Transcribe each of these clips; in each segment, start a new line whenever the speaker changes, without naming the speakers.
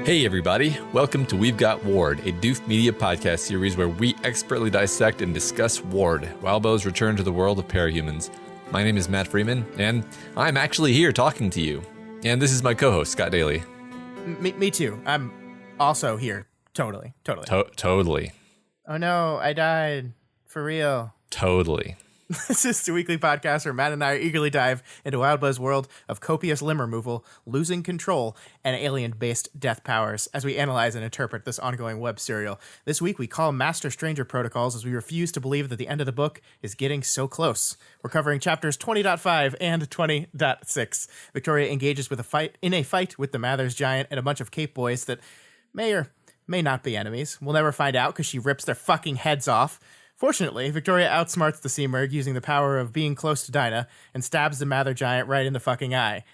Hey everybody, welcome to We've Got Ward, a Doof Media podcast series where we expertly dissect and discuss Ward, Wildbow's return to the world of parahumans. My name is Matt Freeman, and I'm actually here talking to you. And this is my co-host, Scott Daly.
Me too. I'm also here. Totally.
Totally.
Oh no, I died. For real.
Totally.
This is the weekly podcast where Matt and I eagerly dive into Wildbow's world of copious limb removal, losing control, and alien-based death powers as we analyze and interpret this ongoing web serial. This week we call Master Stranger Protocols as we refuse to believe that the end of the book is getting so close. We're covering chapters 20.5 and 20.6. Victoria engages with a fight with the Mathers giant and a bunch of Cape boys that may or may not be enemies. We'll never find out because she rips their fucking heads off. Fortunately, Victoria outsmarts the Seamerg using the power of being close to Dinah and stabs the Mather giant right in the fucking eye.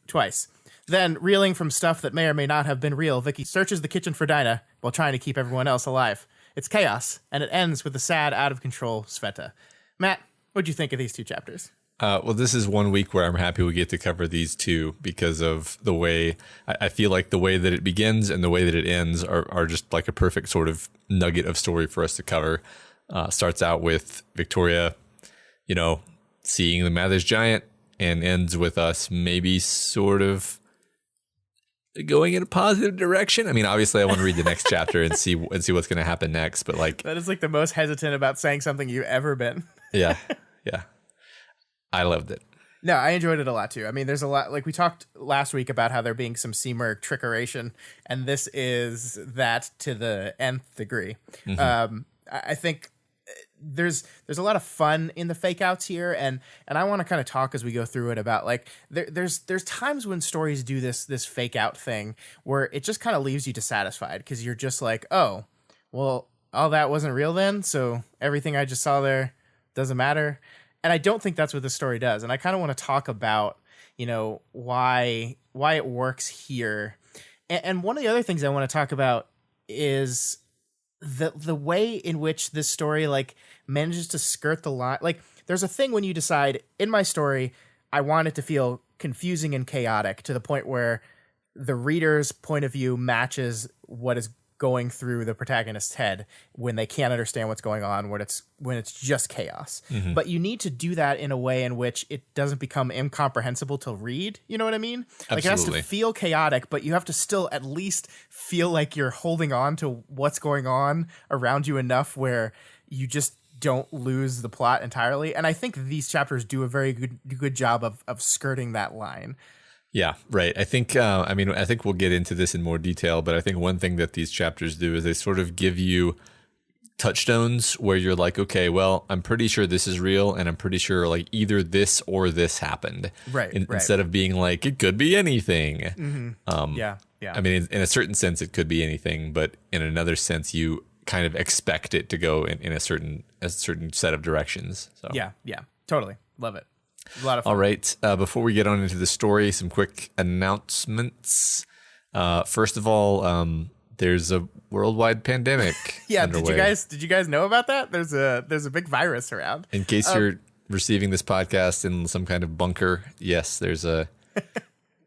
Twice. Then, reeling from stuff that may or may not have been real, Vicky searches the kitchen for Dinah while trying to keep everyone else alive. It's chaos, and it ends with the sad, out-of-control Sveta. Matt, what'd you think of these two chapters?
Well, this is one week where I'm happy we get to cover these two because of the way I feel like the way that it begins and the way that it ends are just like a perfect sort of nugget of story for us to cover. Starts out with Victoria, seeing the Mathers giant, and ends with us maybe sort of going in a positive direction. I mean, obviously I want to read the next chapter and see what's going to happen next, but like
that is like the most hesitant about saying something you've ever been.
Yeah. I loved it.
No, I enjoyed it a lot too. I mean, there's a lot, like we talked last week about how there being some Seamerg trickeration, and this is that to the nth degree. Mm-hmm. I think there's a lot of fun in the fake outs here, and I want to kind of talk as we go through it about like there's times when stories do this fake out thing where it just kind of leaves you dissatisfied because you're just like, oh, well, all that wasn't real then, so everything I just saw there doesn't matter. And I don't think that's what this story does. And I kind of want to talk about, why it works here. And one of the other things I want to talk about is the way in which this story like manages to skirt the line. Like there's a thing when you decide in my story, I want it to feel confusing and chaotic to the point where the reader's point of view matches what is going through the protagonist's head when they can't understand what's going on, when it's just chaos. Mm-hmm. But you need to do that in a way in which it doesn't become incomprehensible to read. You know what I mean?
Absolutely.
Like it has to feel chaotic, but you have to still at least feel like you're holding on to what's going on around you enough where you just don't lose the plot entirely. And I think these chapters do a very good job of skirting that line.
Yeah, right. I think we'll get into this in more detail, but I think one thing that these chapters do is they sort of give you touchstones where you're like, okay, well, I'm pretty sure this is real, and I'm pretty sure like either this or this happened.
Right.
Instead of being like, it could be anything.
Mm-hmm. Yeah.
I mean, in a certain sense, it could be anything, but in another sense, you kind of expect it to go in a certain set of directions. So
Yeah. Totally. Love it. A lot of fun.
All right. Before we get on into the story, some quick announcements. First of all, there's a worldwide pandemic.
Yeah.
underway.
Did you guys know about that? There's a big virus around.
In case you're receiving this podcast in some kind of bunker, yes, there's a.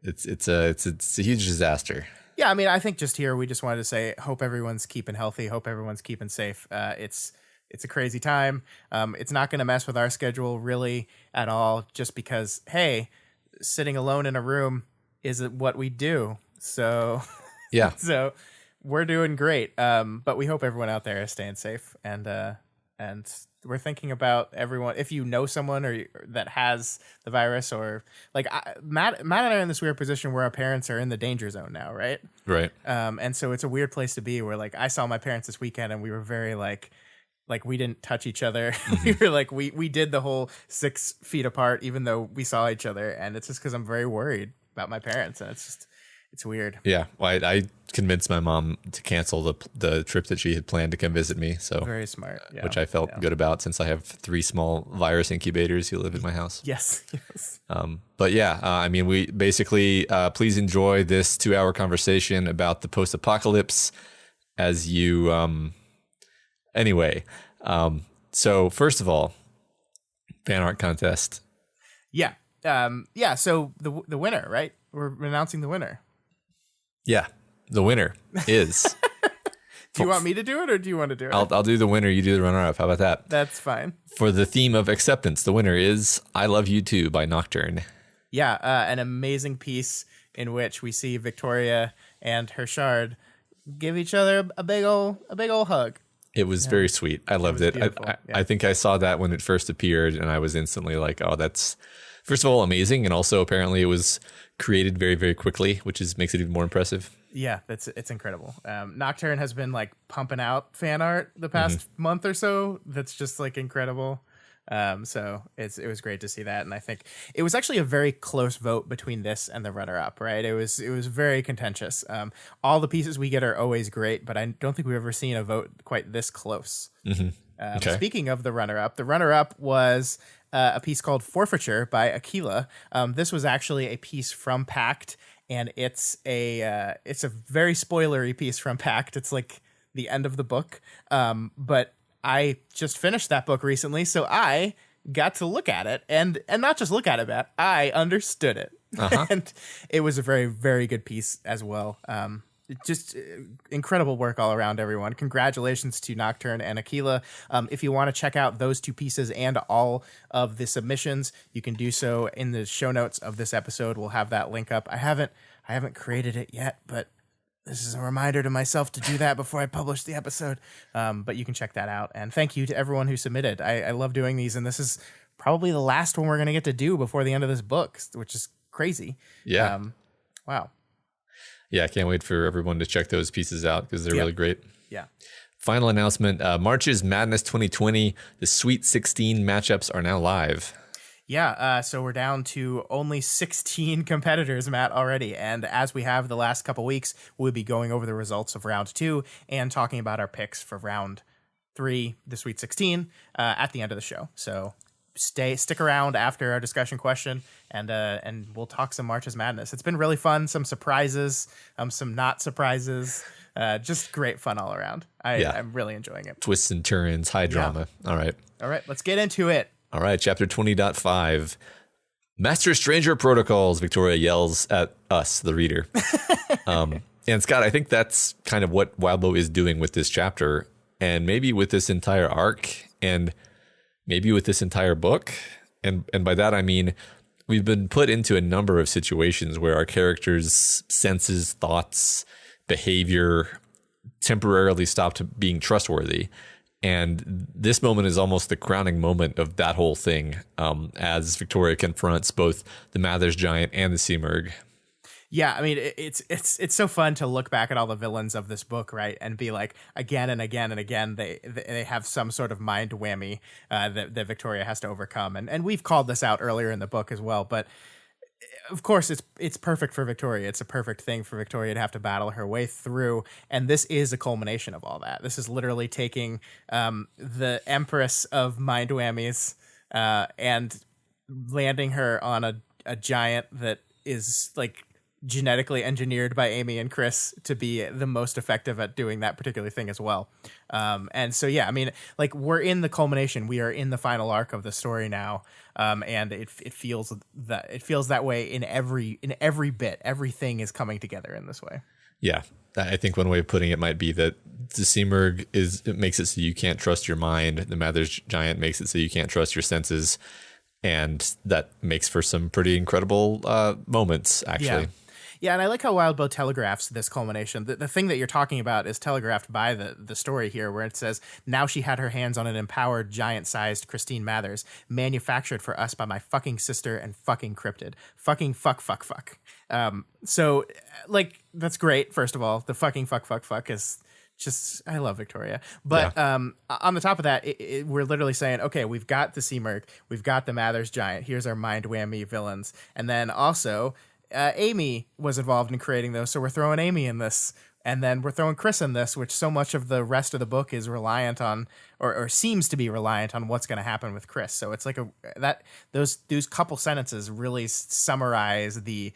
it's a huge disaster.
Yeah, I mean, I think just here we just wanted to say, hope everyone's keeping healthy. Hope everyone's keeping safe. It's a crazy time. It's not going to mess with our schedule really at all, just because, hey, sitting alone in a room isn't what we do. So,
yeah.
So we're doing great. But we hope everyone out there is staying safe. And we're thinking about everyone. If you know someone or that has the virus, or like Matt and I are in this weird position where our parents are in the danger zone now, right?
Right.
And so it's a weird place to be where like I saw my parents this weekend and we were very like we didn't touch each other. Mm-hmm. We were like, we did the whole 6 feet apart, even though we saw each other. And it's just because I'm very worried about my parents. And It's weird.
Yeah, well, I convinced my mom to cancel the trip that she had planned to come visit me. So
Very smart. Yeah.
which I felt good about since I have 3 small virus incubators who live in my house.
Yes. Yes.
But yeah, I mean, we basically please enjoy this 2-hour conversation about the post-apocalypse as you. Anyway, so first of all, fan art contest.
Yeah. Yeah. So the winner, right? We're announcing the winner.
Yeah, the winner is.
Do you want me to do it or do you want to do it?
I'll do the winner. You do the runner-up. How about that?
That's fine.
For the theme of acceptance, the winner is "I Love You Too" by Nocturne.
Yeah, an amazing piece in which we see Victoria and her shard give each other a big old hug.
It was very sweet. I loved it. I think I saw that when it first appeared, and I was instantly like, "Oh, that's first of all amazing," and also apparently it was created very, very quickly, which makes it even more impressive.
Yeah, it's incredible. Nocturne has been like pumping out fan art the past month or so. That's just like incredible. So it was great to see that, and I think it was actually a very close vote between this and the runner-up. Right? It was very contentious. All the pieces we get are always great, but I don't think we've ever seen a vote quite this close. Okay. Speaking of the runner-up was a piece called "Forfeiture" by Aquila. This was actually a piece from Pact. And it's a very spoilery piece from Pact. It's like the end of the book. But I just finished that book recently, so I got to look at it and not just look at it, Matt. I understood it, and it was a very, very good piece as well. Just incredible work all around, everyone. Congratulations to Nocturne and Aquila. If you want to check out those 2 pieces and all of the submissions, you can do so in the show notes of this episode. We'll have that link up. I haven't created it yet, but this is a reminder to myself to do that before I publish the episode. But you can check that out. And thank you to everyone who submitted. I love doing these, and this is probably the last one we're going to get to do before the end of this book, which is crazy.
Yeah.
Wow.
Yeah, I can't wait for everyone to check those pieces out because they're really great.
Yeah.
Final announcement, March's Madness 2020, the Sweet 16 matchups are now live.
Yeah, so we're down to only 16 competitors, Matt, already. And as we have the last couple weeks, we'll be going over the results of round 2 and talking about our picks for round 3, the Sweet 16, at the end of the show. So stick around after our discussion question, and we'll talk some March's Madness. It's been really fun. Some surprises, some not surprises. Just great fun all around. I'm really enjoying it.
Twists and turns, high drama. Yeah. All right, let's get into it. All right, chapter 20.5. Master Stranger Protocols, Victoria yells at us, the reader. And Scott, I think that's kind of what Wildbow is doing with this chapter, and maybe with this entire arc, and maybe with this entire book. And by that, I mean, we've been put into a number of situations where our characters' senses, thoughts, behavior temporarily stopped being trustworthy. And this moment is almost the crowning moment of that whole thing, as Victoria confronts both the Mathers Giant and the Simurgh.
Yeah, I mean, it's so fun to look back at all the villains of this book, right, and be like, again and again and again, they have some sort of mind whammy that Victoria has to overcome, and we've called this out earlier in the book as well, but of course it's perfect for Victoria. It's a perfect thing for Victoria to have to battle her way through, and this is a culmination of all that. This is literally taking the Empress of mind whammies and landing her on a giant that is like genetically engineered by Amy and Chris to be the most effective at doing that particular thing as well. And so, yeah, I mean, like, we're in the culmination. We are in the final arc of the story now. And it feels that way in every bit. Everything is coming together in this way.
Yeah. I think one way of putting it might be that the Simurgh it makes it so you can't trust your mind. The Mathers Giant makes it so you can't trust your senses. And that makes for some pretty incredible moments, actually.
Yeah, and I like how Wildbow telegraphs this culmination. The thing that you're talking about is telegraphed by the story here, where it says, now she had her hands on an empowered, giant-sized Christine Mathers, manufactured for us by my fucking sister and fucking cryptid. Fucking fuck. So, like, that's great, first of all. The fucking fuck is just, I love Victoria. But on the top of that, we're literally saying, okay, we've got the Simurgh, we've got the Mathers Giant, here's our mind whammy villains. And then also, Amy was involved in creating those, so we're throwing Amy in this. And then we're throwing Chris in this, which so much of the rest of the book is reliant on, or seems to be reliant on what's going to happen with Chris. So it's like those couple sentences really summarize the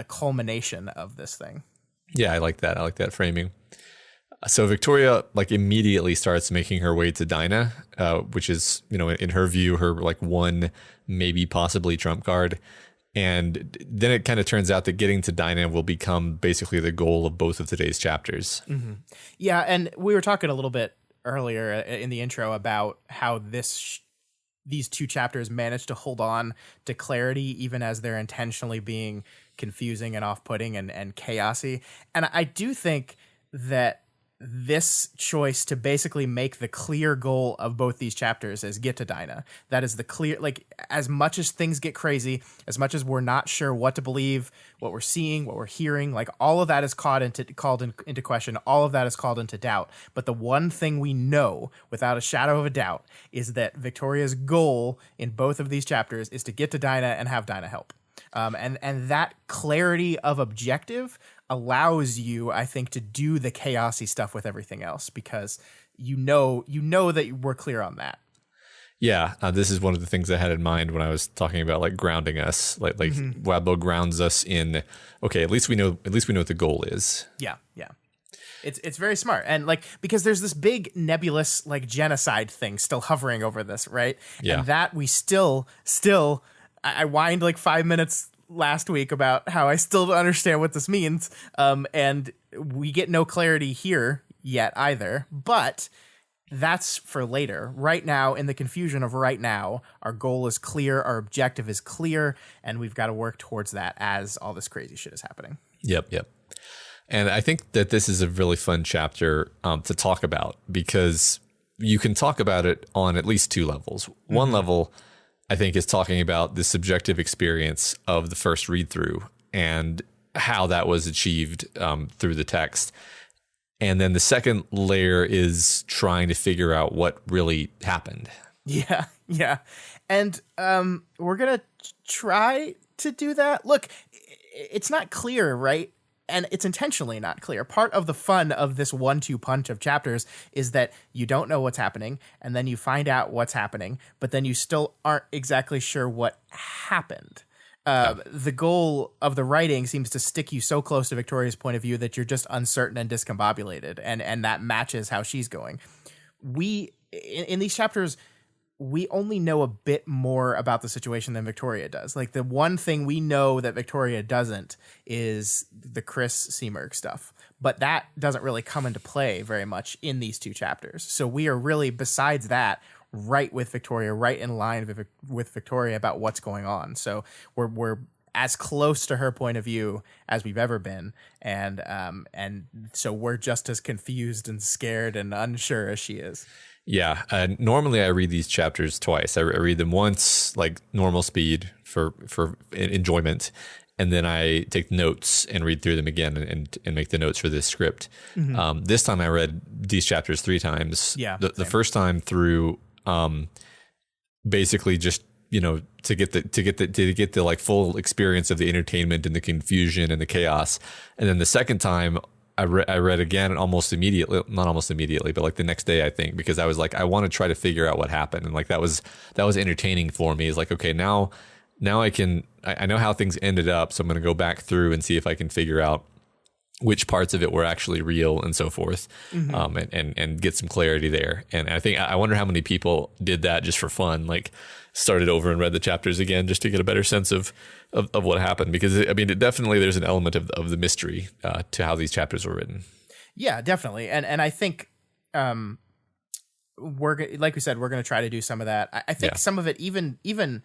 culmination of this thing.
Yeah, I like that. I like that framing. So Victoria like immediately starts making her way to Dinah, which is, in her view, her like one, maybe possibly trump card. And then it kind of turns out that getting to Dinah will become basically the goal of both of today's chapters.
Mm-hmm. Yeah, and we were talking a little bit earlier in the intro about how these two chapters manage to hold on to clarity even as they're intentionally being confusing and off-putting and chaosy. And I do think that this choice to basically make the clear goal of both these chapters is get to Dinah. That is the clear, like, as much as things get crazy, as much as we're not sure what to believe, what we're seeing, what we're hearing, like all of that is called into question. All of that is called into doubt. But the one thing we know without a shadow of a doubt is that Victoria's goal in both of these chapters is to get to Dinah and have Dinah help. And that clarity of objective allows you, I think, to do the chaosy stuff with everything else because you know that we're clear on that.
Yeah, this is one of the things I had in mind when I was talking about like grounding us. Like Wildbow grounds us in. Okay, at least we know what the goal is.
Yeah. It's very smart, and like because there's this big nebulous like genocide thing still hovering over this, right?
Yeah,
and that we still. I whined like 5 minutes last week about how I still don't understand what this means. And we get no clarity here yet either, but that's for later. Right now, in the confusion of right now, our goal is clear, our objective is clear, and we've got to work towards that as all this crazy shit is happening.
Yep. And I think that this is a really fun chapter to talk about because you can talk about it on at least two levels. One level, I think, is talking about the subjective experience of the first read through and how that was achieved through the text. And then the second layer is trying to figure out what really happened.
Yeah. And we're going to try to do that. Look, it's not clear, right? And it's intentionally not clear. Part of the fun of this 1-2 punch of chapters is that you don't know what's happening, and then you find out what's happening, but then you still aren't exactly sure what happened. The goal of the writing seems to stick you so close to Victoria's point of view that you're just uncertain and discombobulated, and that matches how she's going. In these chapters, we only know a bit more about the situation than Victoria does. Like the one thing we know that Victoria doesn't is the Chris Seamerg stuff, but that doesn't really come into play very much in these two chapters. So we are really, besides that, right with Victoria, right in line with Victoria about what's going on. So we're as close to her point of view as we've ever been. And so we're just as confused and scared and unsure as she is.
Yeah. Normally I read these chapters twice. I read them once, like normal speed for enjoyment. And then I take notes and read through them again and make the notes for this script. This time I read these chapters 3 times.
Yeah.
The first time through, basically just, to get the like full experience of the entertainment and the confusion and the chaos. And then the second time I read again almost immediately, not almost immediately, but like the next day, I think, because I was like, I want to try to figure out what happened. And like, that was entertaining for me. It's like, okay, now I know how things ended up. So I'm going to go back through and see if I can figure out which parts of it were actually real and so forth. And get some clarity there. And I wonder how many people did that just for fun, like started over and read the chapters again just to get a better sense of what happened. Because there's an element of the mystery to how these chapters were written.
Yeah, definitely. And I think, like we said, we're going to try to do some of that. I think some of it, even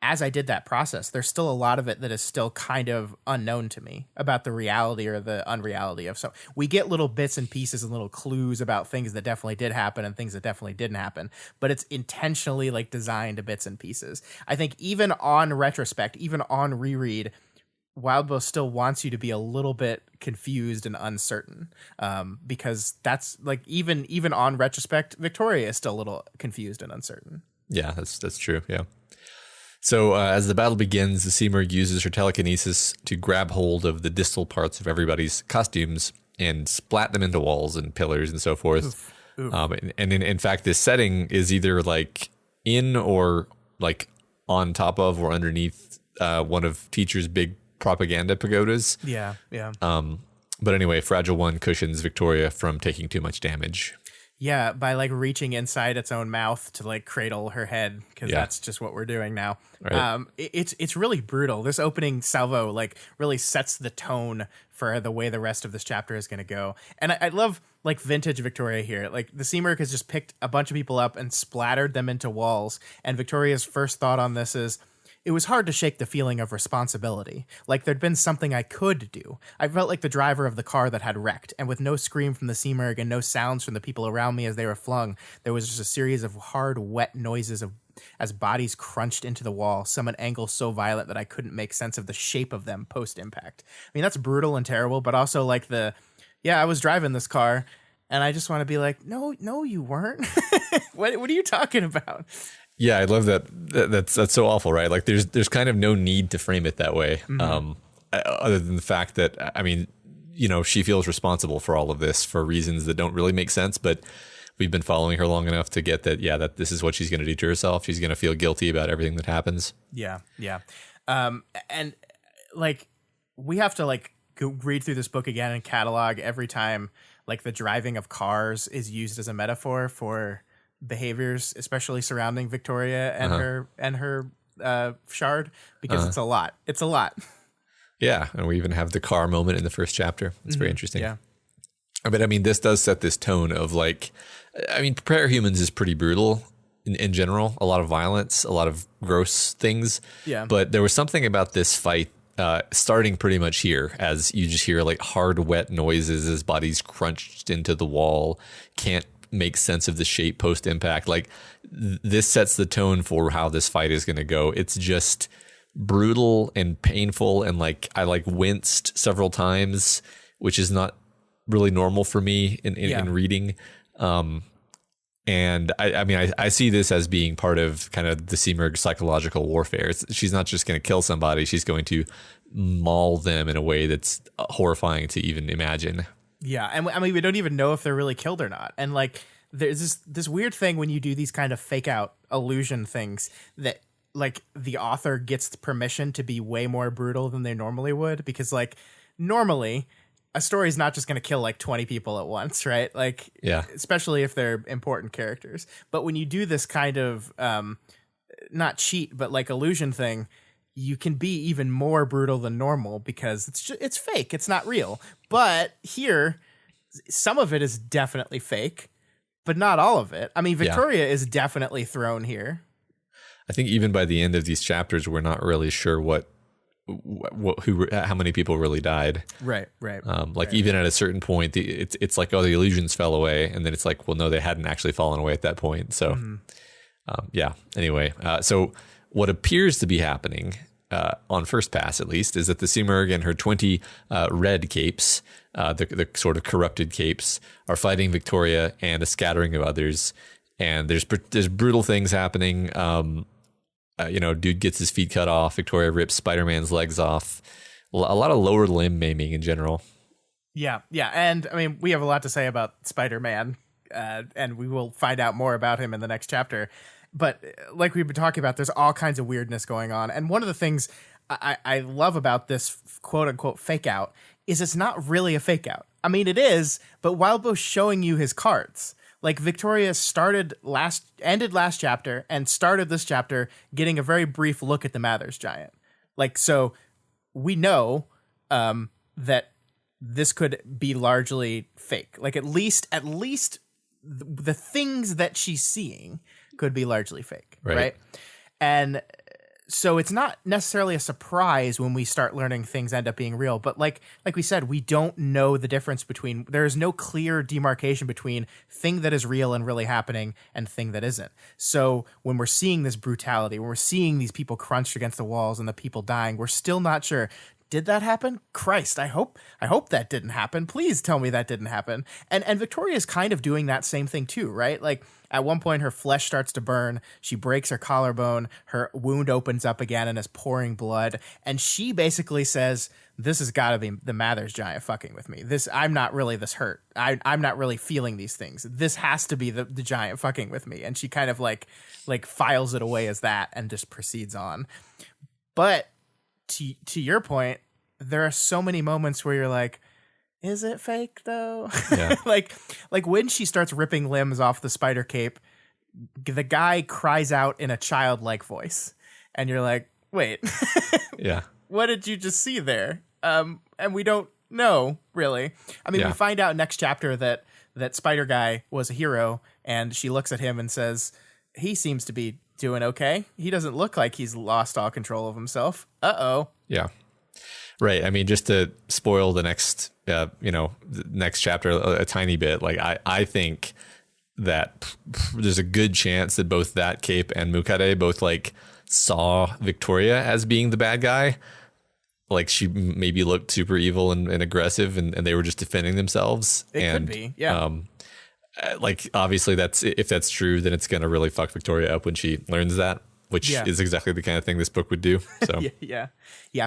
as I did that process, there's still a lot of it that is still kind of unknown to me about the reality or the unreality of some. We get little bits and pieces and little clues about things that definitely did happen and things that definitely didn't happen, but it's intentionally like designed to bits and pieces. I think even on retrospect, even on reread, Wildbow still wants you to be a little bit confused and uncertain, because that's like even on retrospect, Victoria is still a little confused and uncertain.
Yeah, that's true. Yeah. So as the battle begins, the Seamer uses her telekinesis to grab hold of the distal parts of everybody's costumes and splat them into walls and pillars and so forth.
Oof. Oof.
And in fact, this setting is either like in or like on top of or underneath one of Teacher's big propaganda pagodas.
Yeah, yeah.
But anyway, Fragile One cushions Victoria from taking too much damage.
Yeah, by like reaching inside its own mouth to like cradle her head, because
Yeah.
that's just what we're doing now.
Right.
It's really brutal. This opening salvo like really sets the tone for the way the rest of this chapter is going to go. And I love like vintage Victoria here. Like the Seamerk has just picked a bunch of people up and splattered them into walls. And Victoria's first thought on this is, it was hard to shake the feeling of responsibility. Like there'd been something I could do. I felt like the driver of the car that had wrecked, and with no scream from the Seamerg and no sounds from the people around me as they were flung, there was just a series of hard, wet noises as bodies crunched into the wall, some at angles so violent that I couldn't make sense of the shape of them post-impact. I mean, that's brutal and terrible, but also like I was driving this car, and I just want to be like, no, you weren't. What are you talking about?
Yeah, I love that. That's so awful, right? Like there's kind of no need to frame it that way, other than the fact that, I mean, she feels responsible for all of this for reasons that don't really make sense, but we've been following her long enough to get that, that this is what she's going to do to herself. She's going to feel guilty about everything that happens.
Yeah. And like we have to like go read through this book again and catalog every time like the driving of cars is used as a metaphor for behaviors, especially surrounding Victoria and her shard, because it's a lot. It's a lot.
Yeah, and we even have the car moment in the first chapter. It's very interesting.
Yeah.
But I mean, this does set this tone of like, I mean, Prepare Humans is pretty brutal in general. A lot of violence, a lot of gross things.
Yeah.
But there was something about this fight starting pretty much here, as you just hear like hard, wet noises as bodies crunched into the wall. Can't make sense of the shape post impact. Like this sets the tone for how this fight is going to go. It's just brutal and painful, and like I like winced several times, which is not really normal for me in reading. And I mean, I see this as being part of kind of the Seamerg psychological warfare. She's not just going to kill somebody; she's going to maul them in a way that's horrifying to even imagine.
Yeah, and I mean, we don't even know if they're really killed or not. And like, there's this weird thing when you do these kind of fake out illusion things that like the author gets permission to be way more brutal than they normally would, because like normally a story is not just going to kill like 20 people at once, right? Like, especially if they're important characters. But when you do this kind of not cheat, but like illusion thing, you can be even more brutal than normal because it's fake. It's not real. But here, some of it is definitely fake, but not all of it. I mean, Victoria is definitely thrown here.
I think even by the end of these chapters, we're not really sure how many people really died.
Right.
Even at a certain point, it's like, oh, the illusions fell away, and then it's like, well, no, they hadn't actually fallen away at that point. So, Anyway, so what appears to be happening, on first pass at least, is that the Seamerg and her 20 red capes, the sort of corrupted capes, are fighting Victoria and a scattering of others. And there's brutal things happening. Dude gets his feet cut off. Victoria rips Spider-Man's legs off. A lot of lower limb maiming in general.
Yeah. And I mean, we have a lot to say about Spider-Man, and we will find out more about him in the next chapter. But like we've been talking about, there's all kinds of weirdness going on. And one of the things I love about this quote unquote fake out is it's not really a fake out. I mean, it is, but Wildbow's showing you his cards. Like Victoria ended last chapter and started this chapter getting a very brief look at the Mathers giant. Like, so we know that this could be largely fake. Like at least the things that she's seeing could be largely fake, right? And so it's not necessarily a surprise when we start learning things end up being real. But like we said, we don't know the difference between, there is no clear demarcation between thing that is real and really happening and thing that isn't. So when we're seeing this brutality, when we're seeing these people crunched against the walls and the people dying, we're still not sure. did that happen? Christ, I hope that didn't happen. Please tell me that didn't happen. And Victoria's kind of doing that same thing too, right? Like at one point her flesh starts to burn, she breaks her collarbone, her wound opens up again and is pouring blood, and she basically says, this has got to be the Mathers giant fucking with me. I'm not really this hurt. I'm not really feeling these things. This has to be the giant fucking with me. And she kind of like files it away as that and just proceeds on. But to your point, there are so many moments where you're like, is it fake though?
Yeah.
like when she starts ripping limbs off the spider cape, the guy cries out in a childlike voice, and you're like, wait,
Yeah.
what did you just see there? And we don't know really. I mean,
Yeah.
we find out next chapter that Spider Guy was a hero, and she looks at him and says, he seems to be doing okay. He doesn't look like he's lost all control of himself. Uh-oh.
Yeah. Right. I mean, just to spoil the next, the next chapter a tiny bit, like I think that there's a good chance that both that cape and Mukade both like saw Victoria as being the bad guy. Like she maybe looked super evil and aggressive, and they were just defending themselves.
It could be. Yeah.
Like obviously if that's true, then it's going to really fuck Victoria up when she learns that, which is exactly the kind of thing this book would do. So
yeah.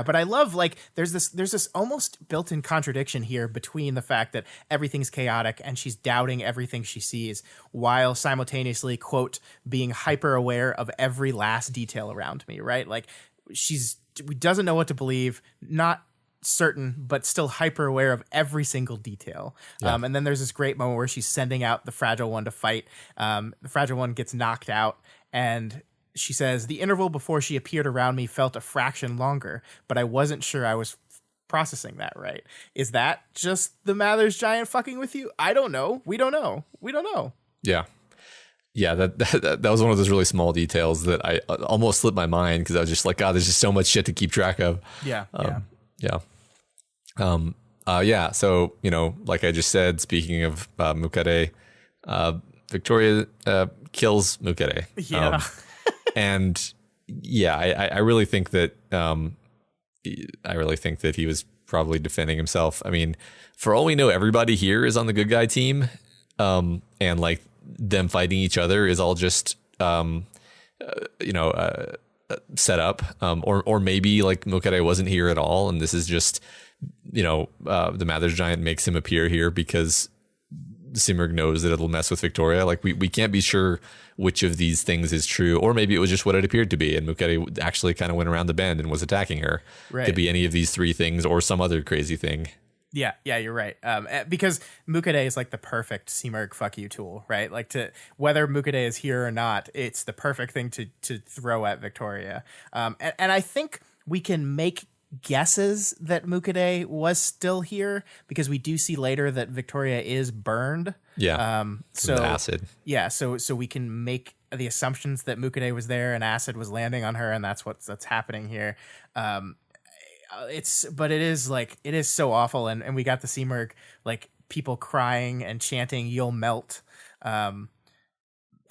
But I love, like, there's this almost built-in contradiction here between the fact that everything's chaotic and she's doubting everything she sees, while simultaneously, quote, being hyper aware of every last detail around me. Right? Like she doesn't know what to believe, not certain, but still hyper aware of every single detail.
Yeah.
And then there's this great moment where she's sending out the Fragile One to fight. The Fragile One gets knocked out, and she says, the interval before she appeared around me felt a fraction longer, but I wasn't sure I was processing that right. Is that just the Mathers giant fucking with you? I don't know. We don't know.
Yeah. Yeah, that was one of those really small details that I almost slipped my mind, because I was just like, God, there's just so much shit to keep track of.
Yeah.
So, like I just said, speaking of Mukade, Victoria kills Mukade.
Yeah.
And yeah, I really think that he was probably defending himself. I mean, for all we know, everybody here is on the good guy team, and like them fighting each other is all just set up, or maybe like Mukade wasn't here at all, and this is just the Mathers giant makes him appear here because Simurgh knows that it'll mess with Victoria. Like we can't be sure which of these things is true, or maybe it was just what it appeared to be, and Mukade actually kind of went around the bend and was attacking her.
Right.
Could be any of these three things or some other crazy thing.
Yeah, you're right. Because Mukade is like the perfect Simurgh fuck you tool, right? Like, to whether Mukade is here or not, it's the perfect thing to throw at Victoria. And I think we can make guesses that Mukade was still here, because we do see later that Victoria is burned.
Yeah.
So
the acid.
Yeah. So we can make the assumptions that Mukade was there and acid was landing on her, and that's what's happening here. But it is so awful, and we got the Simurgh, like, people crying and chanting, "You'll melt."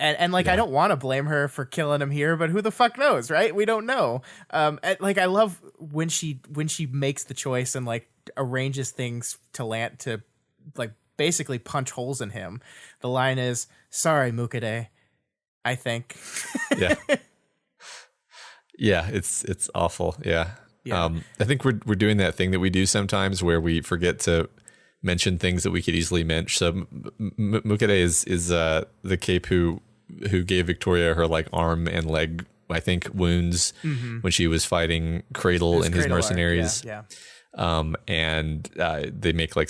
And I don't want to blame her for killing him here, but who the fuck knows, right? We don't know. I love when she makes the choice and like arranges things to land, to like basically punch holes in him. The line is, "Sorry, Mukade, I think."
Yeah. Yeah, it's awful. Yeah.
Yeah.
I think we're doing that thing that we do sometimes where we forget to mention things that we could easily mention. So Mukade is the cape who gave Victoria her like arm and leg, I think, wounds when she was fighting Cradle and his
Cradle
mercenaries.
Yeah.
And they make like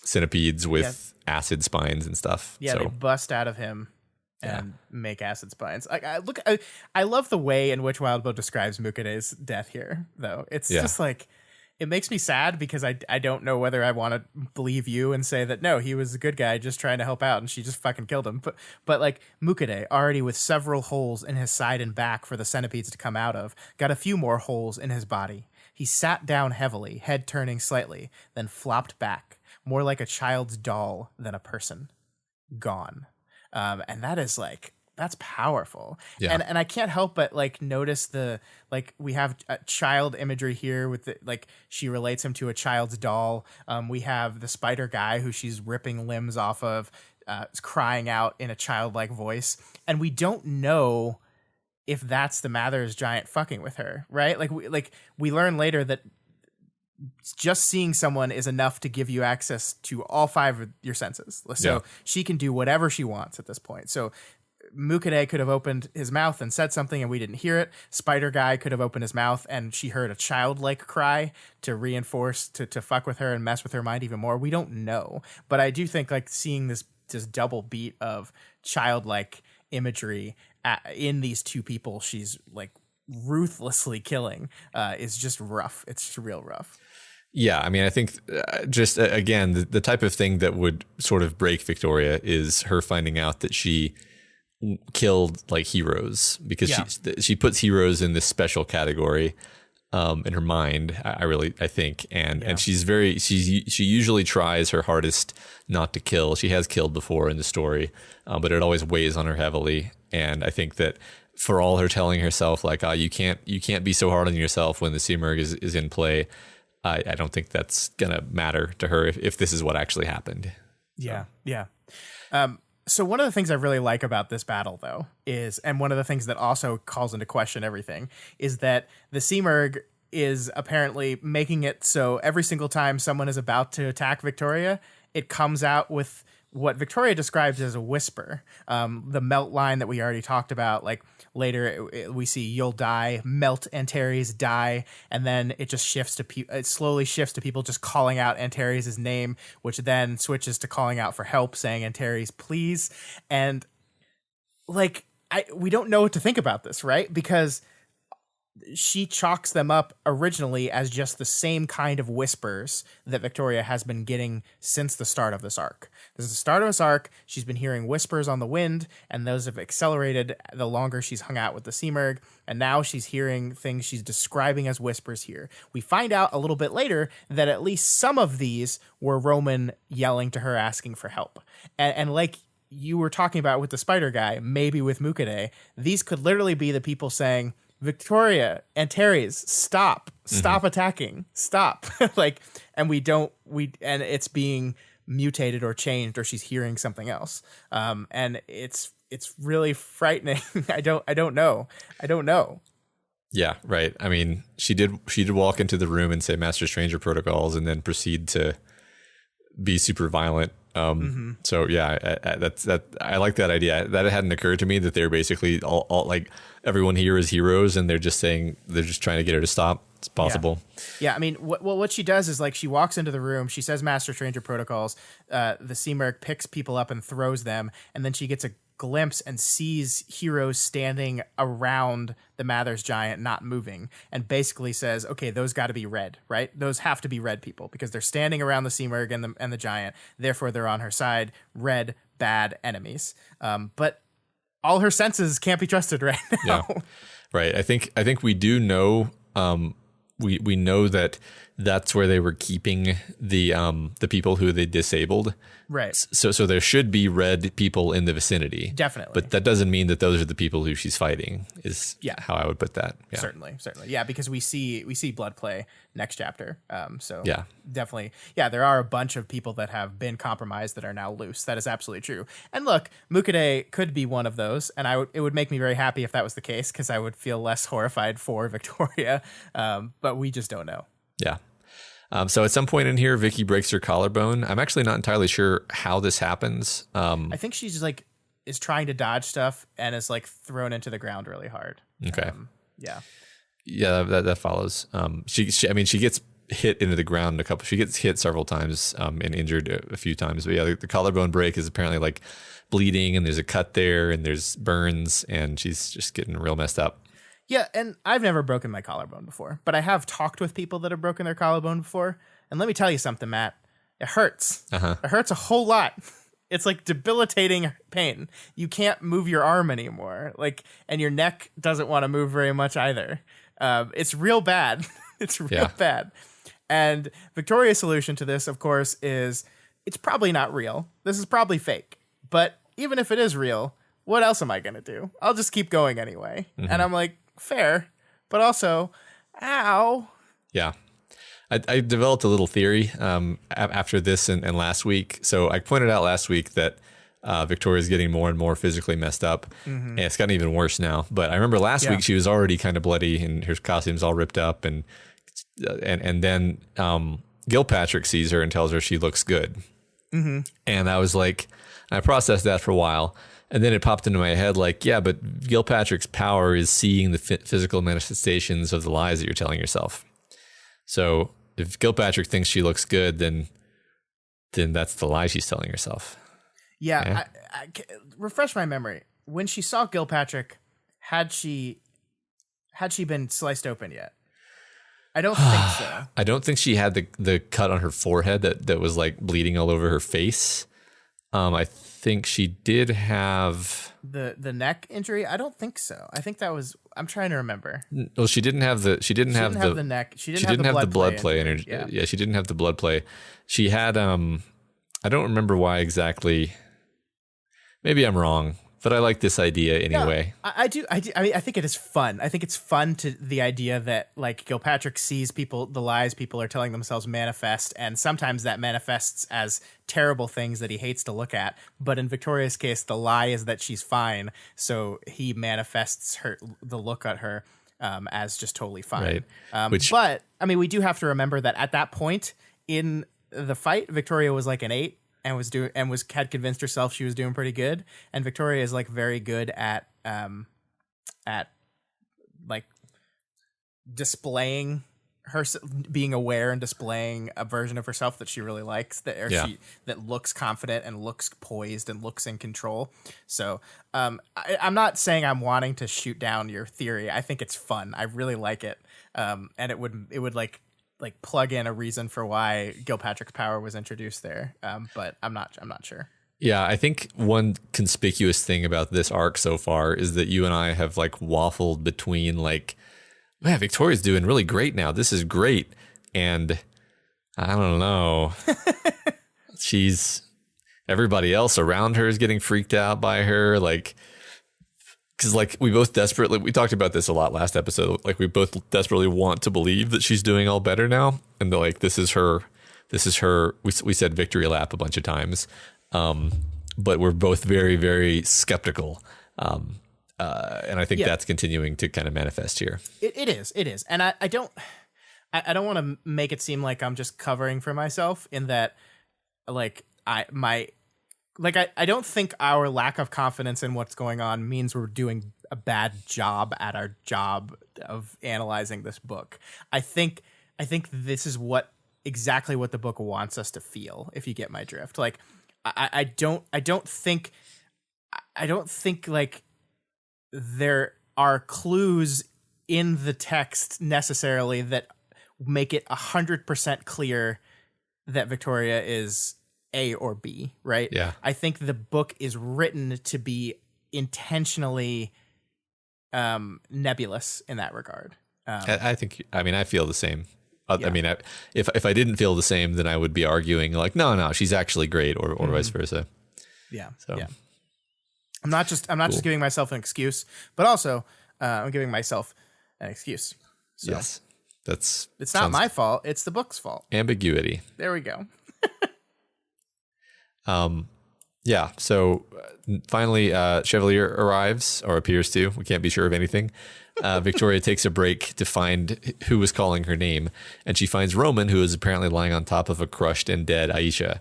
centipedes with acid spines and stuff.
Yeah,
so
they bust out of him and make acid spines. I love the way in which Wildbow describes Mukade's death here, though. It's just like, it makes me sad, because I don't know whether I want to believe you and say that no, he was a good guy just trying to help out and she just fucking killed him. But like Mukade, already with several holes in his side and back for the centipedes to come out of, got a few more holes in his body. He sat down heavily, head turning slightly, then flopped back, more like a child's doll than a person. Gone. And that is like that's powerful.
Yeah.
And I can't help but like notice the, like, we have child imagery here with the, like, she relates him to a child's doll. We have the spider guy who she's ripping limbs off of, crying out in a childlike voice. And we don't know if that's the Mather's giant fucking with her, right? Like we learn later that just seeing someone is enough to give you access to all 5 of your senses. So she can do whatever she wants at this point. So Mukade could have opened his mouth and said something and we didn't hear it. Spider guy could have opened his mouth and she heard a childlike cry to reinforce, to fuck with her and mess with her mind even more. We don't know. But I do think like seeing this double beat of childlike imagery in these 2 people she's like ruthlessly killing is just rough. It's just real rough.
Yeah, I mean, I think just again, the type of thing that would sort of break Victoria is her finding out that she killed like heroes, because she puts heroes in this special category in her mind. I think, and she usually tries her hardest not to kill. She has killed before in the story, but it always weighs on her heavily. And I think that for all her telling herself like, you can't be so hard on yourself when the Simurgh is in play, I don't think that's gonna matter to her if this is what actually happened.
Yeah. So one of the things I really like about this battle, though, is, and one of the things that also calls into question everything, is that the Simurgh is apparently making it so every single time someone is about to attack Victoria, it comes out with what Victoria describes as a whisper. The melt line that we already talked about, like later we see "you'll die," melt Antares, die, and then it just shifts to it slowly shifts to people just calling out Antares' name, which then switches to calling out for help, saying "Antares, please." And like we don't know what to think about this, right? Because she chalks them up originally as just the same kind of whispers that Victoria has been getting since the start of this arc. This is the start of this arc. She's been hearing whispers on the wind, and those have accelerated the longer she's hung out with the Simurgh, and now she's hearing things she's describing as whispers here. We find out a little bit later that at least some of these were Roman yelling to her, asking for help. And like you were talking about with the spider guy, maybe with Mukade, these could literally be the people saying, Victoria, Antares, stop attacking, stop. Like, and and it's being mutated or changed, or she's hearing something else. And it's really frightening. I don't know.
Yeah, right. I mean, she did walk into the room and say Master Stranger protocols and then proceed to be super violent. So yeah, I like that idea. That it hadn't occurred to me that they're basically all like everyone here is heroes, and they're just trying to get her to stop. It's possible.
Yeah. I mean, what she does is like she walks into the room, she says Master Stranger protocols. The Simurgh picks people up and throws them, and then she gets a glimpse and sees heroes standing around the Mather's giant, not moving, and basically says, okay, those got to be red, right? Those have to be red people because they're standing around the Simurgh and the giant. Therefore, they're on her side. Red, bad enemies. But all her senses can't be trusted right now.
Yeah, right. I think we do know. We know that that's where they were keeping the people who they disabled.
Right.
So there should be red people in the vicinity.
Definitely.
But that doesn't mean that those are the people who she's fighting, is how I would put that. Yeah.
Certainly. Yeah, because we see blood play next chapter. So
yeah,
definitely. Yeah, there are a bunch of people that have been compromised that are now loose. That is absolutely true. And look, Mukade could be one of those, and it would make me very happy if that was the case, because I would feel less horrified for Victoria. But we just don't know.
Yeah. So at some point in here, Vicky breaks her collarbone. I'm actually not entirely sure how this happens.
I think she's like is trying to dodge stuff and is like thrown into the ground really hard.
Okay.
Yeah,
that follows. She gets hit into the ground she gets hit several times and injured a few times. But yeah, the collarbone break is apparently like bleeding, and there's a cut there, and there's burns, and she's just getting real messed up.
Yeah, and I've never broken my collarbone before, but I have talked with people that have broken their collarbone before. And let me tell you something, Matt. It hurts. It hurts a whole lot. It's like debilitating pain. You can't move your arm anymore. Like, and your neck doesn't want to move very much either. It's real bad. It's real bad. And Victoria's solution to this, of course, is it's probably not real. This is probably fake. But even if it is real, what else am I going to do? I'll just keep going anyway. And I'm like, fair, but also, ow.
Yeah. I developed a little theory after this and last week. So I pointed out last week that Victoria's getting more and more physically messed up. And it's gotten even worse now. But I remember last week she was already kind of bloody and her costume's all ripped up. And then Gilpatrick sees her and tells her she looks good. And I was like, I processed that for a while. And then it popped into my head like, yeah, but Gilpatrick's power is seeing the physical manifestations of the lies that you're telling yourself. So if Gilpatrick thinks she looks good, then that's the lie she's telling herself.
Yeah. I refresh my memory. When she saw Gilpatrick, had she been sliced open yet? I don't think so.
I don't think she had the cut on her forehead that was like bleeding all over her face. I think she did have
the neck injury. I don't think so. I think that was. I'm trying to remember.
Well, she didn't have the neck. She didn't have the blood play in her. Yeah, she didn't have the blood play. She had. I don't remember why exactly. Maybe I'm wrong, but I like this idea anyway.
Yeah, I do. I mean, I think it is fun. I think it's fun to the idea that like Gilpatrick sees the lies people are telling themselves manifest, and sometimes that manifests as terrible things that he hates to look at. But in Victoria's case, the lie is that she's fine, so he manifests the look at her as just totally fine. Right. But I mean, we do have to remember that at that point in the fight, Victoria was like an 8. And had convinced herself she was doing pretty good, and Victoria is like very good at like displaying her, being aware and displaying a version of herself that she really likes, that looks confident and looks poised and looks in control. So I'm not saying I'm wanting to shoot down your theory. I think it's fun. I really like it, and it would like plug in a reason for why Gilpatrick's power was introduced there. But I'm not sure.
Yeah, I think one conspicuous thing about this arc so far is that you and I have like waffled between like, man, Victoria's doing really great now. This is great. And I don't know. Everybody else around her is getting freaked out by her. Like, because like we talked about this a lot last episode. Like we both desperately want to believe that she's doing all better now, and like this is her. We said victory lap a bunch of times, but we're both very, very skeptical, and I think that's continuing to kind of manifest here.
It is, and I don't want to make it seem like I'm just covering for myself in that, like I don't think our lack of confidence in what's going on means we're doing a bad job at our job of analyzing this book. I think this is exactly what the book wants us to feel, if you get my drift. Like I don't think like there are clues in the text necessarily that make it 100% clear that Victoria is A or B, right?
Yeah.
I think the book is written to be intentionally nebulous in that regard.
I feel the same. I mean, if I didn't feel the same, then I would be arguing like, no, she's actually great, or vice versa.
Yeah.
So
yeah. I'm not just giving myself an excuse, but also I'm giving myself an excuse. So
yes.
It's not my fault. It's the book's fault.
Ambiguity.
There we go.
Yeah. So finally, Chevalier arrives, or appears to. We can't be sure of anything. Victoria takes a break to find who was calling her name, and she finds Roman, who is apparently lying on top of a crushed and dead Aisha.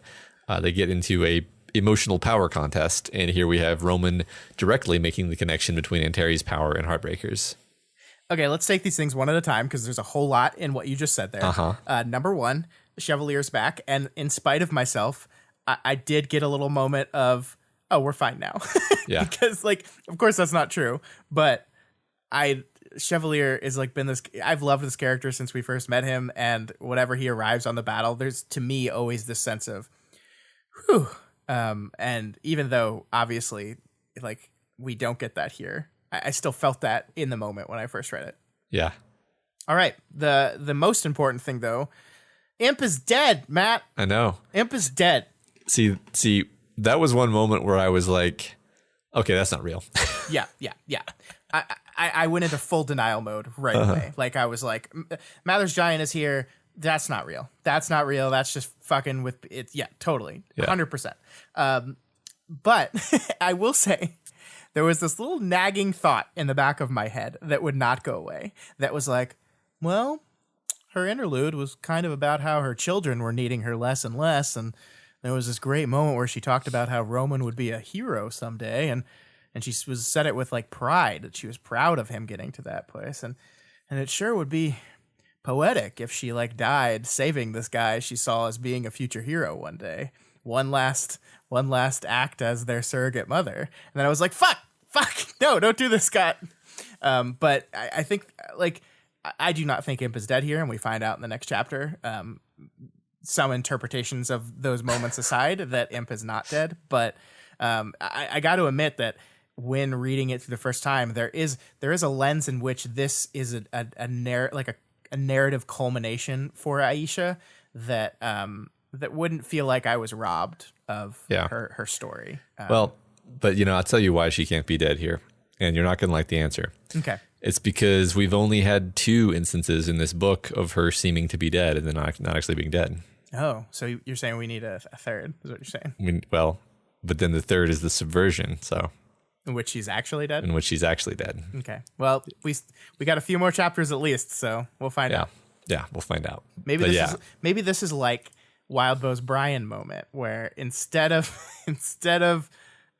They get into a emotional power contest, and here we have Roman directly making the connection between Antares' power and Heartbreakers.
Okay, let's take these things one at a time, because there's a whole lot in what you just said there. Number one, Chevalier's back, and in spite of myself, I did get a little moment of, oh, we're fine now.
Yeah.
Because, like, of course that's not true, but Chevalier is like been this, I've loved this character since we first met him, and whenever he arrives on the battle, there's to me always this sense of, whew. And even though obviously like we don't get that here, I still felt that in the moment when I first read it.
Yeah.
All right. The most important thing though, Imp is dead, Matt.
I know.
Imp is dead.
See, that was one moment where I was like, Okay, that's not real.
Yeah. I went into full denial mode right away. Like I was like, Mather's giant is here. That's not real. That's not real. That's just fucking with it. Yeah, totally. 100%. But I will say there was this little nagging thought in the back of my head that would not go away. That was like, well, her interlude was kind of about how her children were needing her less and less. And there was this great moment where she talked about how Roman would be a hero someday. And she said it with like pride, that she was proud of him getting to that place. And it sure would be poetic if she like died saving this guy she saw as being a future hero one day. One last act as their surrogate mother. And then I was like, fuck, no, don't do this, Scott. But I think like, I do not think Imp is dead here, and we find out in the next chapter. Some interpretations of those moments aside, that Imp is not dead. But I got to admit that when reading it for the first time, there is a lens in which this is a narrative culmination for Aisha that wouldn't feel like I was robbed of her story.
Well, but I'll tell you why she can't be dead here, and you're not going to like the answer.
Okay.
It's because we've only had 2 instances in this book of her seeming to be dead and then not actually being dead.
Oh, so you're saying we need a third, is what you're saying?
But then the third is the subversion, so.
In which she's actually dead?
In which she's actually dead.
Okay. Well, we got a few more chapters at least, so we'll find out.
Yeah, we'll find out.
Maybe this is like Wildbow's Brian moment, where instead of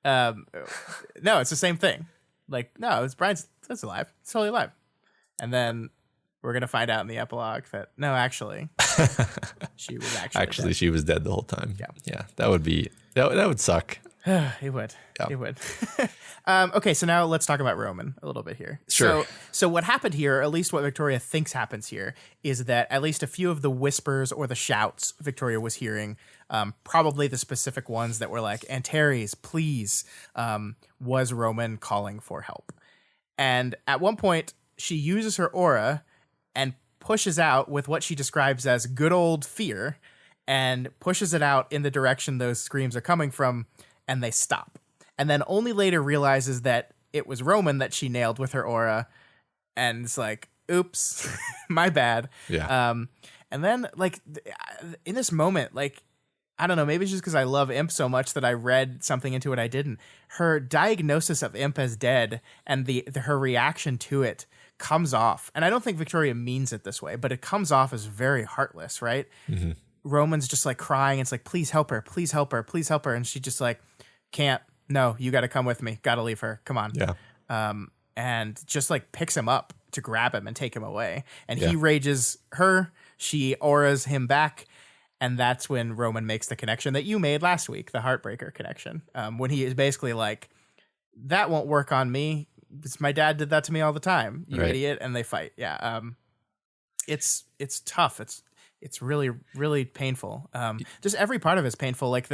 no, it's the same thing. Like, no, it's Brian's. That's alive. It's totally alive. And then we're gonna find out in the epilogue that no, actually, she was actually dead.
She was dead the whole time. Yeah. That would suck.
It would. Yeah. It would. Okay, so now let's talk about Roman a little bit here.
Sure.
So what happened here, at least what Victoria thinks happens here, is that at least a few of the whispers or the shouts Victoria was hearing, probably the specific ones that were like, Antares, please, was Roman calling for help. And at one point, she uses her aura and pushes out with what she describes as good old fear, and pushes it out in the direction those screams are coming from, and they stop. And then only later realizes that it was Roman that she nailed with her aura, and it's like, oops, my bad.
Yeah.
And then, like, in this moment, like, I don't know, maybe it's just because I love Imp so much that I read something into it I didn't. Her diagnosis of Imp as dead and her reaction to it comes off, and I don't think Victoria means it this way, but it comes off as very heartless, right? Mm-hmm. Roman's just like crying. It's like, please help her, please help her, please help her. And she just like, can't, no, you got to come with me. Got to leave her. Come on.
Yeah.
And just like picks him up to grab him and take him away. And he rages her. She auras him back. And that's when Roman makes the connection that you made last week, the heartbreaker connection. When he is basically like, that won't work on me. My dad did that to me all the time, you idiot. And they fight. Yeah. It's tough. It's really, really painful. Just every part of it's painful. Like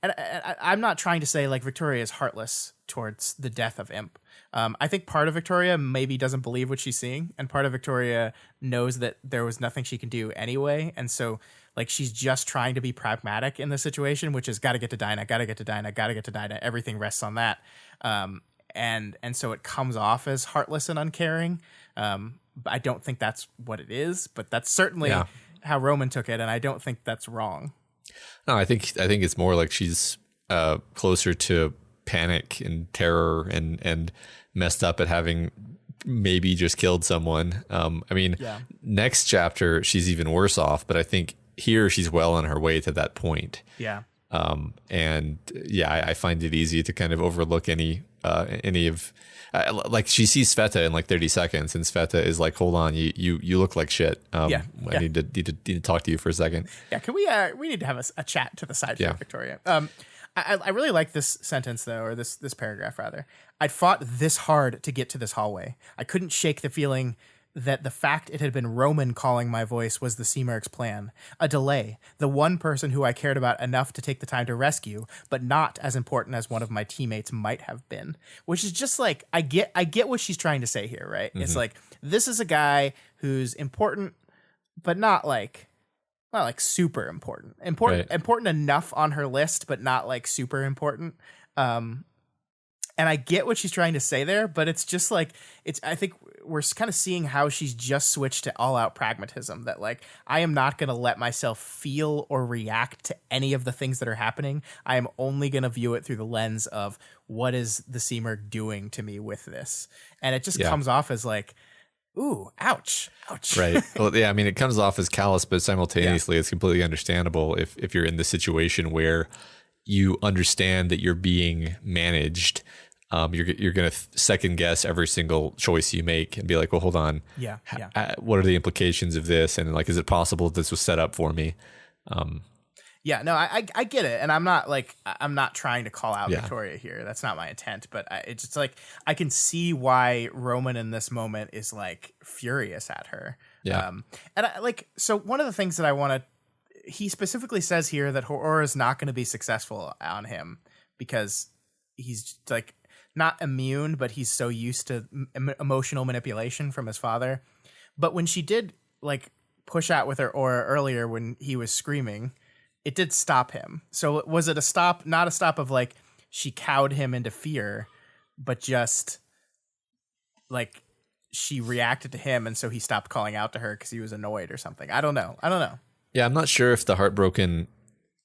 I'm not trying to say like Victoria is heartless towards the death of Imp. I think part of Victoria maybe doesn't believe what she's seeing, and part of Victoria knows that there was nothing she can do anyway. And so like she's just trying to be pragmatic in the situation, which is got to get to Dinah, got to get to Dinah, got to get to Dinah. Everything rests on that. And so it comes off as heartless and uncaring. I don't think that's what it is, but that's certainly how Roman took it, and I don't think that's wrong.
No, I think it's more like she's closer to panic and terror and messed up at having maybe just killed someone. Next chapter she's even worse off, but I think here she's well on her way to that point.
Yeah.
I find it easy to kind of overlook any of like she sees Sveta in like 30 seconds, and Sveta is like, hold on, you look like shit. I need to talk to you for a second.
Yeah. Can we need to have a chat to the side here, Victoria. I really like this sentence though, or this paragraph rather. I'd fought this hard to get to this hallway. I couldn't shake the feeling that the fact it had been Roman calling my voice was the Seamerk's plan. A delay. The one person who I cared about enough to take the time to rescue, but not as important as one of my teammates might have been. Which is just like, I get what she's trying to say here, right? Mm-hmm. It's like, this is a guy who's important, but not like super important. Important enough on her list, but not like super important. And And I get what she's trying to say there, but it's just like, I think we're kind of seeing how she's just switched to all out pragmatism, that like, I am not going to let myself feel or react to any of the things that are happening. I am only going to view it through the lens of what is the Seamer doing to me with this. And it just comes off as like, ooh, ouch.
Right. Well, yeah, I mean, it comes off as callous, but simultaneously it's completely understandable if you're in the situation where you understand that you're being managed. You're going to second guess every single choice you make and be like, well, hold on.
Yeah.
What are the implications of this? And like, is it possible that this was set up for me?
Yeah, no, I get it. And I'm not trying to call out Victoria here. That's not my intent. But it's just like, I can see why Roman in this moment is like furious at her.
Yeah.
And so one of the things that I want to, he specifically says here that her aura is not going to be successful on him because he's like not immune, but he's so used to emotional manipulation from his father. But when she did like push out with her aura earlier when he was screaming, it did stop him. So was it a stop, not a stop of like she cowed him into fear, but just like she reacted to him and so he stopped calling out to her because he was annoyed or something. I don't know.
Yeah, I'm not sure if the heartbroken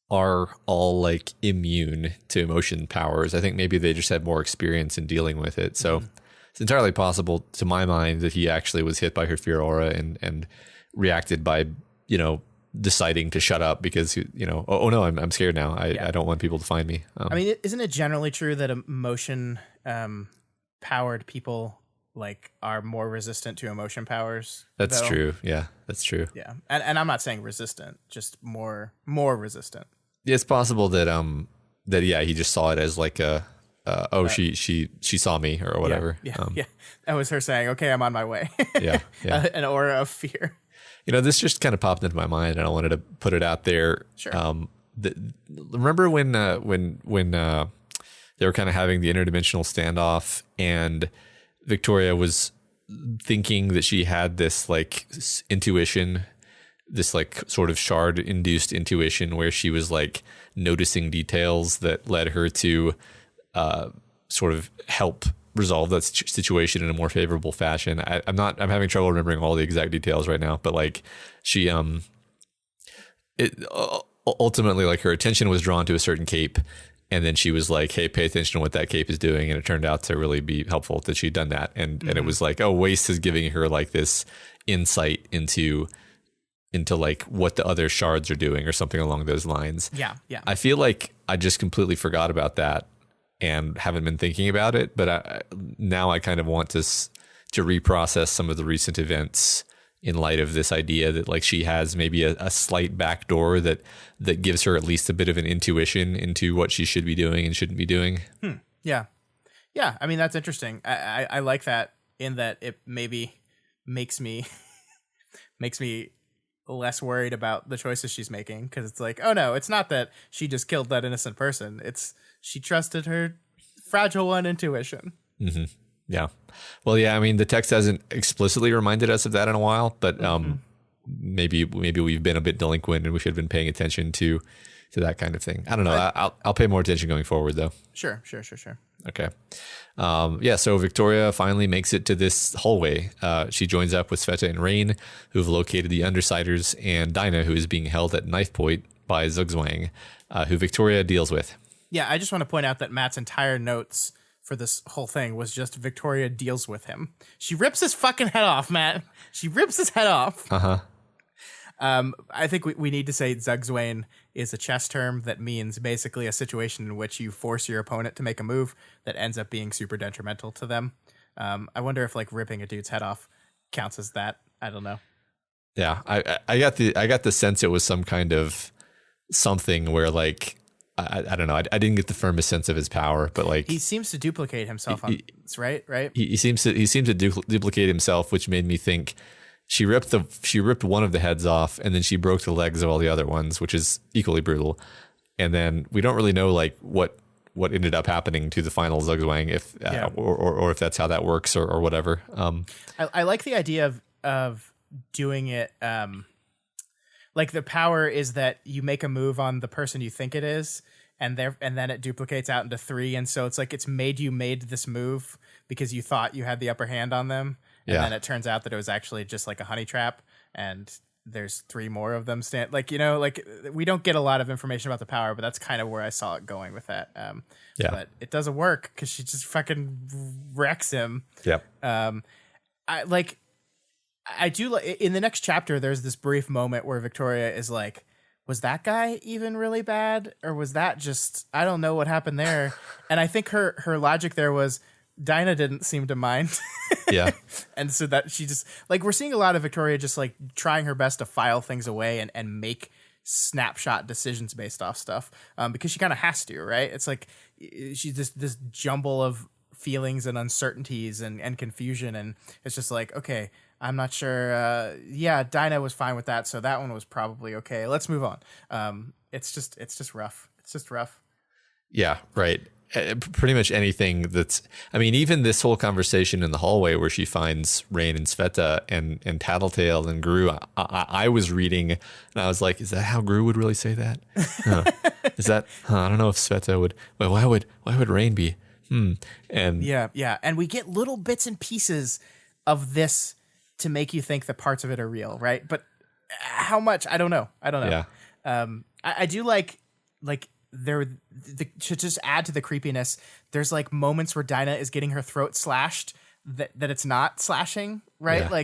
are all like immune to emotion powers. I think maybe they just had more experience in dealing with it. So it's entirely possible to my mind that he actually was hit by her fear aura and reacted by, deciding to shut up because, oh no, I'm scared now. I don't want people to find me.
I mean, isn't it generally true that emotion powered people like are more resistant to emotion powers?
That's true. Yeah, that's true.
Yeah. And I'm not saying resistant, just more resistant.
Yeah, it's possible that he just saw it as like she saw me or whatever.
Yeah. That was her saying, okay, I'm on my way.
Yeah.
An aura of fear.
This just kind of popped into my mind and I wanted to put it out there.
Sure.
Remember when they were kind of having the interdimensional standoff and Victoria was thinking that she had this like intuition, this like sort of shard induced intuition where she was like noticing details that led her to sort of help resolve that situation in a more favorable fashion. I'm having trouble remembering all the exact details right now, but like she ultimately like her attention was drawn to a certain cape. And then she was like, hey, pay attention to what that cape is doing. And it turned out to really be helpful that she'd done that. And it was like, oh, Waste is giving her like this insight into like what the other shards are doing or something along those lines.
Yeah.
I feel like I just completely forgot about that and haven't been thinking about it. But now I kind of want to reprocess some of the recent events in light of this idea that like she has maybe a slight backdoor that gives her at least a bit of an intuition into what she should be doing and shouldn't be doing.
Yeah. I mean, that's interesting. I like that in that it maybe makes me less worried about the choices she's making. Cause it's like, oh no, it's not that she just killed that innocent person. It's she trusted her fragile one intuition.
Mm-hmm. Yeah. Well, yeah, I mean, the text hasn't explicitly reminded us of that in a while, but maybe we've been a bit delinquent and we should have been paying attention to that kind of thing. I don't know. I'll pay more attention going forward, though.
Sure.
Okay. So Victoria finally makes it to this hallway. She joins up with Sveta and Rain, who've located the Undersiders, and Dinah, who is being held at knife point by Zugzwang, who Victoria deals with.
Yeah, I just want to point out that Matt's entire notes for this whole thing was just Victoria deals with him. She rips his fucking head off, Matt. She rips his head off. I think we need to say Zugzwang is a chess term that means basically a situation in which you force your opponent to make a move that ends up being super detrimental to them. I wonder if like ripping a dude's head off counts as that. I don't know.
Yeah, I got the sense it was some kind of something where like I don't know. I didn't get the firmest sense of his power, but like
he seems to duplicate himself on this, right?
He seems to duplicate himself, which made me think she ripped one of the heads off and then she broke the legs of all the other ones, which is equally brutal. And then we don't really know like what ended up happening to the final Zugzwang, if or if that's how that works or whatever.
I like the idea of doing it. Like the power is that you make a move on the person you think it is, and then it duplicates out into 3, and so it's like it's made this move because you thought you had the upper hand on them, and then it turns out that it was actually just like a honey trap, and there's 3 more of them like we don't get a lot of information about the power, but that's kind of where I saw it going with that. But it doesn't work because she just fucking wrecks him. I do like in the next chapter, there's this brief moment where Victoria is like, was that guy even really bad? Or was that just, I don't know what happened there. And I think her logic there was Dinah didn't seem to mind. And so that she just like, we're seeing a lot of Victoria just like trying her best to file things away and make snapshot decisions based off stuff. Because she kind of has to, right? It's like she's this jumble of feelings and uncertainties and confusion. And it's just like, okay, I'm not sure. Dinah was fine with that, so that one was probably okay. Let's move on. It's just rough. It's just rough.
Yeah, right. Pretty much anything that's, I mean, even this whole conversation in the hallway where she finds Rain and Sveta and Tattletale and Gru, I was reading and I was like, is that how Gru would really say that? Is that, I don't know if Sveta would, but why would Rain be? And
yeah. And we get little bits and pieces of this to make you think that parts of it are real, right? But how much? I don't know.
Yeah.
I do like to just add to the creepiness. There's like moments where Dinah is getting her throat slashed that it's not slashing, right?
Yeah.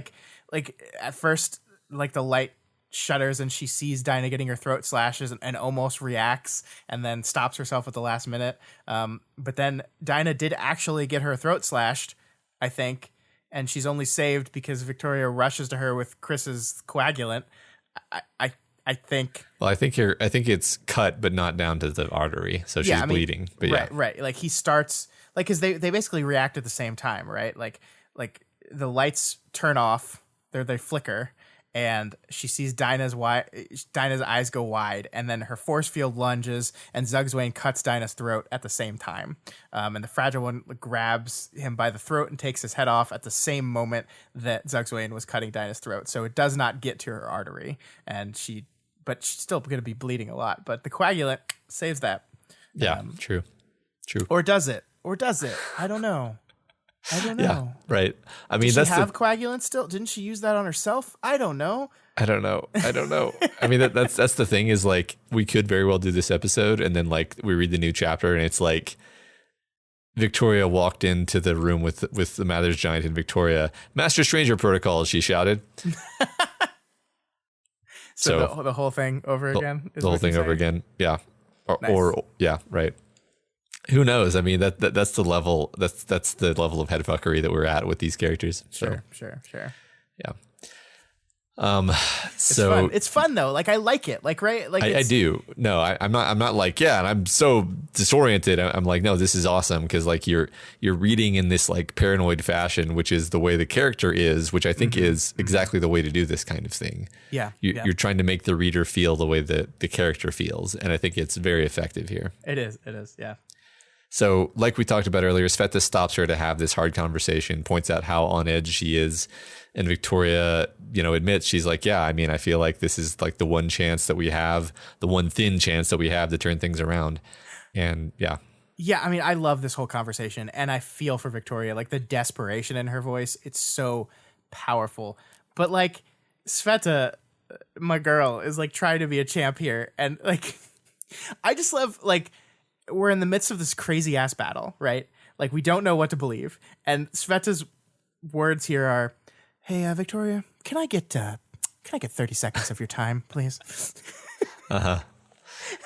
Like at first, like the light shudders and she sees Dinah getting her throat slashes and almost reacts and then stops herself at the last minute. But then Dinah did actually get her throat slashed, I think. And she's only saved because Victoria rushes to her with Chris's coagulant. I think.
Well, I think it's cut, but not down to the artery, so she's bleeding. But
right. Like he starts, like, because they basically react at the same time, right? Like the lights turn off, they flicker, and she sees Dinah's eyes go wide, and then her force field lunges, and Zugzwayne cuts Dinah's throat at the same time. And the Fragile One grabs him by the throat and takes his head off at the same moment that Zugzwayne was cutting Dinah's throat. So it does not get to her artery, but she's still going to be bleeding a lot. But the coagulant saves that.
Yeah, true.
Or does it? I don't know.
Yeah, right. I mean,
does she have coagulant still? Didn't she use that on herself? I don't know.
I mean, that's the thing is like we could very well do this episode and then like we read the new chapter and it's like Victoria walked into the room with the Mather's Giant and Victoria, Master Stranger Protocol, she shouted.
So the whole thing over again?
The whole thing over again. Yeah.
Nice.
Yeah, right. Who knows? I mean, that's the level. That's the level of headfuckery that we're at with these characters.
Sure.
Yeah.
It's fun though. Like I like it. Like right. Like
I do. No, I'm not like and I'm so disoriented. I'm like no, this is awesome because like you're reading in this like paranoid fashion, which is the way the character is, which I think is exactly the way to do this kind of thing.
Yeah.
You're trying to make the reader feel the way that the character feels, and I think it's very effective here.
It is. Yeah.
So, like we talked about earlier, Sveta stops her to have this hard conversation, points out how on edge she is. And Victoria, admits she's like, yeah, I mean, I feel like this is like the one chance that we have, the one thin chance that we have to turn things around. And yeah.
Yeah, I mean, I love this whole conversation and I feel for Victoria, like the desperation in her voice. It's so powerful. But like Sveta, my girl, is like trying to be a champ here. And like, I just love like, we're in the midst of this crazy ass battle, right? Like we don't know what to believe. And Sveta's words here are, hey, Victoria, can I get 30 seconds of your time, please?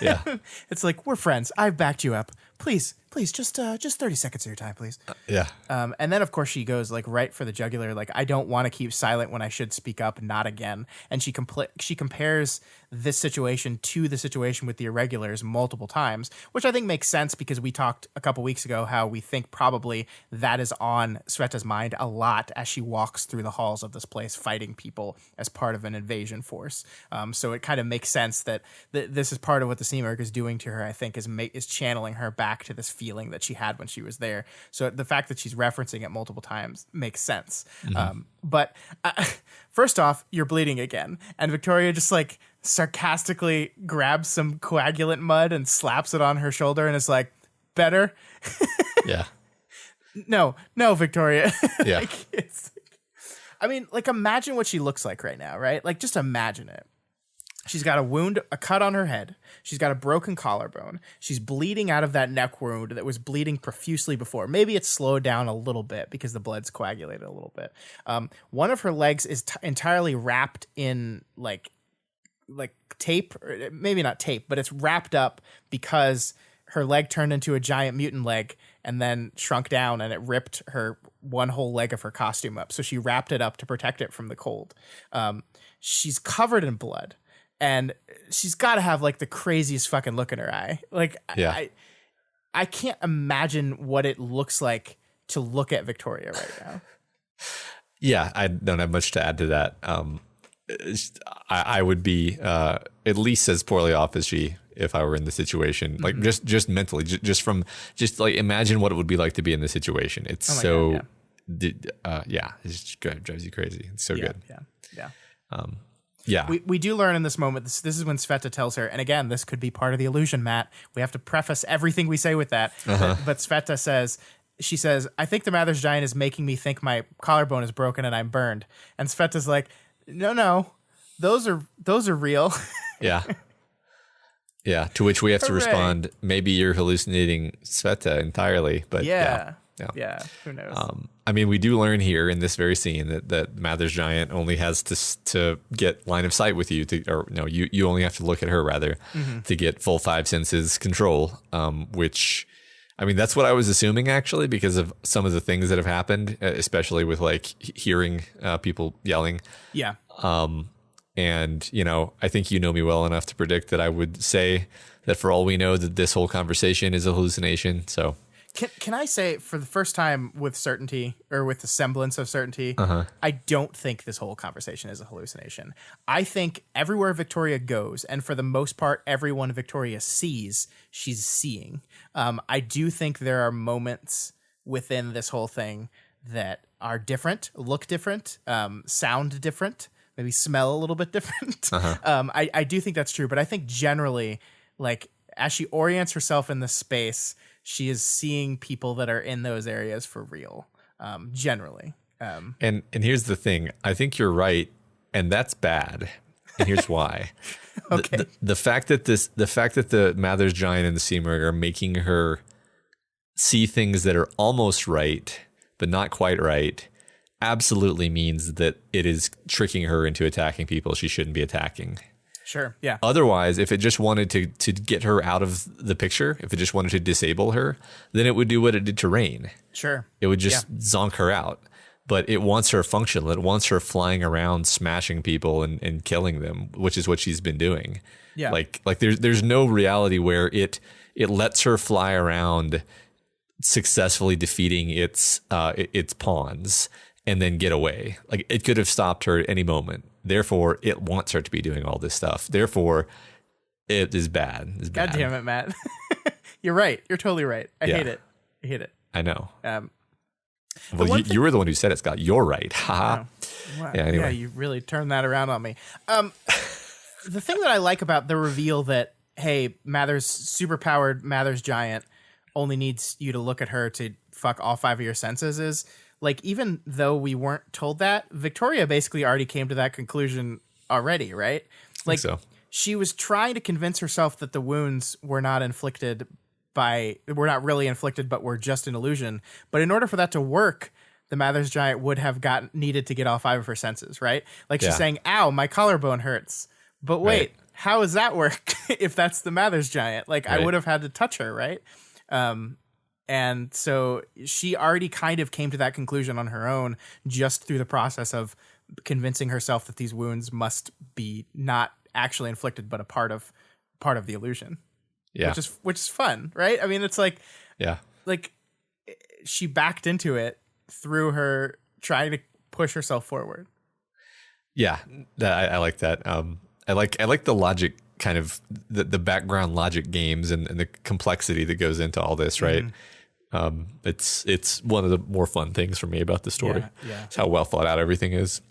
Yeah.
It's like, we're friends. I've backed you up. Please, just 30 seconds of your time, please.
Yeah.
And then of course she goes like right for the jugular. Like, I don't want to keep silent when I should speak up. Not again. And she compares this situation to the situation with the irregulars multiple times, which I think makes sense because we talked a couple weeks ago how we think probably that is on Sveta's mind a lot as she walks through the halls of this place fighting people as part of an invasion force. So it kind of makes sense that this is part of what the Seamerk is doing to her. I think is channeling her back to this feeling that she had when she was there. So the fact that she's referencing it multiple times makes sense. But first off, you're bleeding again, and Victoria just like sarcastically grabs some coagulant mud and slaps it on her shoulder and is like, better?
Yeah.
No, Victoria.
Yeah.
I mean, like, imagine what she looks like right now, right? Like, just imagine it. She's got a cut on her head. She's got a broken collarbone. She's bleeding out of that neck wound that was bleeding profusely before. Maybe it's slowed down a little bit because the blood's coagulated a little bit. One of her legs is entirely wrapped in like tape, or maybe not tape, but it's wrapped up because her leg turned into a giant mutant leg and then shrunk down, and it ripped her one whole leg of her costume up. So she wrapped it up to protect it from the cold. She's covered in blood. And she's got to have like the craziest fucking look in her eye. Like,
yeah.
I can't imagine what it looks like to look at Victoria right now.
Yeah, I don't have much to add to that. I would be at least as poorly off as she if I were in the situation. Like just mentally, just like imagine what it would be like to be in the situation. It's God, yeah, it just drives you crazy. It's so good.
Yeah.
Yeah.
We do learn in this moment, this is when Sveta tells her, and again, this could be part of the illusion, Matt. We have to preface everything we say with that. But Sveta says, I think the Mather's Giant is making me think my collarbone is broken and I'm burned. And Sveta's like, no, those are real.
Yeah. Yeah. To which we have to respond, maybe you're hallucinating Sveta entirely, but yeah.
Who knows?
I mean, we do learn here in this very scene that Mather's Giant only has to get line of sight with you, you only have to look at her rather to get full five senses control. Which, I mean, that's what I was assuming actually, because of some of the things that have happened, especially with like hearing people yelling.
Yeah.
And I think you know me well enough to predict that I would say that for all we know that this whole conversation is a hallucination. So.
Can I say, for the first time with certainty, or with the semblance of certainty, I don't think this whole conversation is a hallucination. I think everywhere Victoria goes, and for the most part, everyone Victoria sees, she's seeing. I do think there are moments within this whole thing that are different, look different, sound different, maybe smell a little bit different. I do think that's true, but I think generally, like, as she orients herself in this space, she is seeing people that are in those areas for real, generally.
And here's the thing. I think you're right, and that's bad. And here's why.
Okay.
The fact that the Mather's Giant and the Seamerg are making her see things that are almost right, but not quite right, absolutely means that it is tricking her into attacking people she shouldn't be attacking.
Sure. Yeah.
Otherwise, if it just wanted to get her out of the picture, if it just wanted to disable her, then it would do what it did to Rain.
Sure.
It would just zonk her out. But it wants her functional. It wants her flying around, smashing people and killing them, which is what she's been doing.
Yeah.
Like there's no reality where it lets her fly around, successfully defeating its pawns and then get away. Like it could have stopped her at any moment. Therefore, it wants her to be doing all this stuff. Therefore, it is bad. It's bad.
God damn it, Matt. You're right. You're totally right. I hate it.
I know.
Well,
you were the one who said it, Scott. You're right. Ha.
Wow.
Yeah, anyway.
Yeah, you really turned that around on me. The thing that I like about the reveal that, hey, superpowered Mather's Giant only needs you to look at her to fuck all five of your senses is, like, even though we weren't told that, Victoria basically already came to that conclusion already, right? Like,
so.
She was trying to convince herself that the wounds were not really inflicted, but were just an illusion. But in order for that to work, the Mather's Giant would have needed to get all five of her senses, right? Like she's saying, ow, my collarbone hurts. But wait, how does that work if that's the Mather's Giant? Like, I would have had to touch her, right? And so she already kind of came to that conclusion on her own, just through the process of convincing herself that these wounds must be not actually inflicted, but a part of the illusion.
Yeah.
Which is fun, right? I mean, it's like, like she backed into it through her trying to push herself forward.
Yeah, I like that. I like the logic, kind of the background logic games and the complexity that goes into all this, right? It's one of the more fun things for me about the story.
Yeah.
It's how well thought out everything is.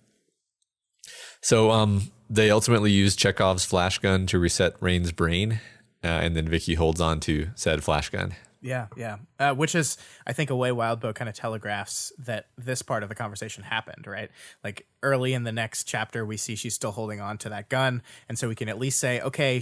So They ultimately use Chekhov's flash gun to reset Rain's brain, and then Vicky holds on to said flash gun.
Yeah, yeah. Which is, I think, a way Wildbow kind of telegraphs that this part of the conversation happened, right? Like early in the next chapter, we see she's still holding on to that gun. And so we can at least say, okay,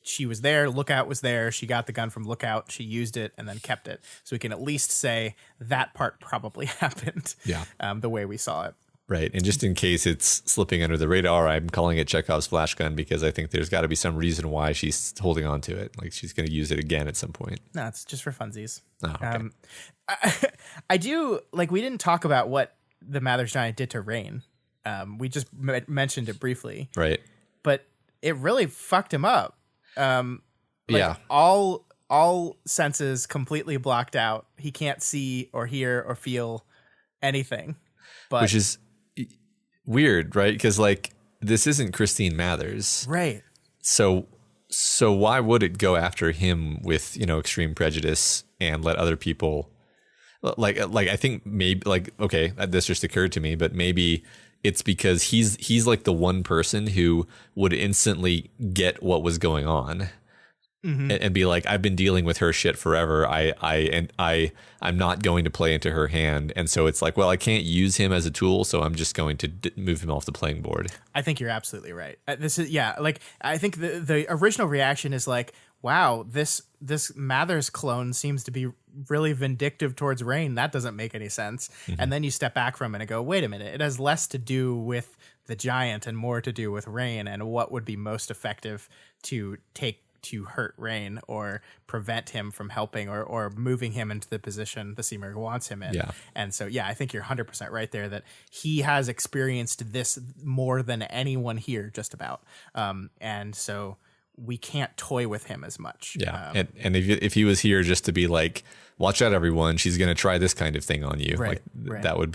she was there, Lookout was there, she got the gun from Lookout, she used it and then kept it. So we can at least say that part probably happened the way we saw it.
Right. And just in case it's slipping under the radar, I'm calling it Chekhov's flash gun because I think there's got to be some reason why she's holding on to it. Like she's going to use it again at some point.
No, it's just for funsies.
Oh, okay.
I do, like, we didn't talk about what the Mather's Giant did to Rain. We just mentioned it briefly.
Right.
But it really fucked him up.
Yeah.
All senses completely blocked out. He can't see or hear or feel anything. But
which is weird, right? Because like this isn't Christine Mathers,
right?
So why would it go after him with extreme prejudice and let other people like I think maybe like okay, this just occurred to me, but maybe it's because he's like the one person who would instantly get what was going on. And be like, I've been dealing with her shit forever. I'm not going to play into her hand, and so it's like, well, I can't use him as a tool, so I'm just going to move him off the playing board.
I think you're absolutely right. This is like I think the original reaction is like, wow, this Mathers clone seems to be really vindictive towards Rain. That doesn't make any sense. And then you step back from it and go, wait a minute, it has less to do with the giant and more to do with Rain and what would be most effective to hurt Rain or prevent him from helping or moving him into the position the Seamer wants him in.
Yeah.
And so, I think you're 100% right there that he has experienced this more than anyone here just about. And so we can't toy with him as much.
Yeah. And if he was here just to be like, watch out, everyone, she's going to try this kind of thing on you.
Right,
like
right.
that would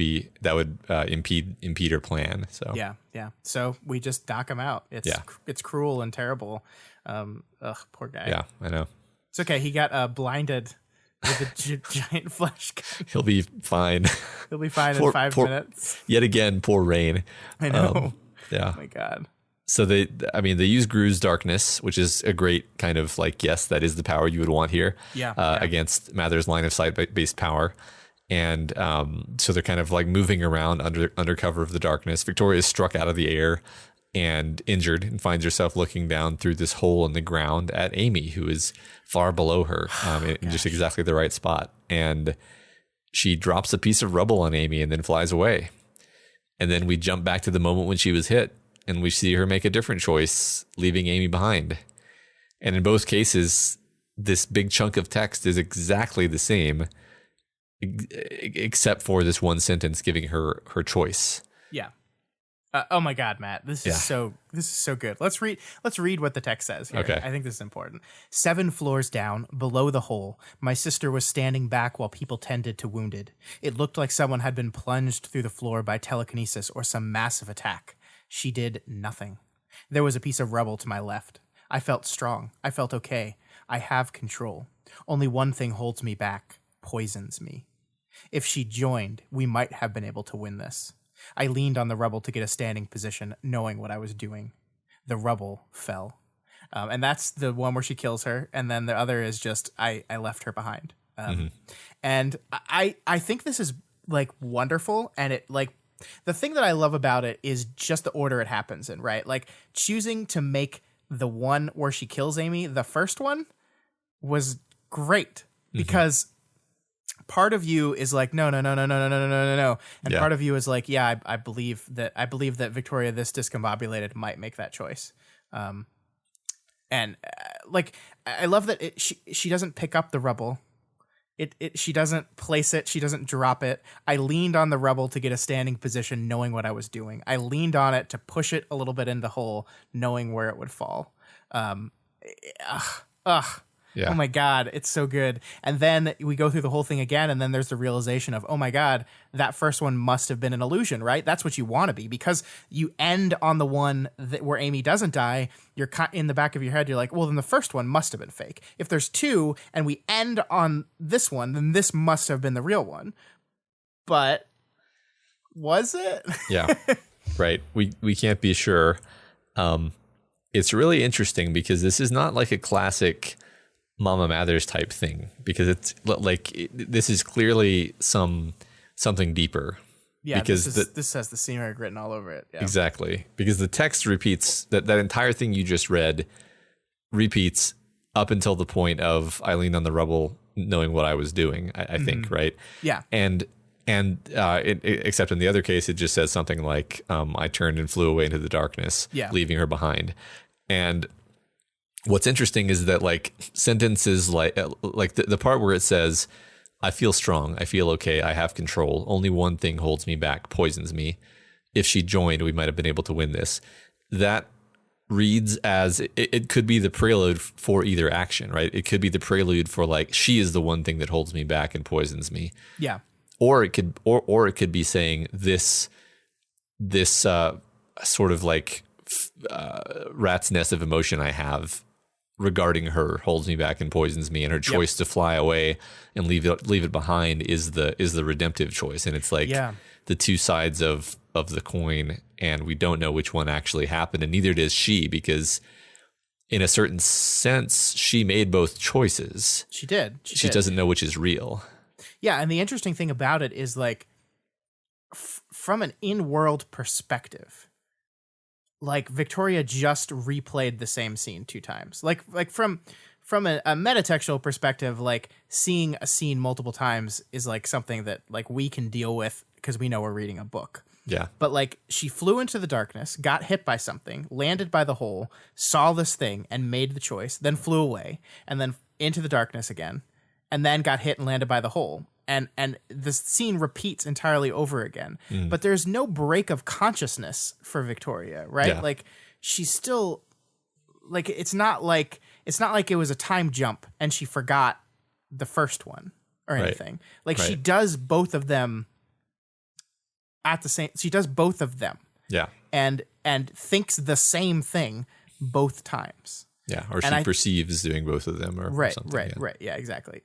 impede her plan. So
yeah. So we just knock him out. It's cruel and terrible. Poor guy.
Yeah, I know.
It's okay. He got blinded with a giant flash gun.
He'll be fine.
He'll be fine in 5 minutes.
Yet again, poor Rain.
I know.
Yeah.
Oh my God.
So they use Gru's darkness, which is a great kind of like, yes, that is the power you would want here. Against Mather's line of sight based power. And so they're kind of like moving around under cover of the darkness. Victoria is struck out of the air and injured and finds herself looking down through this hole in the ground at Amy, who is far below her in just exactly the right spot. And she drops a piece of rubble on Amy and then flies away. And then we jump back to the moment when she was hit and we see her make a different choice, leaving Amy behind. And in both cases, this big chunk of text is exactly the same, except for this one sentence giving her choice.
Yeah. Oh my God, Matt, this is so good. Let's read what the text says here.
Okay.
I think this is important. 7 floors down, below the hole, my sister was standing back while people tended to wounded. It looked like someone had been plunged through the floor by telekinesis or some massive attack. She did nothing. There was a piece of rubble to my left. I felt strong. I felt okay. I have control. Only one thing holds me back, poisons me. If she joined, we might have been able to win this. I leaned on the rubble to get a standing position, knowing what I was doing. The rubble fell. And that's the one where she kills her. And then the other is just, I left her behind. And I think this is like wonderful. And it like, the thing that I love about it is just the order it happens in, right? Like choosing to make the one where she kills Amy, the first one was great because part of you is like, no. And part of you is like, yeah, I believe that Victoria, this discombobulated, might make that choice. Like, I love that she doesn't pick up the rubble. She doesn't place it. She doesn't drop it. I leaned on the rubble to get a standing position, knowing what I was doing. I leaned on it to push it a little bit in the hole, knowing where it would fall. Yeah. Oh my God, it's so good. And then we go through the whole thing again, and then there's the realization of, oh my God, that first one must have been an illusion, right? That's what you want to be, because you end on the one where Amy doesn't die. You're in the back of your head, you're like, well, then the first one must have been fake. If there's 2 and we end on this one, then this must have been the real one. But was it?
Yeah, right. We can't be sure. It's really interesting because this is not like a classic Mama Mathers type thing, because it's like this is clearly something deeper.
Yeah,
because
this has the Seamer written all over it. Yeah.
Exactly, because the text repeats that entire thing you just read repeats up until the point of I leaned on the rubble knowing what I was doing, I think, right?
Yeah.
And except in the other case, it just says something like, I turned and flew away into the darkness, leaving her behind. And what's interesting is that like sentences like the part where it says, I feel strong, I feel okay, I have control, only one thing holds me back, poisons me. If she joined, we might have been able to win this. That reads as it could be the prelude for either action, right? It could be the prelude for like, she is the one thing that holds me back and poisons me.
Yeah.
Or it could be saying this sort of like rat's nest of emotion I have regarding her holds me back and poisons me, and her choice to fly away and leave it behind is the redemptive choice. And it's like the two sides of the coin, and we don't know which one actually happened, and neither does she, because in a certain sense she made both choices.
She did.
She doesn't know which is real.
Yeah, and the interesting thing about it is like from an in-world perspective, like Victoria just replayed the same scene 2 times. Like from a metatextual perspective, like seeing a scene multiple times is like something that like we can deal with because we know we're reading a book.
Yeah.
But like she flew into the darkness, got hit by something, landed by the hole, saw this thing and made the choice, then flew away, and then into the darkness again, and then got hit and landed by the hole. And the scene repeats entirely over again. But there's no break of consciousness for Victoria, right?
Yeah.
Like she's still like it's not like it was a time jump and she forgot the first one or anything. Like she does both of them at the same. She does both of them.
Yeah.
And thinks the same thing both times.
Yeah. Or she perceives doing both of them, or something.
Right. Yeah, exactly.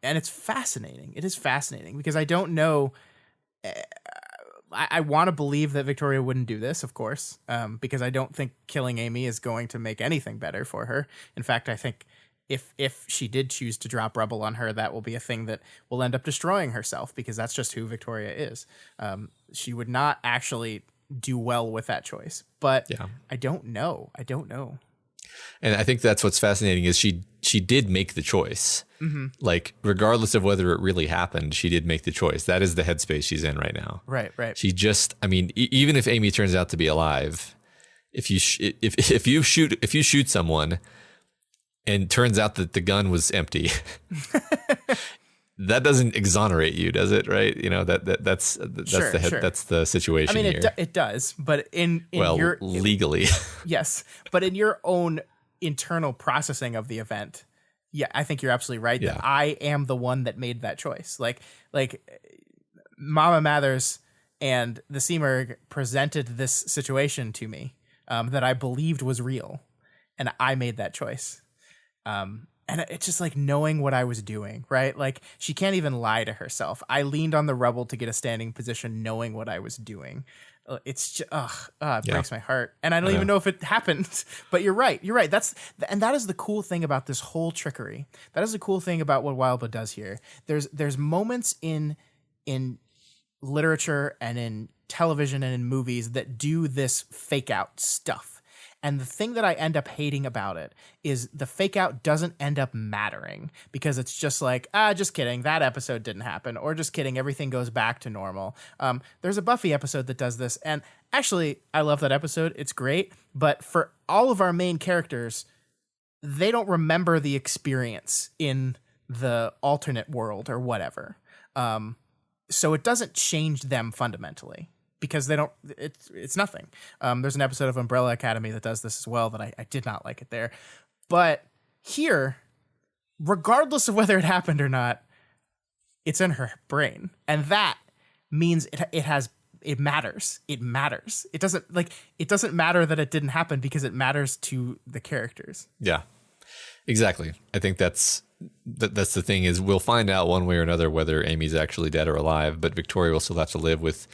And it's fascinating. It is fascinating because I don't know. I want to believe that Victoria wouldn't do this, of course, because I don't think killing Amy is going to make anything better for her. In fact, I think if she did choose to drop rubble on her, that will be a thing that will end up destroying herself, because that's just who Victoria is. She would not actually do well with that choice. But I don't know.
And I think that's what's fascinating is she did make the choice. Mm-hmm. Like, regardless of whether it really happened, she did make the choice. That is the headspace she's in right now.
Right.
She just, I mean, even if Amy turns out to be alive, if you shoot someone and turns out that the gun was empty, that doesn't exonerate you, does it? Right? You know, that's the situation.
I mean,
here.
It does, but in
your legally,
yes, but in your own internal processing of the event, yeah, I think you're absolutely right. That I am the one that made that choice. Like Mama Mathers and the Seamer presented this situation to me that I believed was real, and I made that choice. And it's just like knowing what I was doing, right? Like she can't even lie to herself. I leaned on the rubble to get a standing position, knowing what I was doing. It's just, it breaks my heart. And I don't even know if it happened, but you're right. That is the cool thing about this whole trickery. That is the cool thing about what Wildbow does here. There's moments in literature and in television and in movies that do this fake out stuff. And the thing that I end up hating about it is the fake out doesn't end up mattering, because it's just like, just kidding, that episode didn't happen, or just kidding, everything goes back to normal. There's a Buffy episode that does this, and actually, I love that episode. It's great, but for all of our main characters, they don't remember the experience in the alternate world or whatever. So it doesn't change them fundamentally, because they don't, it's nothing. There's an episode of Umbrella Academy that does this as well that I did not like it there. But here, regardless of whether it happened or not, it's in her brain. And that means it matters. It matters. It doesn't matter that it didn't happen, because it matters to the characters.
Yeah, exactly. I think that's the thing, is we'll find out one way or another whether Amy's actually dead or alive, but Victoria will still have to live with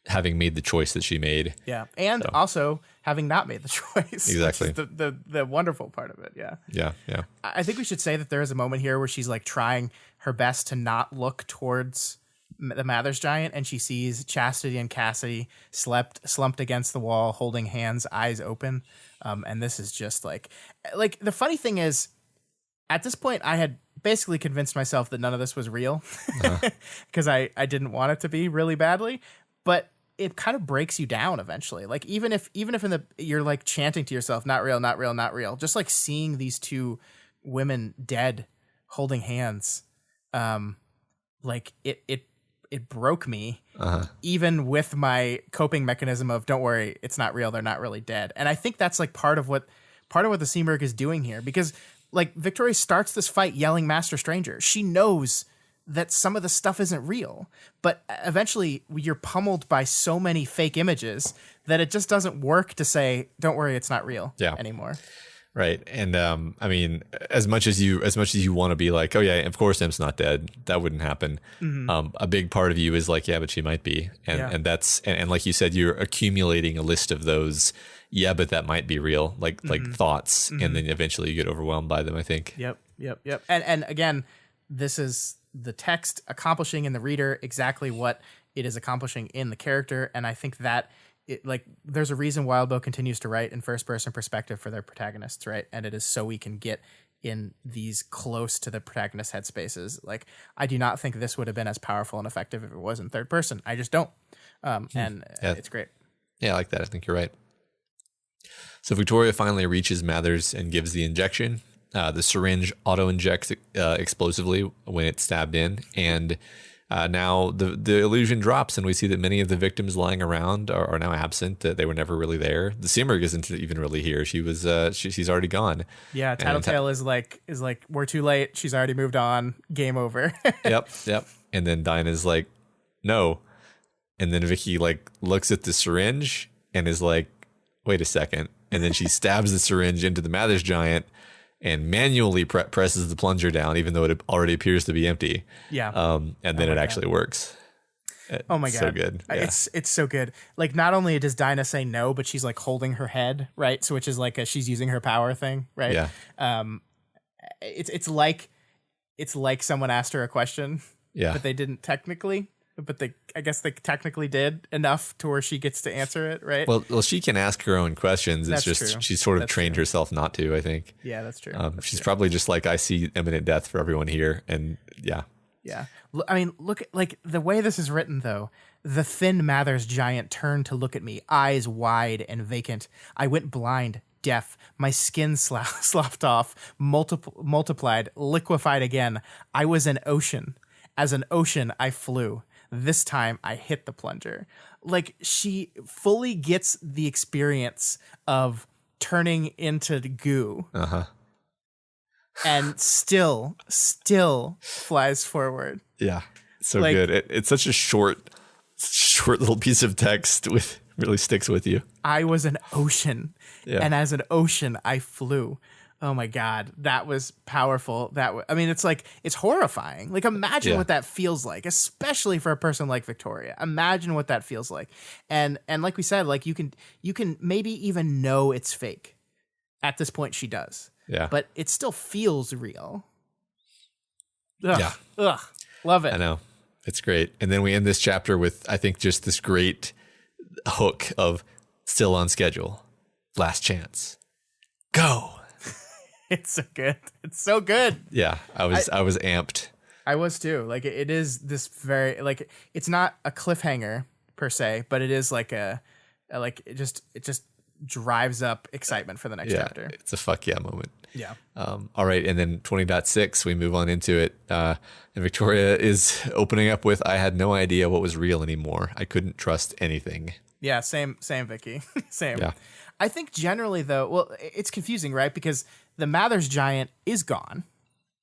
having made the choice that she made.
Yeah. And also having not made the choice.
Exactly.
Which is the wonderful part of it. Yeah.
Yeah. Yeah.
I think we should say that there is a moment here where she's like trying her best to not look towards the Mathers giant, and she sees Chastity and Cassidy slumped against the wall, holding hands, eyes open. And this is just like the funny thing is, at this point, I had basically convinced myself that none of this was real because I didn't want it to be really badly, but it kind of breaks you down eventually. Like even if you're like chanting to yourself, not real, not real, not real, just like seeing these two women dead holding hands, like it broke me, even with my coping mechanism of don't worry, it's not real, they're not really dead. And I think that's like part of what the Seamerg is doing here, because like Victoria starts this fight yelling Master Stranger. She knows that some of the stuff isn't real, but eventually you're pummeled by so many fake images that it just doesn't work to say, don't worry, it's not real anymore.
Right. And I mean, as much as you want to be like, oh yeah, of course M's not dead, that wouldn't happen. A big part of you is like, yeah, but she might be. And that's and like you said, you're accumulating a list of those, yeah, but that might be real, like thoughts, and then eventually you get overwhelmed by them, I think.
Yep. And again, this is the text accomplishing in the reader exactly what it is accomplishing in the character, and I think that there's a reason Wildbow continues to write in first person perspective for their protagonists, right? And it is so we can get in these close to the protagonist headspaces. Like, I do not think this would have been as powerful and effective if it was in third person. I just don't. It's great.
Yeah, I like that. I think you're right. So Victoria finally reaches Mathers and gives the injection. The syringe auto-injects explosively when it's stabbed in, and now the illusion drops, and we see that many of the victims lying around are now absent. They were never really there. The Seamerg isn't even really here. She was she's already gone.
Yeah, Tattletale is like we're too late. She's already moved on. Game over.
Yep. And then Dinah's like, no. And then Vicky like looks at the syringe and is like, wait a second. And then she stabs the syringe into the Mathers giant and manually presses the plunger down, even though it already appears to be empty.
Yeah.
And then it actually works.
Oh my God.
So good. Yeah.
It's so good. Like, not only does Dinah say no, but she's like holding her head, right? So which is like she's using her power thing, right?
Yeah.
It's like someone asked her a question, but they didn't technically. But I guess they technically did enough to where she gets to answer it, right?
Well, she can ask her own questions. It's just true. She's sort of trained herself not to, I think.
Yeah, that's true.
She's probably just like, I see imminent death for everyone here, and yeah.
Yeah. I mean, look at like the way this is written, though. The thin Mathers giant turned to look at me, eyes wide and vacant. I went blind, deaf. My skin sloughed off, multiplied, liquefied again. I was an ocean. As an ocean, I flew. This time I hit the plunger. Like, she fully gets the experience of turning into goo. And still flies forward.
Yeah. So like, good. It's such a short little piece of text with really sticks with you.
I was an ocean. Yeah. And as an ocean, I flew. Oh my God, that was powerful. I mean, it's like, it's horrifying. Like, imagine what that feels like, especially for a person like Victoria. Imagine what that feels like. And like we said, like you can maybe even know it's fake. At this point, she does.
Yeah.
But it still feels real.
Ugh. Yeah.
Ugh. Love it.
I know. It's great. And then we end this chapter with, I think, just this great hook of still on schedule. Last chance. Go.
It's so good. It's so good.
Yeah, I was amped.
I was too. Like, it is this very, like, it's not a cliffhanger per se, but it is like it just drives up excitement for the next chapter.
It's a fuck yeah moment.
Yeah.
All right, and then 20.6, we move on into it. And Victoria is opening up with, I had no idea what was real anymore. I couldn't trust anything.
Yeah, same, Vicky. Same.
Yeah.
I think generally, though, well, it's confusing, right? Because the Mathers giant is gone.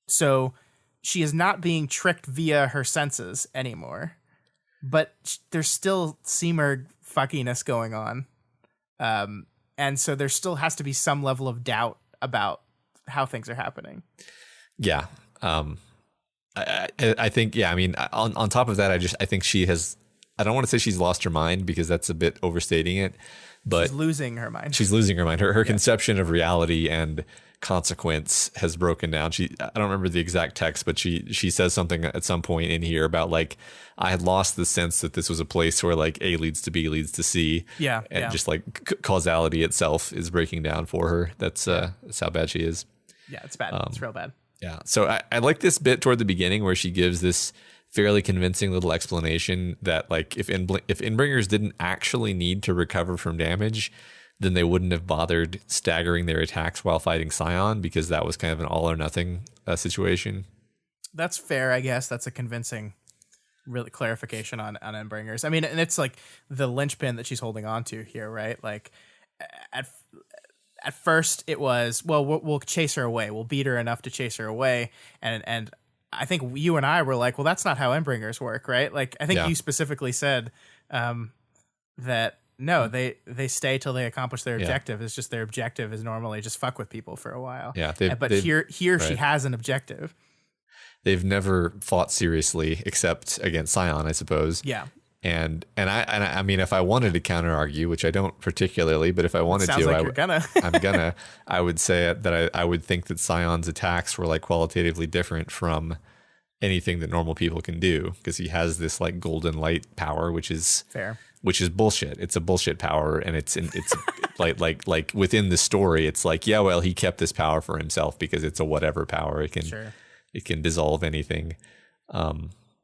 So she is not being tricked via her senses anymore. But there's still Seamerg fuckiness going on. And so there still has to be some level of doubt about how things are happening.
Yeah. I think, yeah, I mean, on top of that, I think she has I don't want to say she's lost her mind because that's a bit overstating it, but
she's losing her mind.
She's losing her mind. Her conception of reality and consequence has broken down. I don't remember the exact text, but she says something at some point in here about like, I had lost the sense that this was a place where like A leads to B leads to C.
Yeah.
And just like causality itself is breaking down for her. That's how bad she is.
Yeah, it's bad. It's real bad.
Yeah. So I like this bit toward the beginning where she gives this fairly convincing little explanation that like if Inbringers didn't actually need to recover from damage, then they wouldn't have bothered staggering their attacks while fighting Scion, because that was kind of an all or nothing situation. That's
fair, I guess. That's a convincing really clarification on Inbringers. I mean, and it's like the linchpin that she's holding on to here, right? Like at first it was, well, we'll chase her away. We'll beat her enough to chase her away. And I think you and I were like, well, that's not how Inbringers work, right? Like, I think you specifically said that, no, they stay till they accomplish their objective. It's just their objective is normally just fuck with people for a while.
Yeah.
But here right. She has an objective.
They've never fought seriously except against Scion, I suppose.
Yeah.
And I mean, if I wanted to counter argue, which I don't particularly, but if I wanted to,
like
I would say that I would think that Scion's attacks were like qualitatively different from anything that normal people can do, because he has this like golden light power, which is
fair,
which is bullshit. It's a bullshit power, and it's like within the story, it's like, yeah, well, he kept this power for himself because it's a whatever power. It can dissolve anything,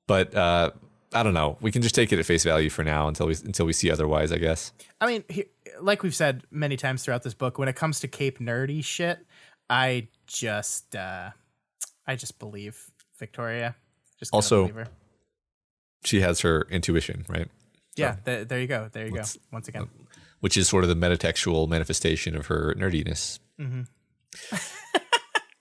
but. I don't know. We can just take it at face value for now until we see otherwise, I guess.
I mean, like we've said many times throughout this book, when it comes to Cape nerdy shit, I just believe Victoria. Just
also,
believe her.
She has her intuition, right?
Yeah, so, there you go. There you go. Once again,
which is sort of the metatextual manifestation of her nerdiness.
Mm-hmm.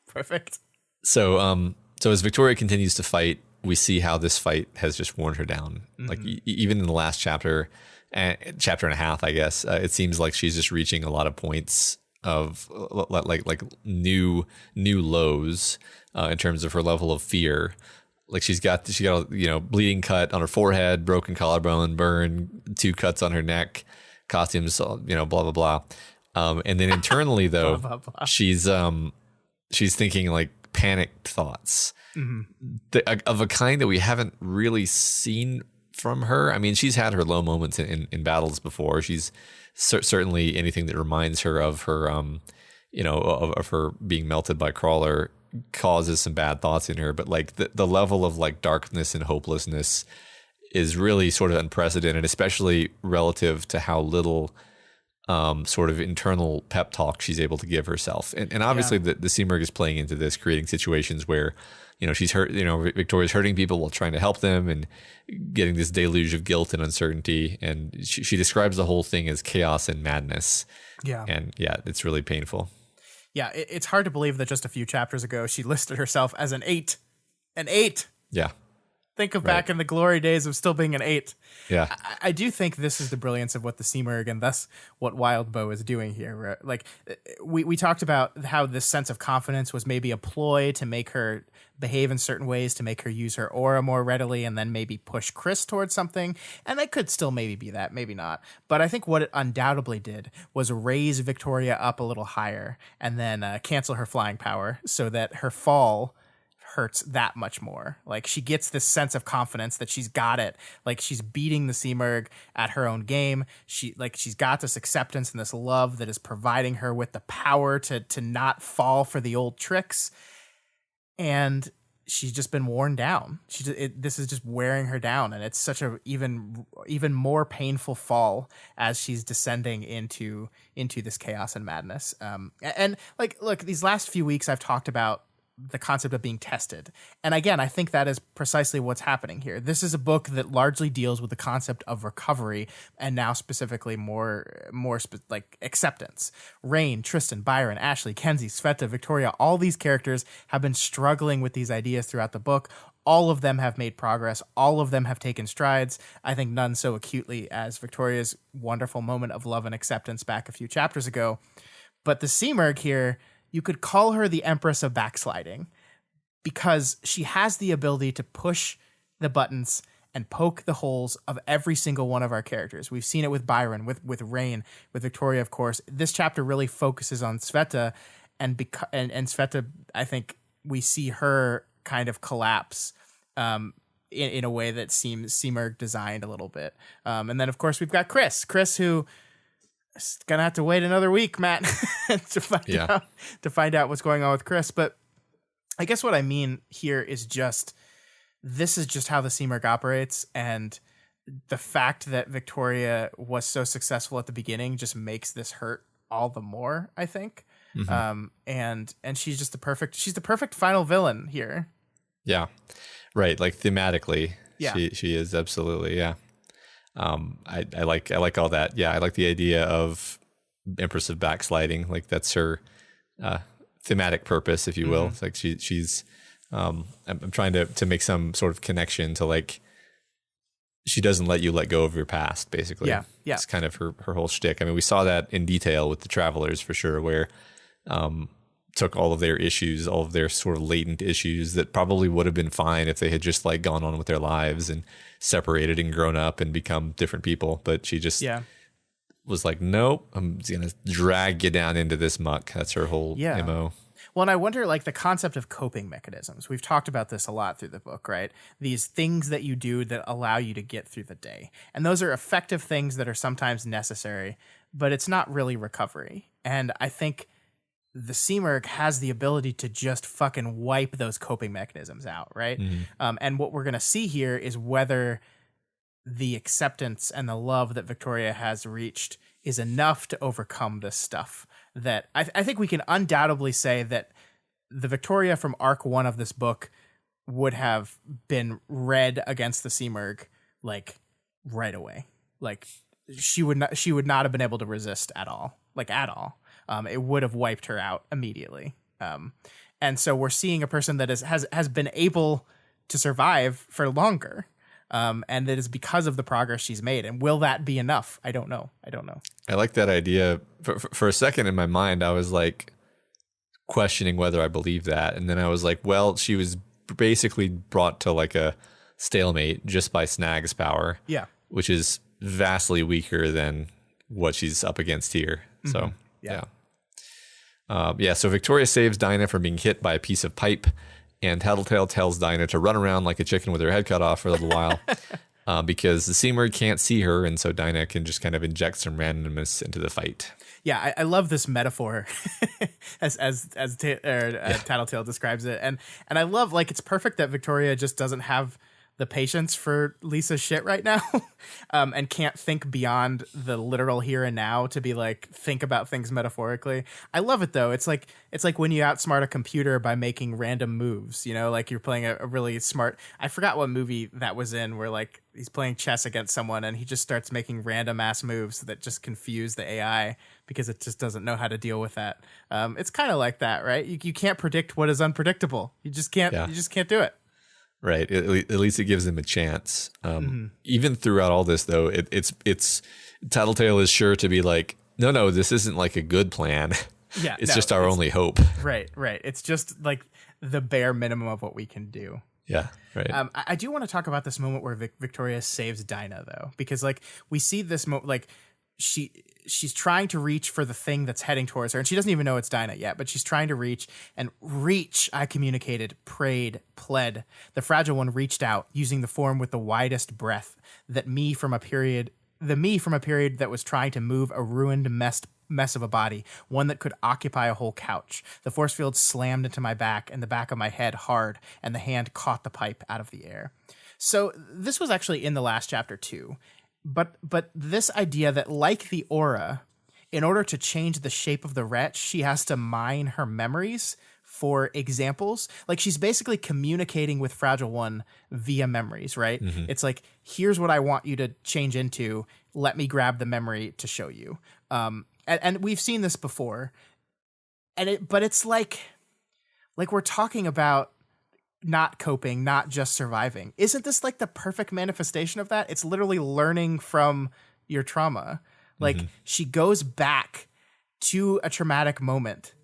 Perfect.
So as Victoria continues to fight, we see how this fight has just worn her down. Mm-hmm. Like even in the last chapter and a half, I guess, it seems like she's just reaching a lot of points of like new lows in terms of her level of fear. Like she got a bleeding cut on her forehead, broken collarbone, burn, 2 cuts on her neck, costumes, blah blah blah. And then internally though,
blah, blah, blah.
she's thinking like panicked thoughts. Mm-hmm. Of a kind that we haven't really seen from her. I mean, she's had her low moments in battles before. She's certainly anything that reminds her of her, of her being melted by Crawler causes some bad thoughts in her. But like the level of like darkness and hopelessness is really sort of unprecedented, especially relative to how little sort of internal pep talk she's able to give herself. And obviously the Seamerg is playing into this, creating situations where, she's hurt, Victoria's hurting people while trying to help them and getting this deluge of guilt and uncertainty. And she describes the whole thing as chaos and madness.
Yeah.
And it's really painful.
Yeah. It's hard to believe that just a few chapters ago, she listed herself as an 8. An 8.
Yeah.
Think of back in the glory days of still being an 8.
Yeah.
I do think this is the brilliance of what the Seamerg and thus what Wildbow is doing here. Right? Like we talked about how this sense of confidence was maybe a ploy to make her behave in certain ways, to make her use her aura more readily, and then maybe push Chris towards something. And it could still maybe be that, maybe not. But I think what it undoubtedly did was raise Victoria up a little higher and then cancel her flying power so that her fall hurts that much more. Like she gets this sense of confidence that she's got it. Like she's beating the Seamerg at her own game. She's got this acceptance and this love that is providing her with the power to not fall for the old tricks. And she's just been worn down. This is just wearing her down, and it's such a even more painful fall as she's descending into this chaos and madness. And like, look, these last few weeks I've talked about the concept of being tested. And again, I think that is precisely what's happening here. This is a book that largely deals with the concept of recovery, and now specifically more like acceptance. Rain, Tristan, Byron, Ashley, Kenzie, Sveta, Victoria, all these characters have been struggling with these ideas throughout the book. All of them have made progress. All of them have taken strides. I think none so acutely as Victoria's wonderful moment of love and acceptance back a few chapters ago. But the Seamerg here, you could call her the Empress of backsliding, because she has the ability to push the buttons and poke the holes of every single one of our characters. We've seen it with Byron, with Rain, with Victoria, of course. This chapter really focuses on Sveta, and Sveta, I think we see her kind of collapse in a way that seems Simurgh designed a little bit. And then, of course, we've got Chris, who is gonna have to wait another week, Matt, to find out what's going on with Chris. But I guess what I mean here is this is just how the Simurgh operates, and the fact that Victoria was so successful at the beginning just makes this hurt all the more, I think. Mm-hmm. And she's just the perfect final villain here. Yeah.
Right. Like thematically. Yeah. She is absolutely. Yeah. I like all that. Yeah. I like the idea of Empress of Backsliding. Like that's her, thematic purpose, if you will. Mm-hmm. It's like she's, I'm trying to make some sort of connection to like, she doesn't let you let go of your past, basically. Yeah. Yeah. It's kind of her whole shtick. I mean, we saw that in detail with the Travelers for sure, where, took all of their issues, all of their sort of latent issues that probably would have been fine if they had just like gone on with their lives and separated and grown up and become different people. But she just was like, nope, I'm going to drag you down into this muck. That's her whole MO.
Well, and I wonder, like, the concept of coping mechanisms. We've talked about this a lot through the book, right? These things that you do that allow you to get through the day. And those are effective things that are sometimes necessary, but it's not really recovery. And I think the Simurgh has the ability to just fucking wipe those coping mechanisms out, right? Mm-hmm. And what we're going to see here is whether the acceptance and the love that Victoria has reached is enough to overcome this stuff. That I think we can undoubtedly say that the Victoria from Arc 1 of this book would have been read against the Simurgh like right away. Like she would not have been able to resist at all. It would have wiped her out immediately. And so we're seeing a person that has been able to survive for longer. And that is because of the progress she's made. And will that be enough? I don't know.
I like that idea. For a second in my mind, I was like questioning whether I believe that. And then I was like, well, she was basically brought to like a stalemate just by Snag's power. Yeah. Which is vastly weaker than what she's up against here. Mm-hmm. So, yeah. So Victoria saves Dinah from being hit by a piece of pipe. And Tattletale tells Dinah to run around like a chicken with her head cut off for a little while because the Simurgh can't see her. And so Dinah can just kind of inject some randomness into the fight.
Yeah, I love this metaphor as Tattletale describes it. And I love, like, it's perfect that Victoria just doesn't have the patience for Lisa's shit right now and can't think beyond the literal here and now to be like, think about things metaphorically. I love it though. It's like when you outsmart a computer by making random moves, you know, like you're playing a really smart, I forgot what movie that was in where like he's playing chess against someone and he just starts making random ass moves that just confuse the AI because it just doesn't know how to deal with that. It's kind of like that, right? You can't predict what is unpredictable. You just can't do it.
Right. At least it gives them a chance. Even throughout all this, though, it's Tattletale is sure to be like, no, this isn't like a good plan. Yeah, it's just our only hope.
Right. It's just like the bare minimum of what we can do.
Yeah, right.
I do want to talk about this moment where Victoria saves Dinah, though, because like we see this moment, like she's trying to reach for the thing that's heading towards her, and she doesn't even know it's Dinah yet, but she's trying to reach. I communicated, prayed, pled. The Fragile One reached out, using the form with the widest breath, the me from a period that was trying to move a ruined mess of a body, one that could occupy a whole couch. The force field slammed into my back and the back of my head hard, and the hand caught the pipe out of the air. So this was actually in the last chapter too. But this idea that, like the aura, in order to change the shape of the wretch, she has to mine her memories for examples. Like she's basically communicating with Fragile One via memories, right? Mm-hmm. It's like, here's what I want you to change into. Let me grab the memory to show you. And we've seen this before. But it's like we're talking about not coping, not just surviving. Isn't this like the perfect manifestation of that? It's literally learning from your trauma. Like she goes back to a traumatic moment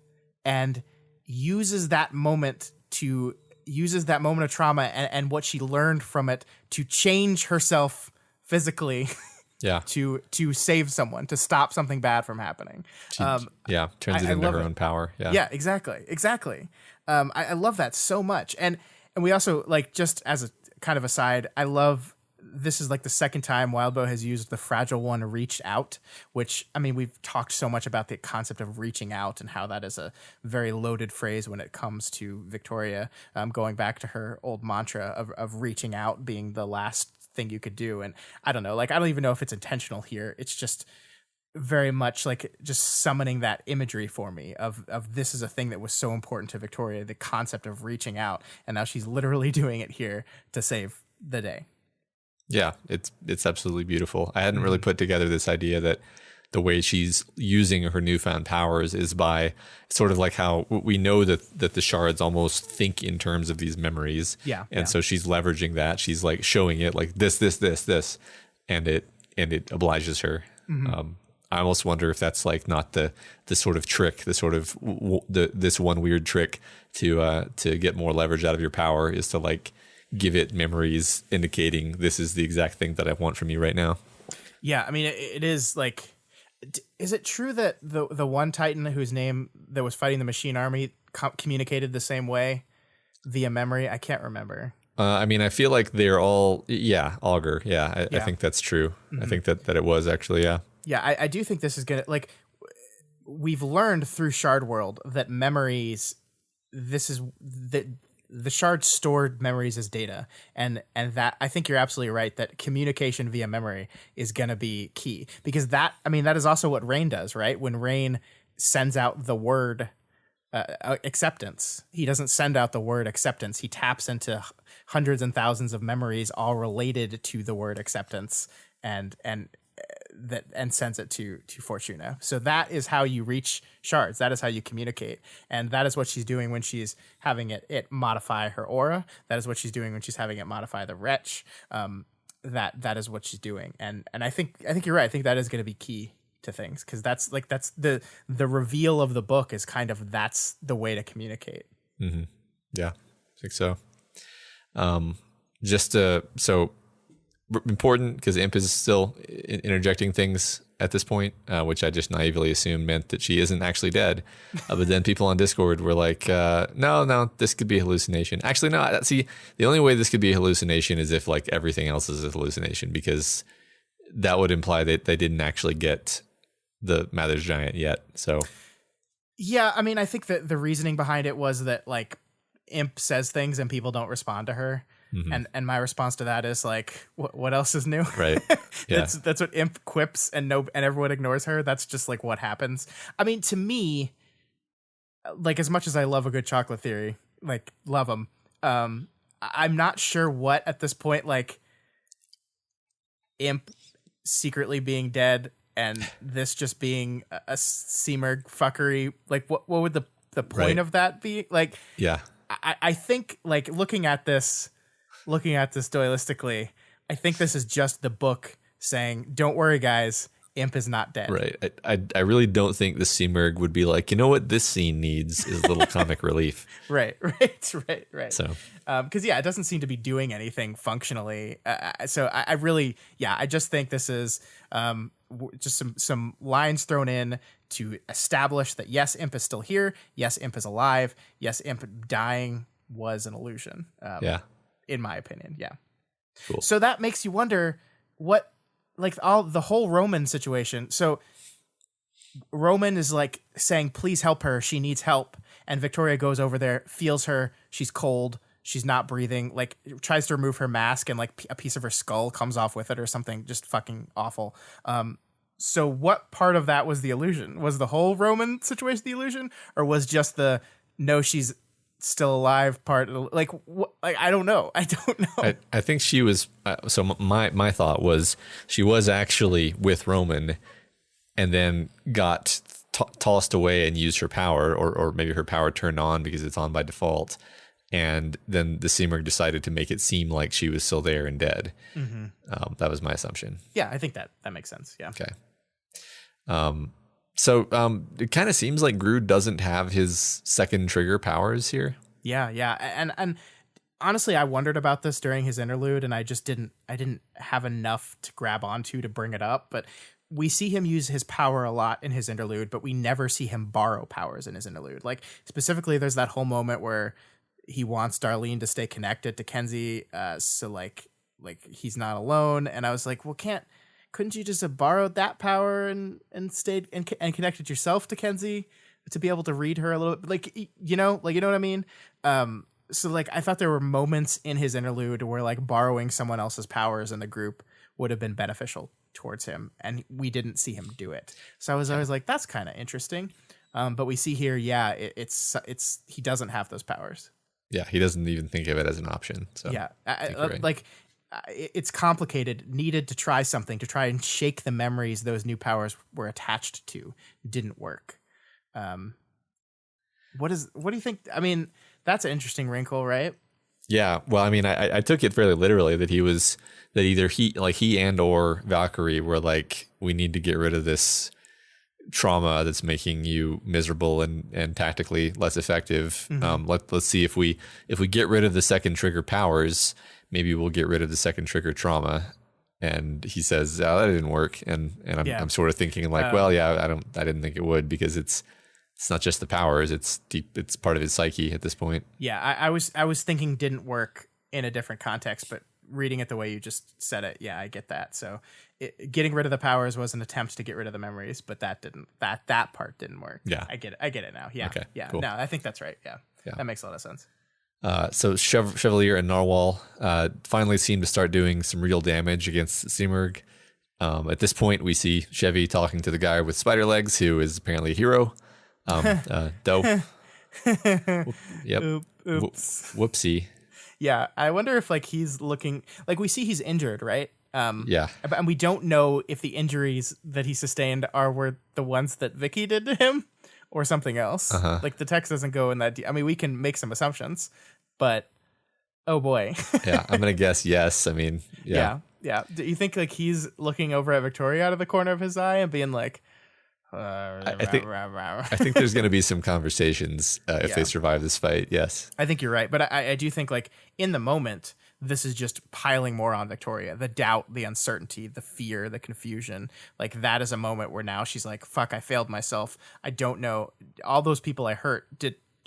and uses that moment to uses that moment of trauma and what she learned from it to change herself physically
Yeah.
to save someone, to stop something bad from happening.
Turns it into her own power. Yeah.
Yeah, exactly. I love that so much. And we also, like, just as a kind of aside, I love, this is like the second time Wildbow has used the fragile one reach out, which, I mean, we've talked so much about the concept of reaching out and how that is a very loaded phrase when it comes to Victoria, going back to her old mantra of reaching out being the last thing you could do. And I don't know, like, I don't even know if it's intentional here. It's just very much like just summoning that imagery for me of this is a thing that was so important to Victoria, the concept of reaching out, and now she's literally doing it here to save the day.
Yeah, it's absolutely beautiful. I hadn't really put together this idea that the way she's using her newfound powers is by sort of like how we know that the shards almost think in terms of these memories.
Yeah.
And so she's leveraging that. She's like showing it like this, and it obliges her. I almost wonder if that's like not the sort of trick, the sort of this one weird trick to get more leverage out of your power is to like give it memories indicating this is the exact thing that I want from you right now.
Yeah, I mean, it is like, is it true that the one Titan whose name that was fighting the machine army communicated the same way via memory? I can't remember.
I mean, I feel like they're all, Augur. Yeah, I think that's true. I think that it was actually, yeah.
Yeah, I do think this is going to, like, we've learned through Shard World that memories, the shards stored memories as data, and that, I think you're absolutely right that communication via memory is going to be key, because that is also what Rain does, right? When Rain sends out the word acceptance, he doesn't send out the word acceptance. He taps into hundreds and thousands of memories all related to the word acceptance and sends it to Fortuna. So that is how you reach shards. That is how you communicate. And that is what she's doing when she's having it modify her aura. That is what she's doing when she's having it modify the wretch. That is what she's doing. And I think you're right. I think that is going to be key to things, because that's the reveal of the book is kind of, that's the way to communicate.
Mm-hmm. Yeah, I think so. So important, because Imp is still interjecting things at this point, which I just naively assumed meant that she isn't actually dead. But then people on Discord were like, no, this could be a hallucination. Actually, no, see, the only way this could be a hallucination is if like everything else is a hallucination, because that would imply that they didn't actually get the Mather's Giant yet. So
yeah, I mean, I think that the reasoning behind it was that like Imp says things and people don't respond to her. Mm-hmm. And my response to that is like, what else is new?
Right. Yeah.
that's what Imp quips, and everyone ignores her. That's just like what happens. I mean, to me, like, as much as I love a good chocolate theory, like, love them, I'm not sure what at this point, like, Imp secretly being dead and this just being a Seamerg fuckery, like, what would the point of that be? Like,
yeah,
I think, like, looking at this dualistically, I think this is just the book saying, don't worry, guys, Imp is not dead.
Right. I really don't think the Seamerg would be like, you know what this scene needs is a little comic relief.
Right.
So,
because it doesn't seem to be doing anything functionally. So I really, I just think this is just some lines thrown in to establish that yes, Imp is still here. Yes, Imp is alive. Yes, Imp dying was an illusion. In my opinion, yeah.
Cool.
So that makes you wonder what, like, the whole Roman situation. So Roman is like saying, please help her. She needs help. And Victoria goes over there, feels her. She's cold. She's not breathing, like, tries to remove her mask, and like a piece of her skull comes off with it or something, just fucking awful. So what part of that was the illusion? Was the whole Roman situation the illusion, or was just the, no, she's still alive part? Like, I don't know.
I think she was, so my thought was she was actually with Roman and then got tossed away and used her power, or maybe her power turned on because it's on by default. And then the Seamerg decided to make it seem like she was still there and dead. Mm-hmm. That was my assumption.
Yeah, I think that makes sense. Yeah.
Okay. So it kind of seems like Groot doesn't have his second trigger powers here.
Yeah. And honestly, I wondered about this during his interlude, and I didn't have enough to grab onto to bring it up. But we see him use his power a lot in his interlude, but we never see him borrow powers in his interlude. Like specifically, there's that whole moment where he wants Darlene to stay connected to Kenzie, so like he's not alone. And I was like, well, couldn't you just have borrowed that power and stayed and connected yourself to Kenzie to be able to read her a little bit? Like, you know what I mean? So like I thought there were moments in his interlude where like borrowing someone else's powers in the group would have been beneficial towards him, and we didn't see him do it. So I was always like, that's kind of interesting. But we see here, it's he doesn't have those powers.
Yeah, he doesn't even think of it as an option. So
yeah,
right.
It's complicated. Needed to try something to try and shake the memories those new powers were attached to. Didn't work. What do you think? I mean, that's an interesting wrinkle, right?
Yeah. Well, I mean, I took it fairly literally that either he and or Valkyrie were like, we need to get rid of this trauma that's making you miserable and tactically less effective. Let's see if we get rid of the second trigger powers, maybe we'll get rid of the second trigger trauma. And he says, that didn't work. And I'm sort of thinking like, well, yeah, I didn't think it would, because it's not just the powers, it's part of his psyche at this point.
Yeah. I was thinking didn't work in a different context, but reading it the way you just said it, yeah, I get that. So getting rid of the powers was an attempt to get rid of the memories, but that part didn't work.
Yeah.
I get it now. Yeah.
Okay,
yeah.
cool.
No, I think that's right. Yeah. That makes a lot of sense.
So Chevalier and Narwhal finally seem to start doing some real damage against Simurgh. At this point, we see Chevy talking to the guy with spider legs, who is apparently a hero. Doe. Yep.
Oops.
Whoopsie.
Yeah, I wonder if like he's looking like, we see he's injured, right?
Yeah.
And we don't know if the injuries that he sustained were the ones that Vicky did to him or something else. Like the text doesn't go in that I mean, we can make some assumptions, but oh boy.
Yeah, I'm gonna guess yes. I mean, yeah.
Do you think like he's looking over at Victoria out of the corner of his eye and being like,
I think there's going to be some conversations if they survive this fight. Yes,
I think you're right, but I do think like in the moment, this is just piling more on Victoria. The doubt, the uncertainty, the fear, the confusion. Like that is a moment where now she's like, "Fuck, I failed myself. I don't know. All those people I hurt,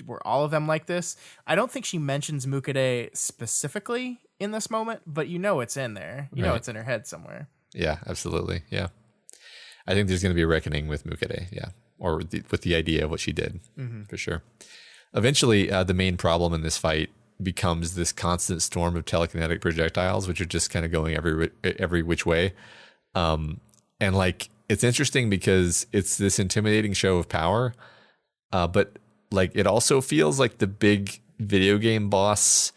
were all of them like this?" I don't think she mentions Mukade specifically in this moment, but it's in there. You know, it's in her head somewhere.
Yeah, absolutely. Yeah. I think there's going to be a reckoning with Mukade, or with the idea of what she did, for sure. Eventually, the main problem in this fight becomes this constant storm of telekinetic projectiles, which are just kind of going every which way. And like, it's interesting because it's this intimidating show of power, but like it also feels like the big video game boss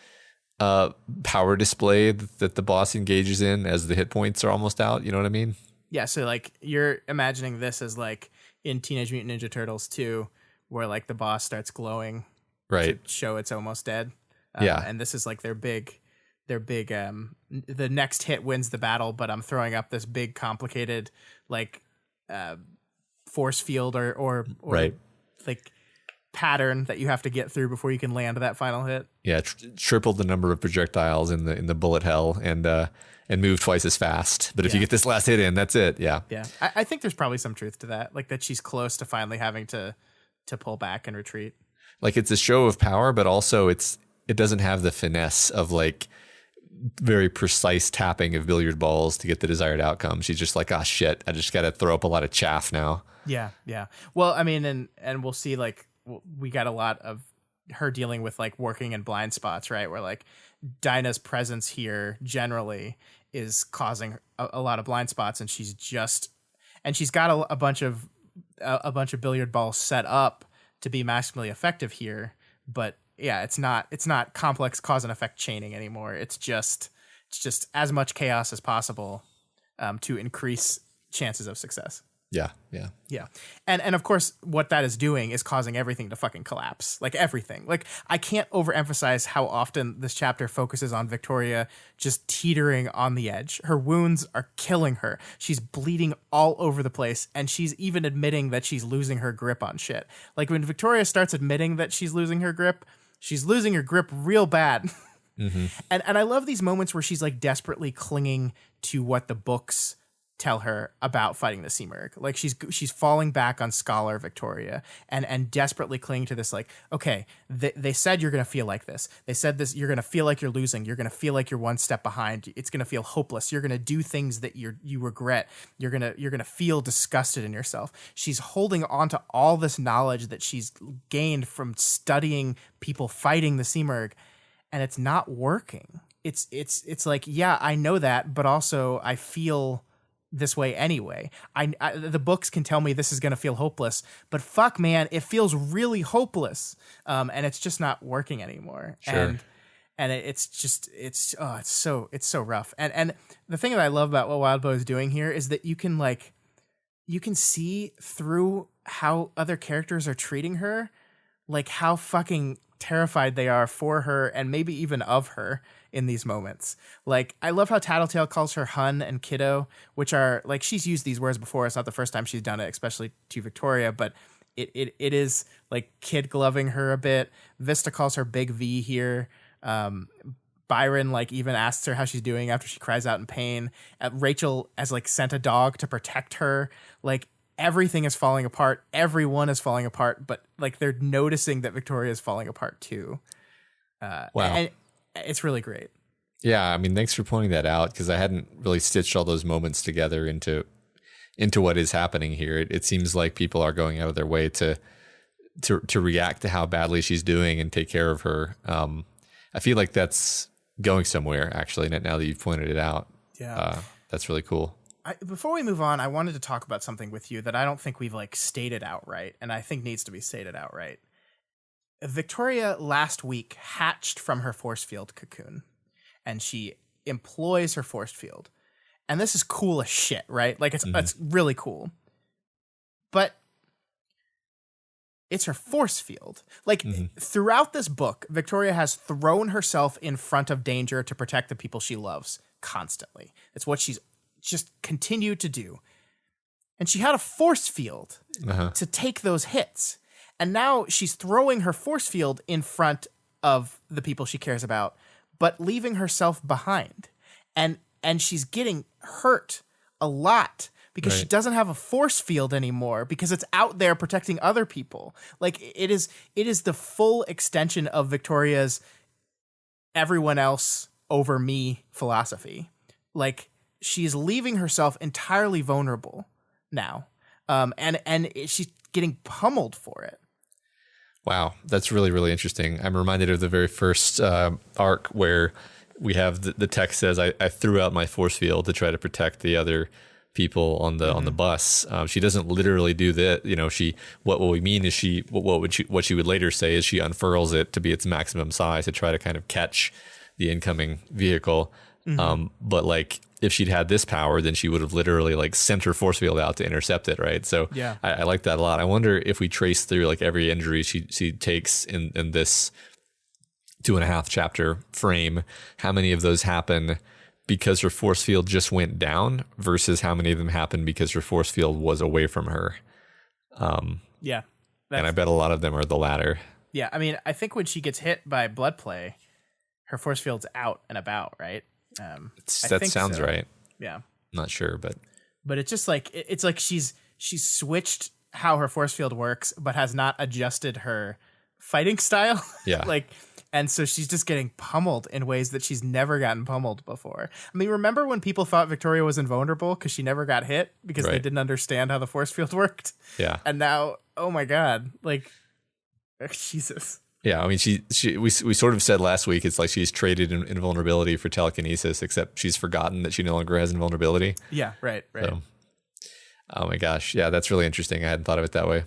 power display that the boss engages in as the hit points are almost out. You know what I mean?
Yeah, so like you're imagining this as like in Teenage Mutant Ninja Turtles 2, where like the boss starts glowing,
right?
To show it's almost dead. And this is like their big. The next hit wins the battle, but I'm throwing up this big complicated like force field or
right,
like pattern that you have to get through before you can land that final hit.
Yeah, tripled the number of projectiles in the bullet hell and move twice as fast. But if you get this last hit in, that's it. Yeah.
Yeah. I think there's probably some truth to that. Like that she's close to finally having to pull back and retreat.
Like it's a show of power, but also it doesn't have the finesse of like very precise tapping of billiard balls to get the desired outcome. She's just like, shit, I just got to throw up a lot of chaff now.
Yeah. Yeah. Well, I mean, and we'll see like we got a lot of her dealing with like working in blind spots, right? Where like Dinah's presence here generally is causing a lot of blind spots, and she's got a bunch of billiard balls set up to be maximally effective here. But yeah, it's not complex cause and effect chaining anymore. It's just as much chaos as possible to increase chances of success.
Yeah.
And of course, what that is doing is causing everything to fucking collapse. Like everything. Like I can't overemphasize how often this chapter focuses on Victoria just teetering on the edge. Her wounds are killing her. She's bleeding all over the place, and she's even admitting that she's losing her grip on shit. Like when Victoria starts admitting that she's losing her grip real bad. And I love these moments where she's like desperately clinging to what the books tell her about fighting the Simurgh. Like she's falling back on Scholar Victoria and desperately clinging to this, like, okay, they said you're going to feel like this. They said this, you're going to feel like you're losing. You're going to feel like you're one step behind. It's going to feel hopeless. You're going to do things that you regret. You're going to feel disgusted in yourself. She's holding on to all this knowledge that she's gained from studying people fighting the Simurgh, and it's not working. It's like, yeah, I know that, but also I feel this way anyway. The books can tell me this is going to feel hopeless, but fuck, man, it feels really hopeless. And it's just not working anymore.
Sure.
And it's so rough. And the thing that I love about what Wildbow is doing here is that you can see through how other characters are treating her, like how fucking terrified they are for her and maybe even of her in these moments. Like, I love how Tattletale calls her Hun and Kiddo, which are like, she's used these words before. It's not the first time she's done it, especially to Victoria, but it is like kid gloving her a bit. Vista calls her Big V here. Byron like even asks her how she's doing after she cries out in pain. Rachel has like sent a dog to protect her. Like, everything is falling apart. Everyone is falling apart, but like they're noticing that Victoria is falling apart too.
Wow.
And it's really great.
Yeah, I mean, thanks for pointing that out, because I hadn't really stitched all those moments together into what is happening here. It seems like people are going out of their way to react to how badly she's doing and take care of her. I feel like that's going somewhere, actually, now that you've pointed it out.
Yeah.
That's really cool.
Before we move on, I wanted to talk about something with you that I don't think we've like stated outright, and I think needs to be stated outright. Victoria last week hatched from her force field cocoon, and she employs her force field. And this is cool as shit, right? Like, it's really cool. But it's her force field. Like, throughout this book, Victoria has thrown herself in front of danger to protect the people she loves constantly. It's what she's just continued to do. And she had a force field to take those hits. And now she's throwing her force field in front of the people she cares about, but leaving herself behind. And she's getting hurt a lot because she doesn't have a force field anymore, because it's out there protecting other people. Like, it is the full extension of Victoria's everyone else over me philosophy. Like, she's leaving herself entirely vulnerable now. And she's getting pummeled for it.
Wow, that's really, really interesting. I'm reminded of the very first arc where we have the text says, I threw out my force field to try to protect the other people on the bus. She doesn't literally do that. You know, what we mean is what she would later say is she unfurls it to be its maximum size to try to kind of catch the incoming vehicle. But like, if she'd had this power, then she would have literally like sent her force field out to intercept it, right? So yeah, I like that a lot. I wonder if we trace through like every injury she takes in this 2.5 chapter frame, how many of those happen because her force field just went down versus how many of them happen because her force field was away from her.
Yeah.
And I bet a lot of them are the latter.
Yeah, I mean, I think when she gets hit by blood play, her force field's out and about, right?
That sounds right.
Yeah,
I'm not sure, but
it's just like it's like she's switched how her force field works, but has not adjusted her fighting style.
Yeah,
like, and so she's just getting pummeled in ways that she's never gotten pummeled before. I mean, remember when people thought Victoria was invulnerable because she never got hit because they didn't understand how the force field worked?
Yeah,
and now, oh my god, like, Jesus.
Yeah, I mean, we sort of said last week it's like she's traded invulnerability for telekinesis, except she's forgotten that she no longer has invulnerability.
Yeah, right. So,
oh my gosh, yeah, that's really interesting. I hadn't thought of it that way.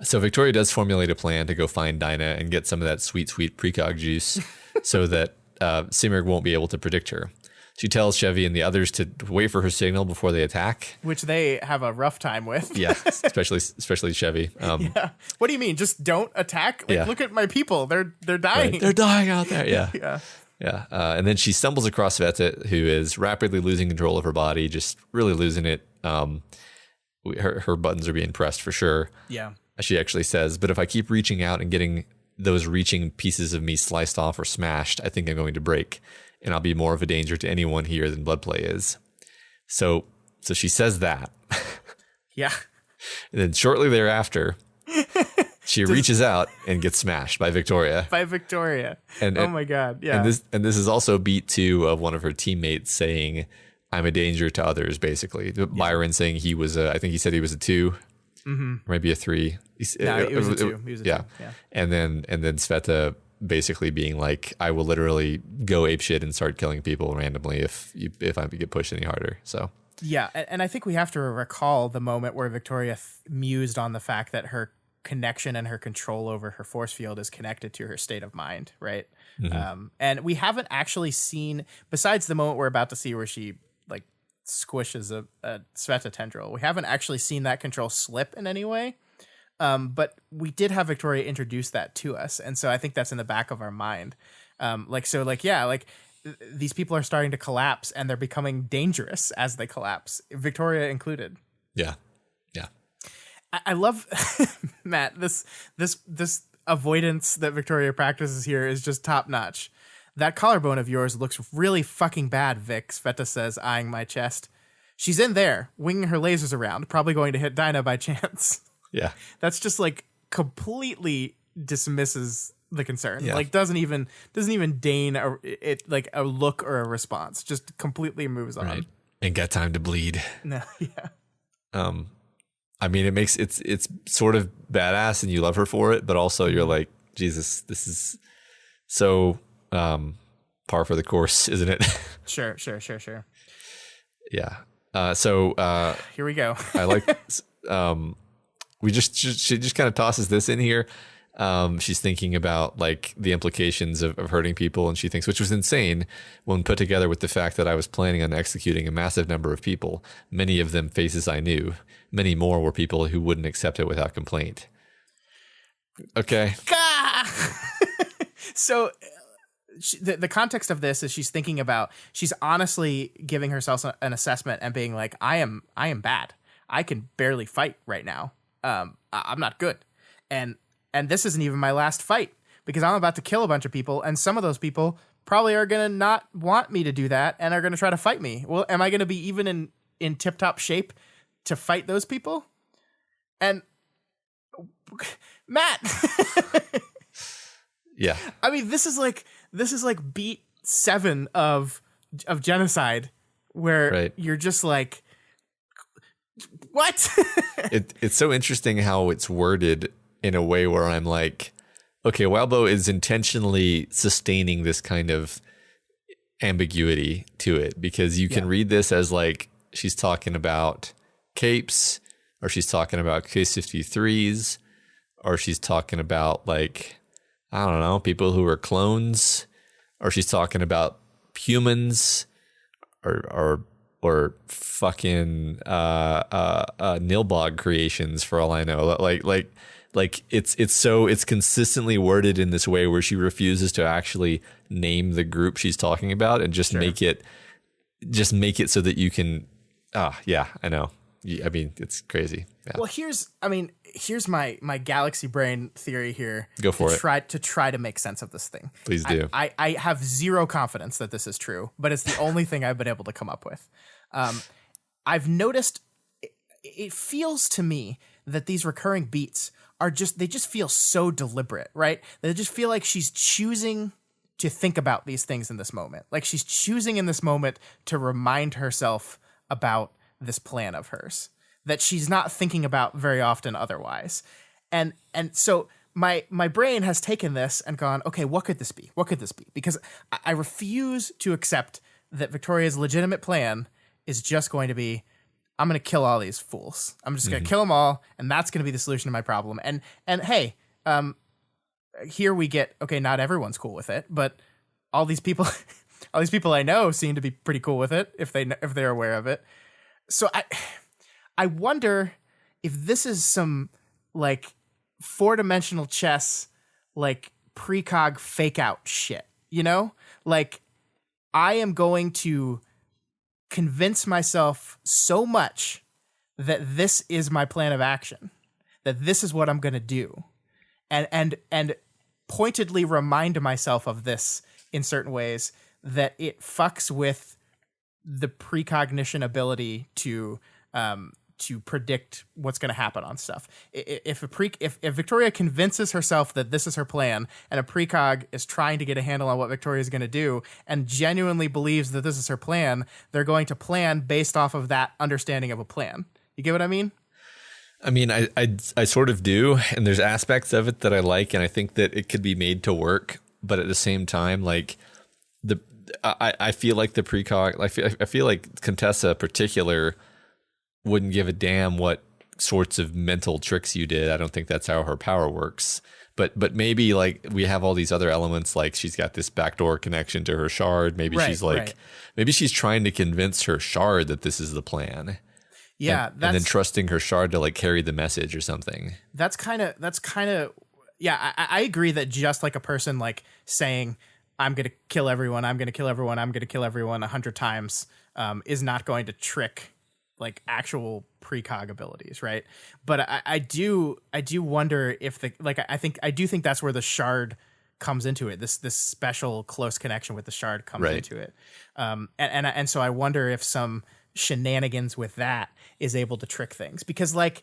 So Victoria does formulate a plan to go find Dinah and get some of that sweet precog juice so that Simurgh won't be able to predict her. She tells Chevy and the others to wait for her signal before they attack,
which they have a rough time with.
Yeah, especially Chevy.
Yeah. What do you mean? Just don't attack? Like, look at my people. They're dying.
Right. They're dying out there. Yeah.
Yeah.
And then she stumbles across Sveta, who is rapidly losing control of her body, just really losing it. Her buttons are being pressed for sure.
Yeah.
She actually says, but if I keep reaching out and getting those reaching pieces of me sliced off or smashed, I think I'm going to break, and I'll be more of a danger to anyone here than Bloodplay is. So she says that.
Yeah.
And then shortly thereafter, she reaches out and gets smashed by Victoria.
And oh my God. Yeah.
And this is also beat 2 of one of her teammates saying, I'm a danger to others, basically. Yeah. Byron saying he was I think he said he was a 2, maybe a 3.
No, it was a 2. He was a 2. Yeah.
And then Sveta basically being like, I will literally go apeshit and start killing people randomly if I get pushed any harder. So
yeah, and I think we have to recall the moment where Victoria mused on the fact that her connection and her control over her force field is connected to her state of mind, right? And we haven't actually seen, besides the moment we're about to see where she like squishes a Sveta tendril, we haven't actually seen that control slip in any way. But we did have Victoria introduce that to us, and so I think that's in the back of our mind. These people are starting to collapse, and they're becoming dangerous as they collapse, Victoria included.
Yeah.
I love Matt. This avoidance that Victoria practices here is just top notch. That collarbone of yours looks really fucking bad, Vic, Sveta says, eyeing my chest. She's in there, winging her lasers around, probably going to hit Dinah by chance.
Yeah.
That's just like completely dismisses the concern.
Yeah.
Like doesn't even deign a look or a response. Just completely moves on.
Right. Ain't got time to bleed.
No, yeah.
I mean, it's sort of badass and you love her for it, but also you're like, Jesus, this is so par for the course, isn't it?
Sure.
Yeah.
Here we go.
I like she just kind of tosses this in here. She's thinking about like the implications of hurting people, and she thinks, which was insane when put together with the fact that I was planning on executing a massive number of people, many of them faces I knew. Many more were people who wouldn't accept it without complaint. Okay.
So the context of this is she's honestly giving herself an assessment and being like, I am bad. I can barely fight right now. I'm not good. And this isn't even my last fight because I'm about to kill a bunch of people, and some of those people probably are going to not want me to do that and are going to try to fight me. Well, am I going to be even in tip-top shape to fight those people? And Matt.
Yeah.
I mean, this is like beat 7 of genocide where you're just like, what?
It's so interesting how it's worded in a way where I'm like, okay, Wildbow is intentionally sustaining this kind of ambiguity to it, because you can read this as like she's talking about capes, or she's talking about Case-53s, or she's talking about like, I don't know, people who are clones, or she's talking about humans, or fucking Nilbog creations for all I know. Like it's consistently worded in this way where she refuses to actually name the group she's talking about and just make it so that you can. Yeah, I know. I mean, it's crazy. Yeah.
Well, here's my galaxy brain theory here.
Go for it.
To try to make sense of this thing.
Please do.
I have zero confidence that this is true, but it's the only thing I've been able to come up with. I've noticed it feels to me that these recurring beats they just feel so deliberate, right? They just feel like she's choosing to think about these things in this moment. Like she's choosing in this moment to remind herself about this plan of hers that she's not thinking about very often otherwise. And so my brain has taken this and gone, okay, what could this be? What could this be? Because I refuse to accept that Victoria's legitimate plan is just going to be, I'm going to kill all these fools. I'm just going to kill them all, and that's going to be the solution to my problem. And hey, here we get, okay, not everyone's cool with it, but all these people I know seem to be pretty cool with it if they're aware of it. So I wonder if this is some like 4-dimensional chess, like precog fake out shit, you know? Like I am going to convince myself so much that this is my plan of action, that this is what I'm going to do. And pointedly remind myself of this in certain ways, that it fucks with the precognition ability to predict what's going to happen on stuff. If Victoria convinces herself that this is her plan, and a precog is trying to get a handle on what Victoria is going to do, and genuinely believes that this is her plan, they're going to plan based off of that understanding of a plan. You get what I mean?
I mean, I sort of do, and there's aspects of it that I like, and I think that it could be made to work. But at the same time, like I feel like the precog, I feel like Contessa in particular wouldn't give a damn what sorts of mental tricks you did. I don't think that's how her power works. But maybe like we have all these other elements, like she's got this backdoor connection to her shard. Maybe she's like, maybe she's trying to convince her shard that this is the plan.
Yeah,
and then trusting her shard to like carry the message or something.
That's kind of yeah. I agree that just like a person like saying, "I'm gonna kill everyone, I'm gonna kill everyone, I'm gonna kill everyone" 100 times is not going to trick like actual precog abilities, right? But I do wonder if I do think that's where the shard comes into it. This special close connection with the shard comes into it, and so I wonder if some shenanigans with that is able to trick things, because like,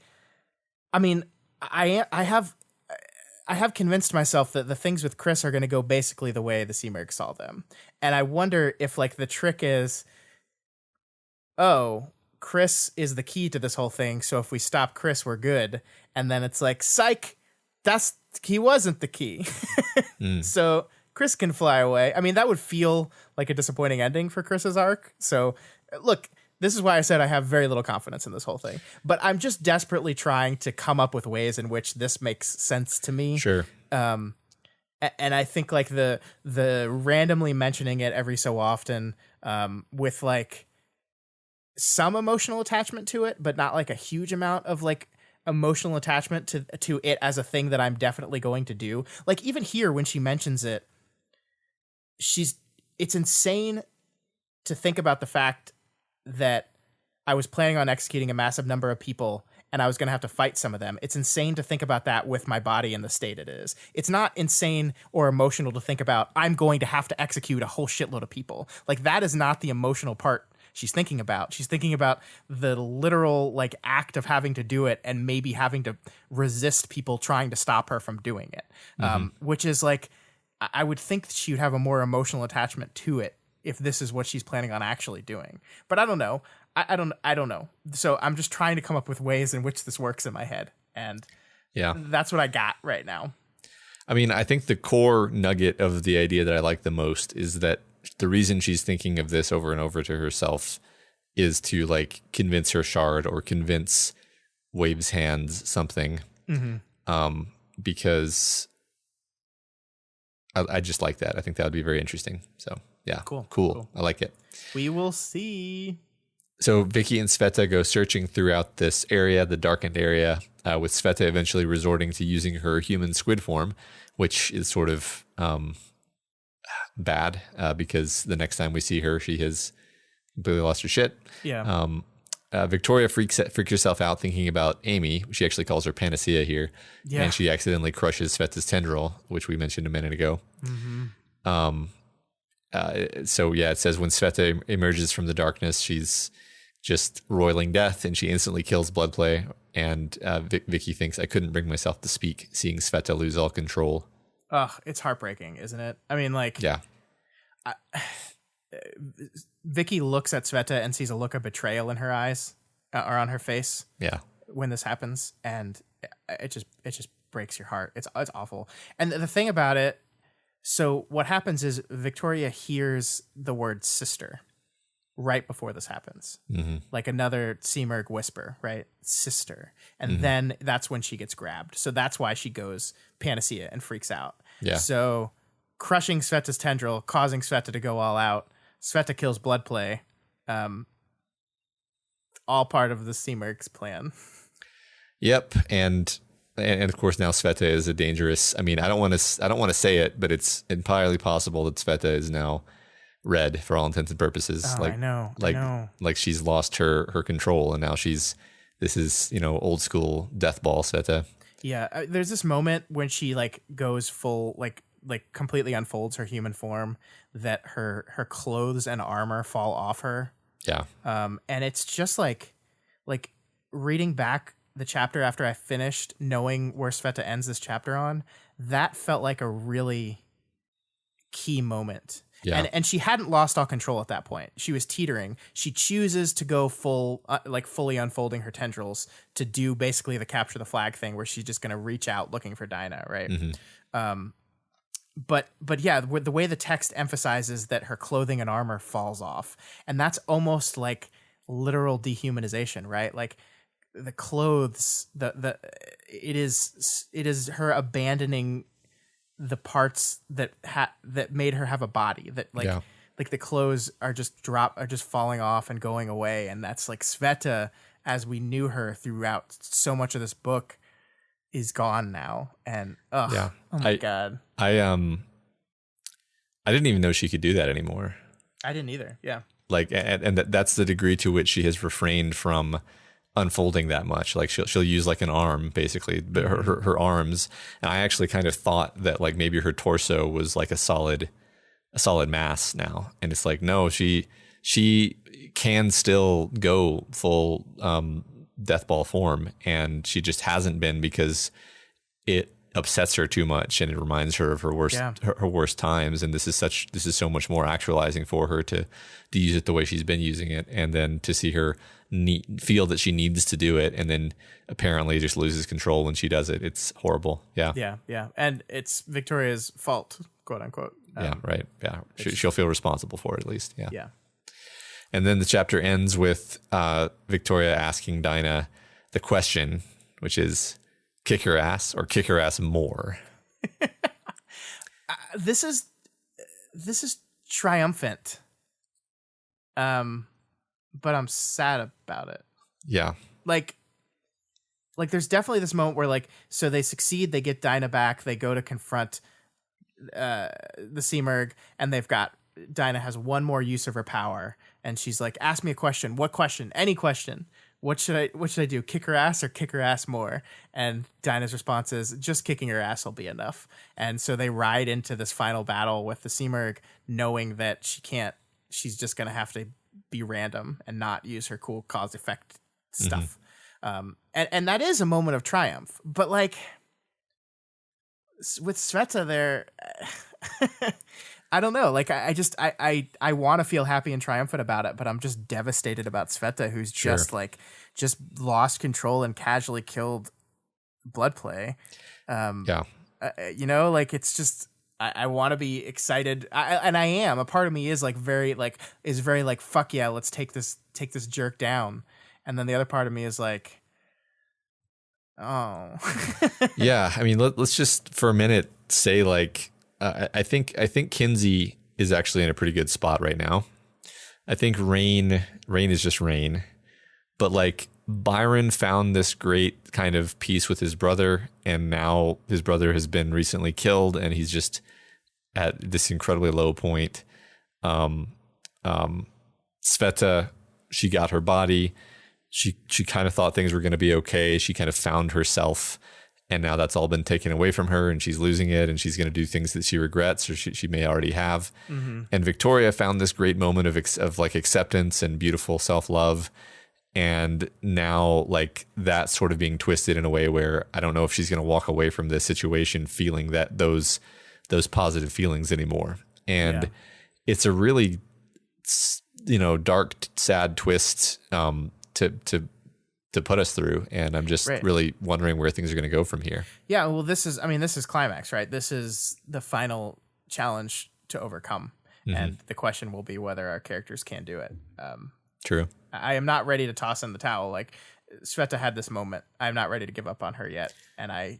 I mean, I have convinced myself that the things with Chris are going to go basically the way the Seamerg saw them, and I wonder if like the trick is, oh, Chris is the key to this whole thing, so if we stop Chris, we're good. And then it's like, psych, he wasn't the key. So Chris can fly away. I mean, that would feel like a disappointing ending for Chris's arc. So look, this is why I said I have very little confidence in this whole thing. But I'm just desperately trying to come up with ways in which this makes sense to me.
Sure.
And I think like the randomly mentioning it every so often with like some emotional attachment to it, but not like a huge amount of like emotional attachment to it as a thing that I'm definitely going to do. Like even here when she mentions it, it's insane to think about the fact that I was planning on executing a massive number of people and I was going to have to fight some of them. It's insane to think about that with my body in the state it is. It's not insane or emotional to think about I'm going to have to execute a whole shitload of people. Like that is not the emotional part she's thinking about. She's thinking about the literal like act of having to do it and maybe having to resist people trying to stop her from doing it. Which is like, I would think she would have a more emotional attachment to it if this is what she's planning on actually doing. But I don't know. I don't know. So I'm just trying to come up with ways in which this works in my head. And
yeah,
that's what I got right now.
I mean, I think the core nugget of the idea that I like the most is that the reason she's thinking of this over and over to herself is to like convince her shard or convince Wave's Hands something. Because I just like that. I think that would be very interesting. So yeah, cool. I like it.
We will see.
So Vicky and Sveta go searching throughout this area, the darkened area, with Sveta eventually resorting to using her human squid form, which is sort of bad because the next time we see her, she has completely lost her shit.
Yeah.
Victoria freaks herself out thinking about Amy. She actually calls her Panacea here. Yeah. And she accidentally crushes Sveta's tendril, which we mentioned a minute ago. So yeah, it says when Sveta emerges from the darkness, she's just roiling death, and she instantly kills Bloodplay. And Vicky thinks, I couldn't bring myself to speak, seeing Sveta lose all control.
Ugh, it's heartbreaking, isn't it? I mean, like,
yeah.
Vicky looks at Sveta and sees a look of betrayal in her eyes or on her face.
Yeah,
when this happens, and it just breaks your heart. It's awful. And the thing about it, so what happens is Victoria hears the word sister right before this happens, like another Seamerg whisper, right? Sister. And then that's when she gets grabbed. So that's why she goes Panacea and freaks out.
Yeah.
So crushing Sveta's tendril, causing Sveta to go all out. Sveta kills Bloodplay. All part of the Seamerg's plan.
Yep. And of course now Sveta is a dangerous, I mean, I don't want to say it, but it's entirely possible that Sveta is now red for all intents and purposes.
Oh, I know.
Like she's lost her control, and now this is, old school deathball Sveta.
Yeah, there's this moment when she like goes full like completely unfolds her human form, that her clothes and armor fall off her.
Yeah.
And it's just like reading back the chapter after I finished, knowing where Sveta ends this chapter on, that felt like a really key moment.
Yeah.
And she hadn't lost all control at that point. She was teetering. She chooses to go full, fully unfolding her tendrils to do basically the capture the flag thing, where she's just going to reach out looking for Dinah, right?
Mm-hmm.
But yeah, the way the text emphasizes that her clothing and armor falls off, and that's almost like literal dehumanization, right? Like the clothes, it is her abandoning the parts that made her have a body, that like the clothes are just falling off and going away, and that's like Sveta as we knew her throughout so much of this book is gone now. And oh my god,
I didn't even know she could do that anymore.
I didn't either. Yeah,
like and that's the degree to which she has refrained from unfolding that much. Like she'll use like an arm basically, but her arms, and I actually kind of thought that like maybe her torso was like a solid mass now, and it's like no, she can still go full death ball form, and she just hasn't been because it upsets her too much and it reminds her of her worst times, and this is so much more actualizing for her to use it the way she's been using it, and then to see her feel that she needs to do it and then apparently just loses control when she does it. It's horrible. Yeah,
and it's Victoria's fault, quote unquote.
Right. She'll feel responsible for it at least.
Yeah.
And then the chapter ends with Victoria asking Dinah the question, which is kick her ass or kick her ass more.
This is triumphant. But I'm sad about it.
Yeah.
Like there's definitely this moment where like, so they succeed, they get Dinah back, they go to confront the Seamerg, and Dinah has one more use of her power, and she's like, ask me a question. What question? Any question. What should I do? Kick her ass or kick her ass more? And Dinah's response is, just kicking her ass will be enough. And so they ride into this final battle with the Seamerg, knowing that she's just going to have to be random and not use her cool cause effect stuff. And that is a moment of triumph, but like with Sveta there, I don't know. Like I want to feel happy and triumphant about it, but I'm just devastated about Sveta, who's just lost control and casually killed Bloodplay. Like it's just, I want to be excited, and I am. A part of me is very fuck yeah, let's take this jerk down, and then the other part of me is like, oh,
yeah. I mean, let's just for a minute say like, I think Kinsey is actually in a pretty good spot right now. I think Rain is just Rain, but like Byron found this great kind of peace with his brother, and now his brother has been recently killed, and he's just at this incredibly low point. Sveta, she got her body. She kind of thought things were going to be okay. She kind of found herself, and now that's all been taken away from her, and she's losing it, and she's going to do things that she regrets, or she may already have. Mm-hmm. And Victoria found this great moment of like acceptance and beautiful self-love. And now like that's sort of being twisted in a way where I don't know if she's going to walk away from this situation feeling that those positive feelings anymore. And it's a really, dark, sad twist to put us through. And I'm just really wondering where things are going to go from here.
Yeah. Well, this is climax, right? This is the final challenge to overcome. Mm-hmm. And the question will be whether our characters can do it.
True.
I am not ready to toss in the towel. Like Sveta had this moment. I'm not ready to give up on her yet. And I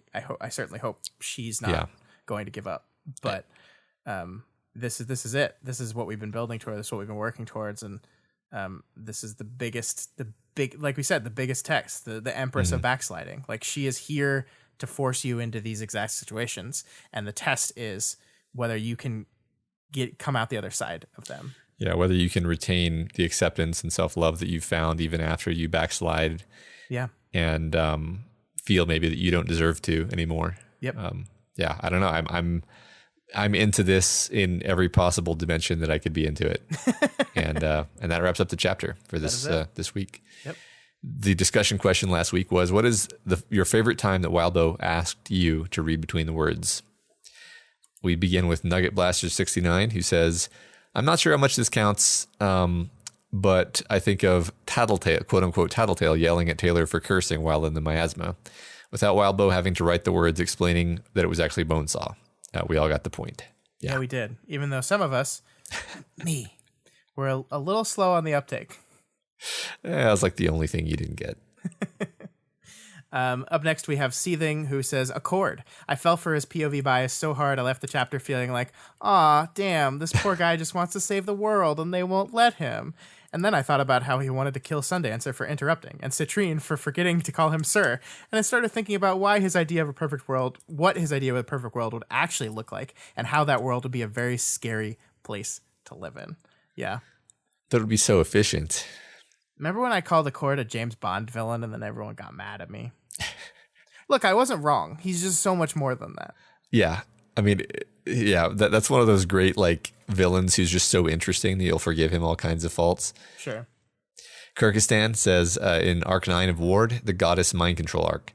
certainly hope she's not going to give up. But this is it. This is what we've been building towards. This is what we've been working towards. And this is the biggest text, the Empress of backsliding. Like she is here to force you into these exact situations. And the test is whether you can come out the other side of them.
Yeah, whether you can retain the acceptance and self-love that you've found even after you backslide.
Yeah.
And feel maybe that you don't deserve to anymore.
Yep.
Yeah, I don't know. I'm into this in every possible dimension that I could be into it. And that wraps up the chapter for this week.
Yep.
The discussion question last week was, what is your favorite time that Wildbow asked you to read between the words? We begin with Nugget Blaster 69, who says, I'm not sure how much this counts, but I think of Tattletale, quote unquote Tattletale, yelling at Taylor for cursing while in the miasma, without Wildbow having to write the words explaining that it was actually Bonesaw. We all got the point.
Yeah, we did. Even though some of us, me, were a little slow on the uptake.
That was like the only thing you didn't get.
Up next, we have Seething, who says, Accord. I fell for his POV bias so hard I left the chapter feeling like, aw, damn, this poor guy just wants to save the world and they won't let him. And then I thought about how he wanted to kill Sundancer for interrupting, and Citrine for forgetting to call him sir. And I started thinking about what his idea of a perfect world would actually look like, and how that world would be a very scary place to live in. Yeah.
That would be so efficient.
Remember when I called Accord a James Bond villain and then everyone got mad at me? Look, I wasn't wrong. He's just so much more than that.
Yeah. I mean, yeah, that's one of those great like villains who's just so interesting that you'll forgive him all kinds of faults.
Sure.
Kyrgyzstan says in Arc 9 of Ward, the Goddess Mind Control arc.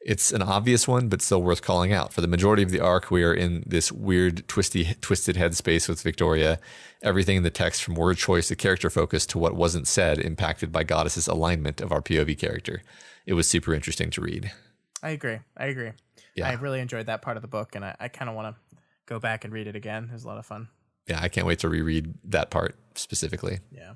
It's an obvious one, but still worth calling out. For the majority of the arc, we are in this weird, twisted headspace with Victoria. Everything in the text, from word choice to character focus to what wasn't said, impacted by Goddess's alignment of our POV character. It was super interesting to read.
I agree. Yeah. I really enjoyed that part of the book, and I kind of want to go back and read it again. It was a lot of fun.
Yeah, I can't wait to reread that part specifically.
Yeah.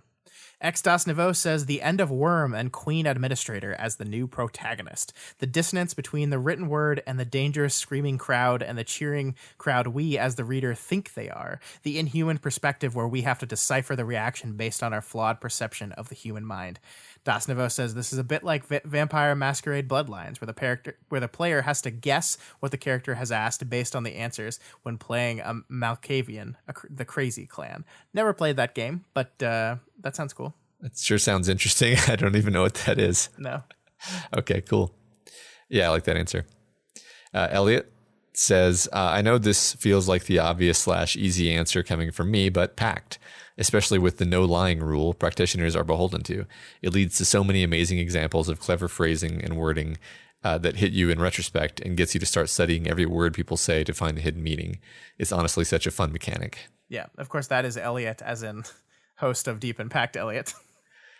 X Das Niveau says the end of Worm and Queen Administrator as the new protagonist. The dissonance between the written word and the dangerous screaming crowd and the cheering crowd we as the reader think they are. The inhuman perspective where we have to decipher the reaction based on our flawed perception of the human mind. Das Niveau says this is a bit like Vampire Masquerade Bloodlines, where the player has to guess what the character has asked based on the answers when playing a Malkavian, the Crazy Clan. Never played that game, but that sounds cool.
It sure sounds interesting. I don't even know what that is.
No.
Okay, cool. Yeah, I like that answer. Elliot says, I know this feels like the obvious / easy answer coming from me, but Pact, especially with the no lying rule practitioners are beholden to. It leads to so many amazing examples of clever phrasing and wording that hit you in retrospect and gets you to start studying every word people say to find the hidden meaning. It's honestly such a fun mechanic.
Yeah, of course, that is Elliot, as in host of Deep Impact Elliot.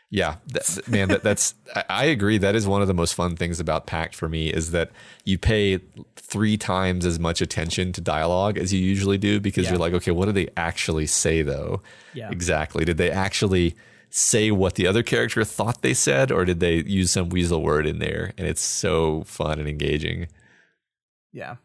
Yeah, that's I agree. That is one of the most fun things about Pact for me, is that you pay 3 times as much attention to dialogue as you usually do, because you're like, okay, what do they actually say though? Yeah. Exactly. Did they actually say what the other character thought they said, or did they use some weasel word in there? And it's so fun and engaging.
Yeah.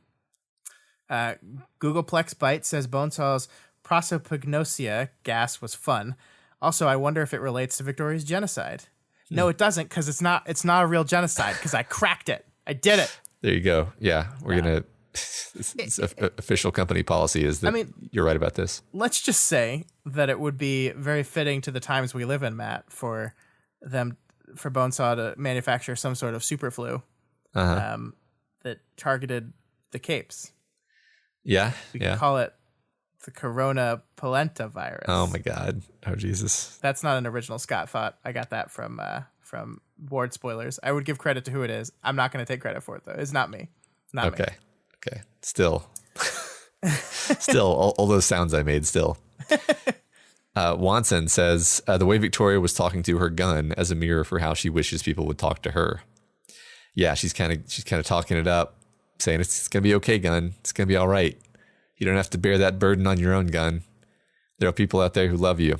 Googleplex Byte says Bonesaw's prosopagnosia gas was fun. Also, I wonder if it relates to Victoria's genocide. No, it doesn't, because it's not a real genocide, because I cracked it. I did it.
There you go. Yeah, we're going to... It's official company policy is that you're right about this.
Let's just say that it would be very fitting to the times we live in, Matt, for Bonesaw to manufacture some sort of superflu that targeted the capes.
Yeah,
we could call it the Corona Polenta virus.
Oh my God! Oh Jesus!
That's not an original Scott thought. I got that from Ward spoilers. I would give credit to who it is. I'm not going to take credit for it though. It's not me. Not me.
Okay. Still, all those sounds I made. Still, Wanson says the way Victoria was talking to her gun as a mirror for how she wishes people would talk to her. Yeah, she's kind of talking it up, saying it's gonna be okay, gun. It's gonna be all right. You don't have to bear that burden on your own, gun. There are people out there who love you.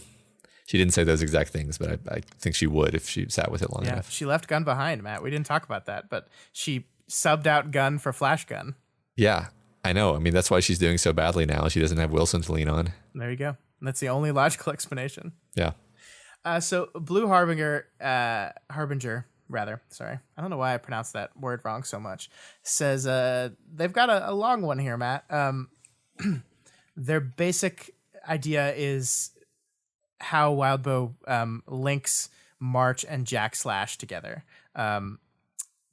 She didn't say those exact things, but I think she would if she sat with it long enough.
She left Gun behind, Matt. We didn't talk about that, but she subbed out Gun for Flash Gun.
Yeah, I know. I mean, that's why she's doing so badly now. She doesn't have Wilson to lean on.
There you go. That's the only logical explanation.
Yeah.
So Blue Harbinger, sorry. I don't know why I pronounced that word wrong so much. Says they've got a long one here, Matt. Their basic idea is how Wildbow links March and Jack Slash together.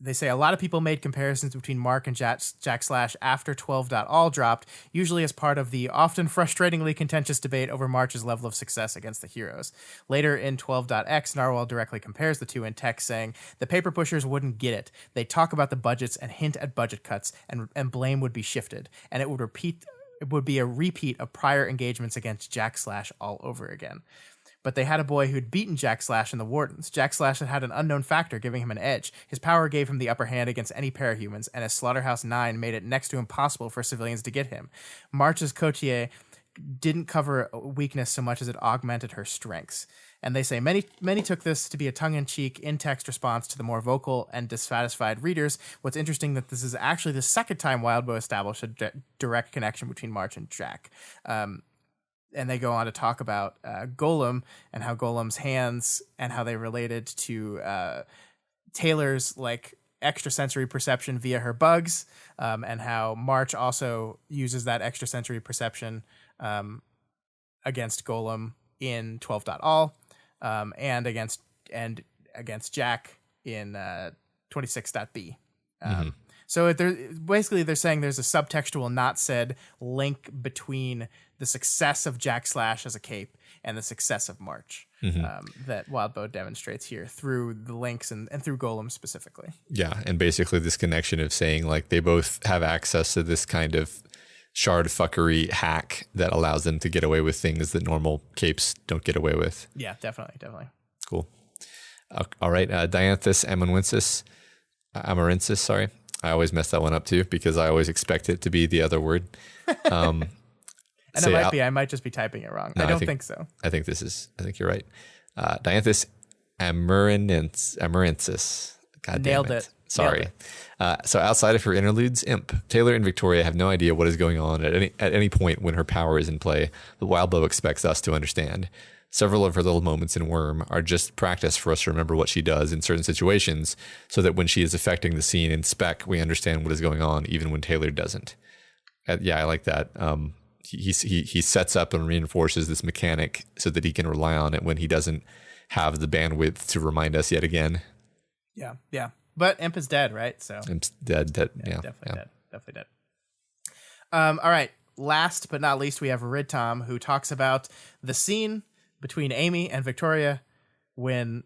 They say a lot of people made comparisons between Mark and Jack Slash after 12.all dropped, usually as part of the often frustratingly contentious debate over March's level of success against the heroes. Later in 12.x, Narwhal directly compares the two in text, saying, the paper pushers wouldn't get it. They'd talk about the budgets and hint at budget cuts, and blame would be shifted, and it would be a repeat of prior engagements against Jack Slash all over again. But they had a boy who'd beaten Jack Slash in the Wardens. Jack Slash had an unknown factor giving him an edge. His power gave him the upper hand against any parahumans, and his Slaughterhouse 9 made it next to impossible for civilians to get him. March's Cotier didn't cover a weakness so much as it augmented her strengths. And they say many took this to be a tongue-in-cheek, in-text response to the more vocal and dissatisfied readers. What's interesting that this is actually the second time Wildbow established a direct connection between March and Jack. And they go on to talk about Golem and how Golem's hands and how they related to Taylor's like extrasensory perception via her bugs, and how March also uses that extrasensory perception against Golem in 12.all, and against Jack in 26.b. So they're saying there's a subtextual, not said link between the success of Jack Slash as a cape and the success of March that Wildbow demonstrates here through the links and through Golem specifically.
Yeah, and basically this connection of saying like they both have access to this kind of shard fuckery hack that allows them to get away with things that normal capes don't get away with.
Yeah, definitely.
Cool. All right, Dianthus Amorensis, sorry. I always mess that one up too because I always expect it to be the other word.
And it might be. I might just be typing it wrong. No, I don't think so.
I think you're right. Dianthus Amorensis. God
Nailed
damn
it.
Sorry. So outside of her interludes, Imp, Taylor and Victoria have no idea what is going on at any point when her power is in play. The Wildbow expects us to understand. Several of her little moments in Worm are just practice for us to remember what she does in certain situations so that when she is affecting the scene in Spec, we understand what is going on even when Taylor doesn't. Yeah, I like that. He sets up and reinforces this mechanic so that he can rely on it when he doesn't have the bandwidth to remind us yet again.
Yeah. But Imp is dead, right? So
Imp's dead.
Definitely dead. All right. Last but not least, we have Ridtom, who talks about the scene between Amy and Victoria when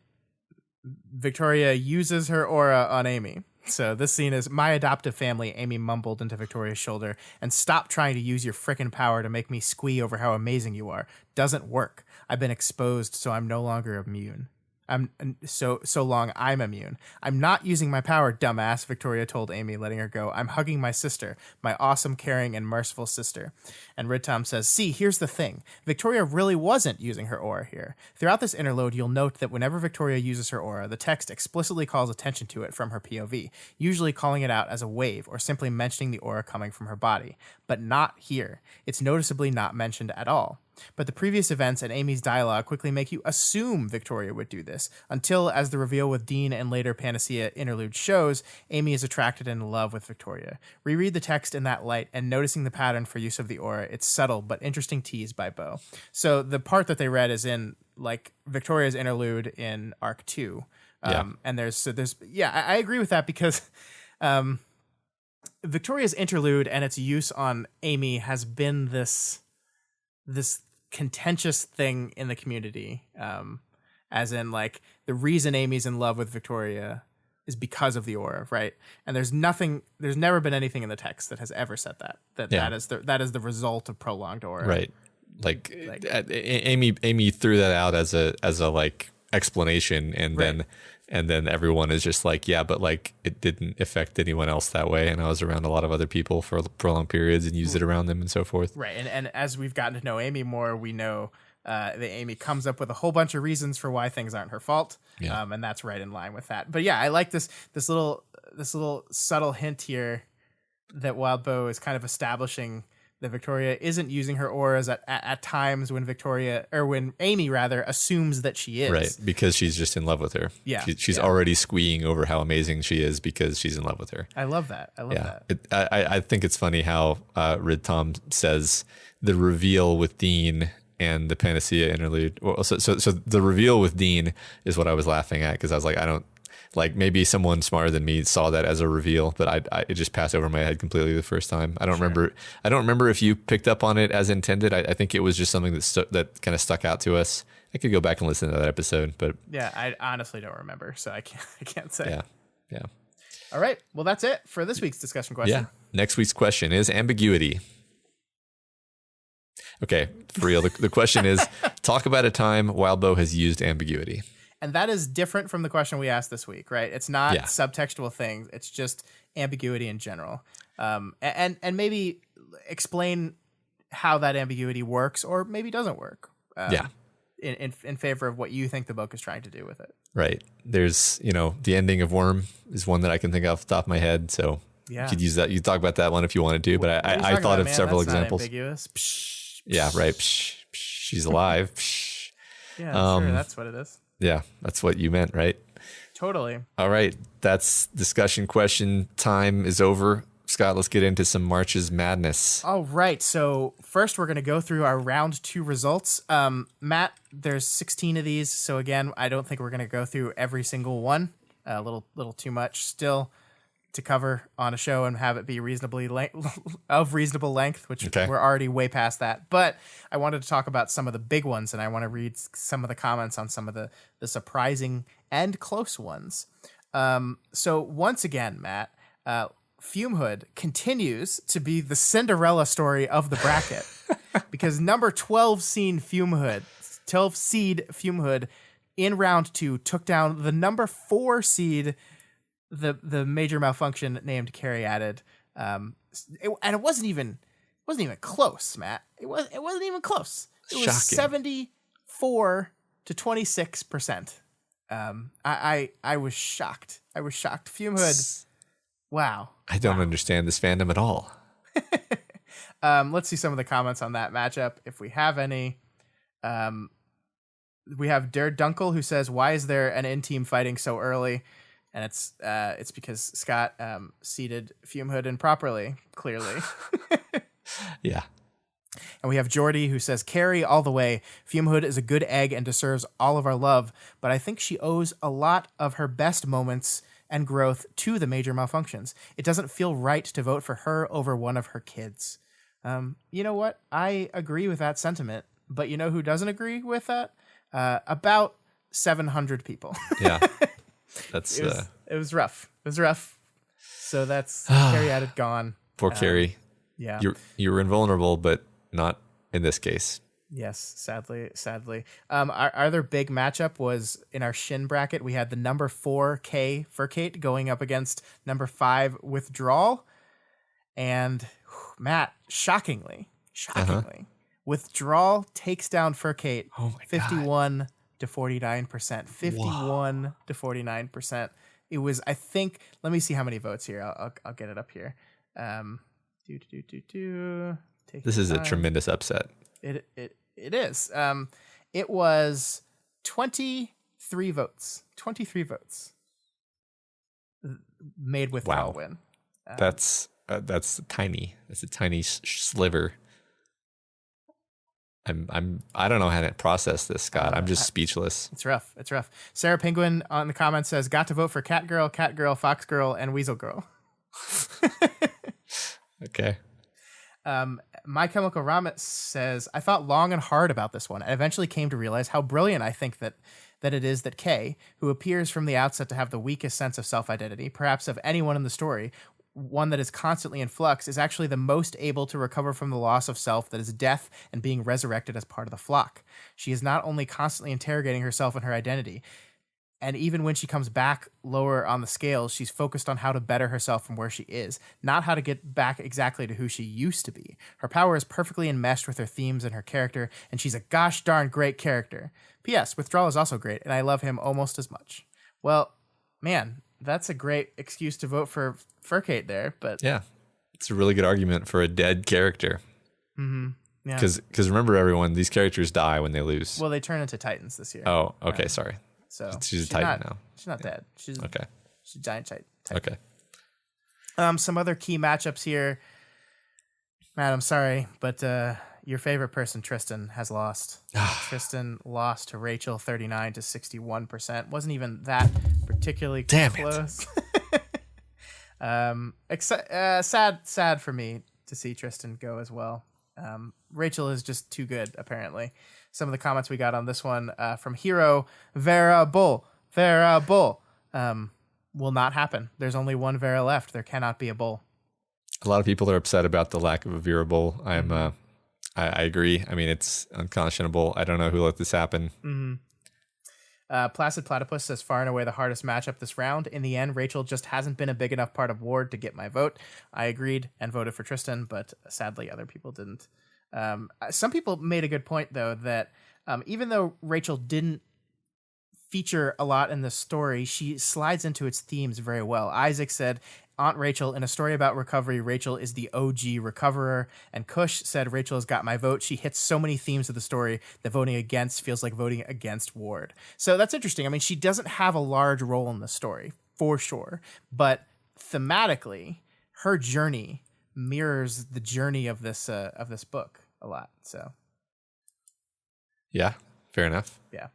Victoria uses her aura on Amy. So this scene is, my adoptive family, Amy mumbled into Victoria's shoulder, and stop trying to use your frickin' power to make me squee over how amazing you are. Doesn't work. I've been exposed, so I'm no longer immune. I'm so long I'm immune. I'm not using my power, dumbass, Victoria told Amy, letting her go. I'm hugging my sister, my awesome, caring, and merciful sister. And Ridtom says, see, here's the thing. Victoria really wasn't using her aura here. Throughout this interlude, you'll note that whenever Victoria uses her aura, the text explicitly calls attention to it from her POV, usually calling it out as a wave or simply mentioning the aura coming from her body. But not here. It's noticeably not mentioned at all. But the previous events and Amy's dialogue quickly make you assume Victoria would do this, until, as the reveal with Dean and later Panacea interlude shows, Amy is attracted and in love with Victoria. Reread the text in that light, and noticing the pattern for use of the aura, it's subtle but interesting tease by Bow. So the part that they read is in, like, Victoria's interlude in Arc 2. And I agree with that because Victoria's interlude and its use on Amy has been this contentious thing in the community, as in, like, the reason Amy's in love with Victoria is because of the aura, right? And there's never been anything in the text that has ever said that is the result of prolonged aura,
right? Like Amy threw that out as a like explanation, and
right.
then everyone is just like, yeah, but like it didn't affect anyone else that way, and I was around a lot of other people for prolonged periods and used it around them and so forth.
Right, and as we've gotten to know Amy more, we know that Amy comes up with a whole bunch of reasons for why things aren't her fault, and that's right in line with that. But yeah, I like this little subtle hint here that Wildbow is kind of establishing that Victoria isn't using her auras at times when Amy rather assumes that she is.
Right, because she's just in love with her.
Yeah.
She's already squeeing over how amazing she is because she's in love with her.
I love that.
I think it's funny how Ridtom says the reveal with Dean and the Panacea interlude. So the reveal with Dean is what I was laughing at, because I was like, like maybe someone smarter than me saw that as a reveal, but it just passed over my head completely the first time. I don't remember. I don't remember if you picked up on it as intended. I think it was just something that kind of stuck out to us. I could go back and listen to that episode, but
yeah, I honestly don't remember, so I can't say.
Yeah.
All right. Well, that's it for this week's discussion question.
Yeah. Next week's question is ambiguity. Okay, for real. The question is, talk about a time Wildbow has used ambiguity.
And that is different from the question we asked this week, right? It's not subtextual things. It's just ambiguity in general. And maybe explain how that ambiguity works or maybe doesn't work. In favor of what you think the book is trying to do with it.
Right. There's, the ending of Worm is one that I can think of off the top of my head. So you could use that. You talk about that one if you wanted to, but I thought of several examples.
Ambiguous. Psh,
yeah, right. Psh, psh, she's alive. Psh.
Yeah, sure. That's what it is.
Yeah, that's what you meant, right?
Totally.
All right. That's discussion question time is over. Scott, let's get into some March's madness.
All right. So first, we're going to go through our round 2 results. Matt, there's 16 of these. So again, I don't think we're going to go through every single one. A little too much still to cover on a show and have it be of reasonable length, which we're already way past that. But I wanted to talk about some of the big ones, and I want to read some of the comments on some of the surprising and close ones. So once again, Matt, Fumehood continues to be the Cinderella story of the bracket because number 12 seed Fumehood in round 2 took down the number 4 seed, the major malfunction named Carrie Added. And it wasn't even close, Matt. It wasn't even close. It was
shocking.
74% to 26%. I was shocked. Fumehood. Wow.
I don't understand this fandom at all.
Let's see some of the comments on that matchup, if we have any. We have Der Dunkel, who says, "Why is there an in-team fighting so early?" And it's because Scott seeded Fumehood improperly, clearly.
Yeah.
And we have Jordy, who says, "Carrie all the way. Fumehood is a good egg and deserves all of our love, but I think she owes a lot of her best moments and growth to the major malfunctions. It doesn't feel right to vote for her over one of her kids." You know what? I agree with that sentiment, but you know who doesn't agree with that? About 700 people.
Yeah. That's
it was rough. It was rough. So that's Carrie Added gone.
Poor Carrie.
Yeah.
You're invulnerable, but not in this case.
Yes, sadly. Our other big matchup was in our Shin bracket. We had the number 4K Furcate going up against number 5 Withdrawal. And Matt, shockingly, Withdrawal takes down Furcate 51 to 49%. 51 to 49%. It was, I think, let me see how many votes here. I'll get it up here.
This is a tremendous upset.
It is. It was 23 votes. 23 votes made Withdrawal win.
That's tiny. That's a tiny sliver. I don't know how to process this, Scott. I'm just speechless.
It's rough. Sarah Penguin on the comments says, "Got to vote for Cat Girl, Fox Girl, and Weasel Girl."
Okay.
My Chemical Romance says, "I thought long and hard about this one. I eventually came to realize how brilliant I think that it is that Kay, who appears from the outset to have the weakest sense of self-identity, perhaps of anyone in the story, one that is constantly in flux, is actually the most able to recover from the loss of self that is death and being resurrected as part of the flock. She is not only constantly interrogating herself and her identity, and even when she comes back lower on the scales, she's focused on how to better herself from where she is, not how to get back exactly to who she used to be. Her power is perfectly enmeshed with her themes and her character, and she's a gosh darn great character. P.S. Withdrawal is also great, and I love him almost as much." Well, man, that's a great excuse to vote for Furcate there, but
yeah, it's a really good argument for a dead character.
Mm-hmm. Yeah.
Because remember, everyone, these characters die when they lose.
Well, they turn into Titans this year.
Oh, okay, sorry.
So
she's a Titan now.
She's not dead. She's a giant Titan.
Okay.
Some other key matchups here. Matt, I'm sorry, but your favorite person, Tristan, has lost. Tristan lost to Rachel 39 to 61%. Wasn't even that particularly
Damn
close. Sad for me to see Tristan go as well. Rachel is just too good, apparently. Some of the comments we got on this one from Hero, Vera Bull, will not happen. There's only one Vera left. There cannot be a Bull.
A lot of people are upset about the lack of a Vera Bull. I agree. I mean, it's unconscionable. I don't know who let this happen.
Placid Platypus says far and away the hardest matchup this round. In the end, Rachel just hasn't been a big enough part of Ward to get my vote. I agreed and voted for Tristan, but sadly other people didn't. Some people made a good point, though, that even though Rachel didn't feature a lot in the story, she slides into its themes very well. Isaac said, Aunt Rachel, in a story about recovery, Rachel is the OG recoverer. And Kush said, Rachel has got my vote. She hits so many themes of the story that voting against feels like voting against Ward. So that's interesting. I mean, she doesn't have a large role in the story, for sure. But thematically, her journey mirrors the journey of this book a lot. So,
yeah, fair enough.
Yeah.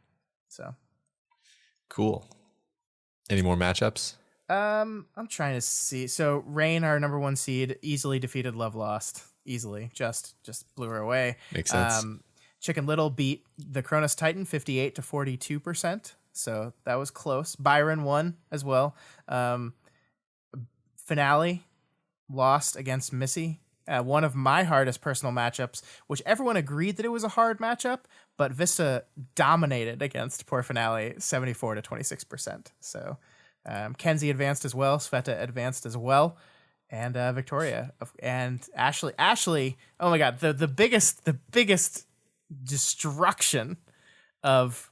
So
cool. Any more matchups?
I'm trying to see. So Rain, our number 1 seed, easily defeated Love Lost. Easily, just blew her away.
Makes sense.
Chicken Little beat the Cronus Titan 58 to 42%. So that was close. Byron won as well. Finale lost against Missy. One of my hardest personal matchups, which everyone agreed that it was a hard matchup, but Vista dominated against poor Finale 74 to 26%. So Kenzie advanced as well. Sveta advanced as well. And Victoria and Ashley. Ashley, oh my God, the biggest destruction of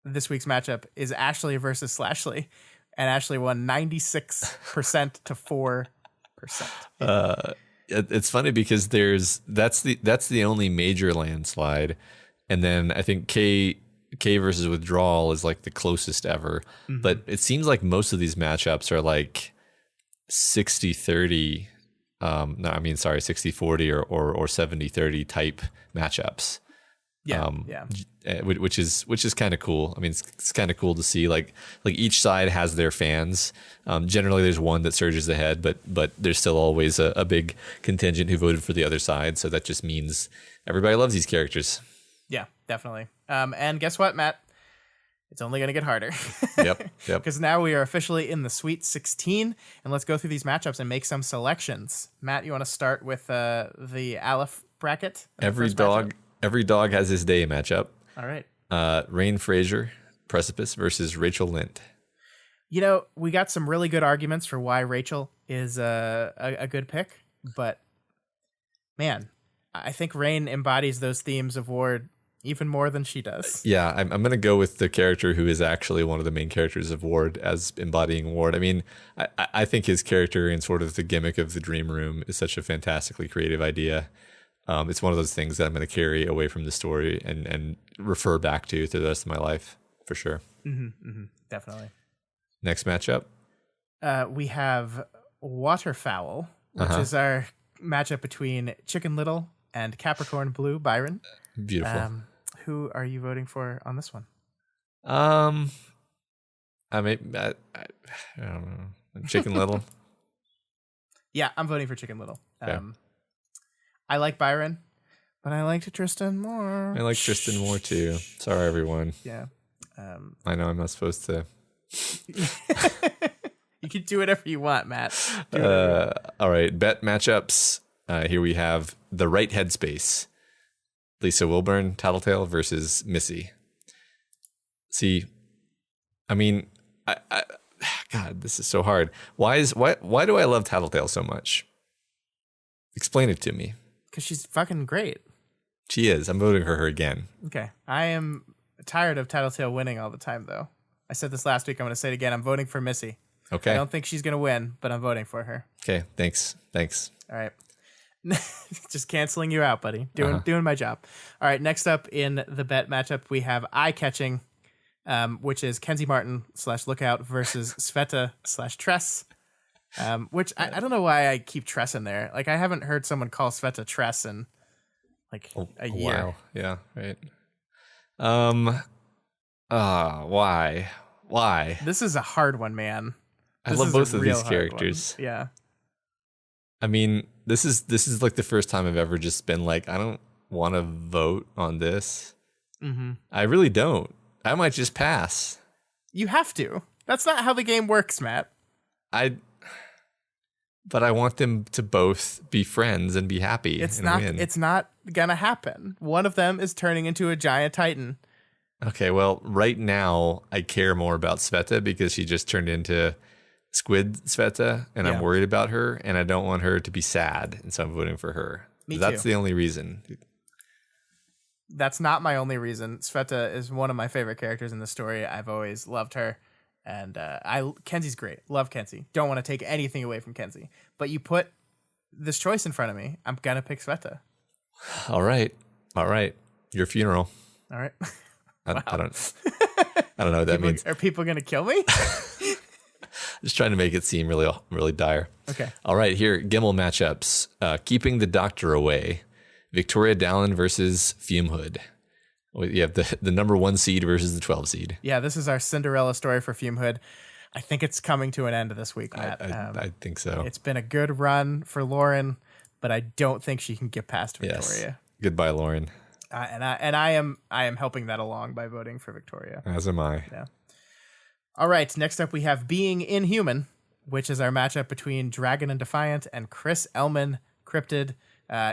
this week's matchup is Ashley versus Slashley. And Ashley won 96% to 4%.
It's funny because that's the only major landslide. And then I think K versus Withdrawal is like the closest ever. Mm-hmm. But it seems like most of these matchups are like 60-30. 60-40 or 70-30 type matchups.
Yeah.
Which is kind of cool. I mean, it's kind of cool to see like each side has their fans. Generally there's one that surges ahead, but there's still always a big contingent who voted for the other side. So that just means everybody loves these characters.
Yeah, definitely. And guess what, Matt? It's only going to get harder.
Yep.
Because now we are officially in the Sweet 16, and let's go through these matchups and make some selections. Matt, you want to start with the Aleph bracket?
Every dog has his day matchup.
All right.
Rain Fraser, Precipice versus Rachel Lint.
You know, we got some really good arguments for why Rachel is a good pick, but man, I think Rain embodies those themes of Ward even more than she does.
Yeah, I'm going to go with the character who is actually one of the main characters of Ward as embodying Ward. I mean, I think his character and sort of the gimmick of the Dream Room is such a fantastically creative idea. It's one of those things that I'm going to carry away from the story and refer back to the rest of my life, for sure.
Definitely.
Next matchup?
We have Waterfowl, which is our matchup between Chicken Little and Capricorn Blue, Byron.
Beautiful.
Who are you voting for on this one?
I don't know. Chicken Little?
Yeah, I'm voting for Chicken Little.
Okay.
I like Byron, but I liked Tristan more.
I like Tristan more too. Sorry, everyone.
Yeah.
I know I'm not supposed to.
You can do whatever you want, Matt.
All right. Bet matchups. Here we have The Right Headspace. Lisa Wilburn, Tattletale versus Missy. See, I mean, God, this is so hard. Why do I love Tattletale so much? Explain it to me.
Because she's fucking great.
She is. I'm voting for her again.
Okay. I am tired of Tattletale winning all the time, though. I said this last week. I'm going to say it again. I'm voting for Missy.
Okay.
I don't think she's going to win, but I'm voting for her.
Okay. Thanks.
All right. Just canceling you out, buddy. Doing my job. All right. Next up in the bet matchup, we have Eye Catching, which is Kenzie Martin / Lookout versus Sveta / Tress. Which I don't know why I keep Tress in there. Like, I haven't heard someone call Sveta Tress in like a year.
Wow. Yeah. Right. Why? Why?
This is a hard one, man.
I love both of these characters.
Yeah.
I mean, this is like the first time I've ever just been like, I don't want to vote on this.
Mm-hmm.
I really don't. I might just pass.
You have to. That's not how the game works, Matt.
But I want them to both be friends and be happy.
It's
win.
not gonna happen. One of them is turning into a giant titan.
Okay, well, right now I care more about Sveta because she just turned into Squid Sveta, and I'm worried about her, and I don't want her to be sad, and so I'm voting for her. That's the only reason.
That's not my only reason. Sveta is one of my favorite characters in the story. I've always loved her, and Kenzie's great. Love Kenzie. Don't want to take anything away from Kenzie, but you put this choice in front of me. I'm gonna pick Sveta.
All right. Your funeral.
All right.
I don't know what that means.
Are people gonna kill me?
Just trying to make it seem really, really dire.
Okay.
All right, here, Gimel matchups. Keeping the Doctor Away. Victoria Dallin versus Fume Hood. You have the number 1 seed versus the 12 seed.
Yeah, this is our Cinderella story for Fume Hood. I think it's coming to an end this week, Matt.
I think so.
It's been a good run for Lauren, but I don't think she can get past Victoria.
Yes. Goodbye, Lauren.
And I am helping that along by voting for Victoria.
As am I.
Yeah. All right, next up we have Being Inhuman, which is our matchup between Dragon and Defiant and Chris Elman Cryptid.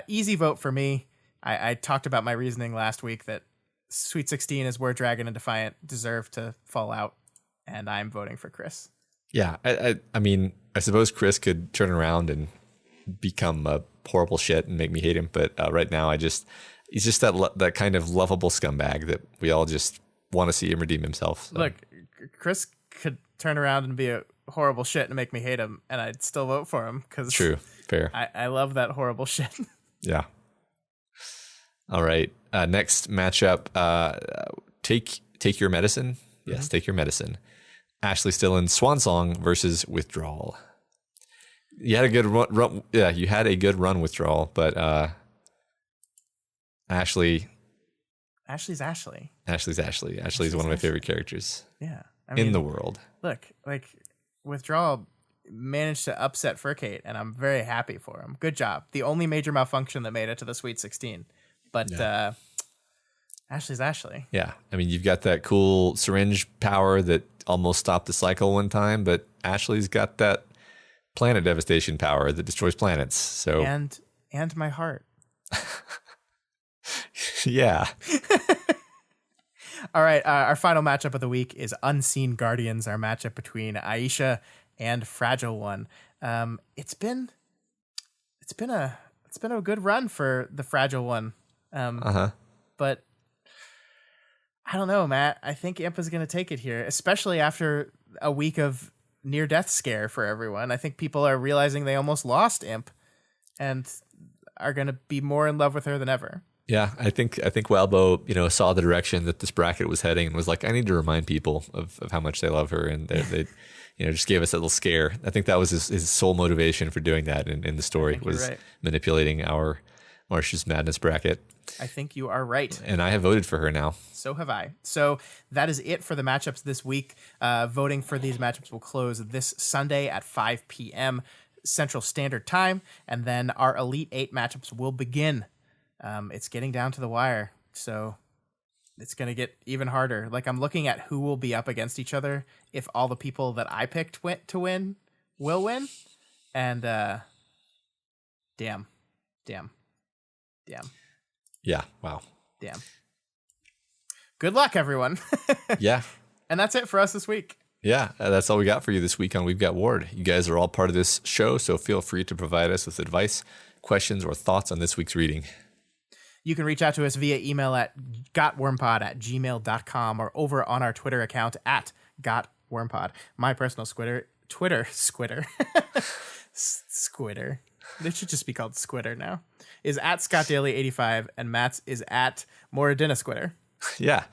Easy vote for me. I talked about my reasoning last week that Sweet 16 is where Dragon and Defiant deserve to fall out, and I'm voting for Chris.
Yeah, I mean, I suppose Chris could turn around and become a horrible shit and make me hate him, but right now he's just that kind of lovable scumbag that we all just want to see him redeem himself. So.
Look, Chris could turn around and be a horrible shit and make me hate him, and I'd still vote for him because
true, fair.
I love that horrible shit.
Yeah. All right. Next matchup. Take your medicine. Yes, take your medicine. Ashley Stillen, Swan Song versus Withdrawal. You had a good run. Yeah, you had a good run, Withdrawal, but Ashley's
Ashley.
Ashley's one of my favorite characters.
Yeah.
In the world.
Look, like Withdrawal managed to upset Furcate, and I'm very happy for him. Good job. The only major malfunction that made it to the Sweet 16. But Ashley's Ashley.
Yeah. I mean, you've got that cool syringe power that almost stopped the cycle one time, but Ashley's got that planet devastation power that destroys planets. So
and my heart.
Yeah.
All right, our final matchup of the week is Unseen Guardians, our matchup between Aisha and Fragile One. It's been a good run for the Fragile One. But I don't know, Matt. I think Impa's going to take it here, especially after a week of near-death scare for everyone. I think people are realizing they almost lost Imp and are going to be more in love with her than ever.
Yeah, I think Wildbow, saw the direction that this bracket was heading and was like, I need to remind people of how much they love her, and they just gave us a little scare. I think that was his sole motivation for doing that in the story, was manipulating our Marsh's Madness bracket.
I think you are right.
And I have voted for her now.
So have I. So that is it for the matchups this week. Voting for these matchups will close this Sunday at 5 p.m. Central Standard Time, and then our Elite 8 matchups will begin. It's getting down to the wire, so it's going to get even harder. Like, I'm looking at who will be up against each other if all the people that I picked to win will win. And damn.
Yeah, wow.
Damn. Good luck, everyone.
Yeah.
And that's it for us this week.
Yeah, that's all we got for you this week on We've Got Ward. You guys are all part of this show, so feel free to provide us with advice, questions, or thoughts on this week's reading.
You can reach out to us via email at gotwormpod@gmail.com or over on our Twitter account at gotwormpod. My personal Twitter Squitter. Squitter. It should just be called Squitter now. Is at ScottDaily85, and Matt's is at Moradina Squitter.
Yeah,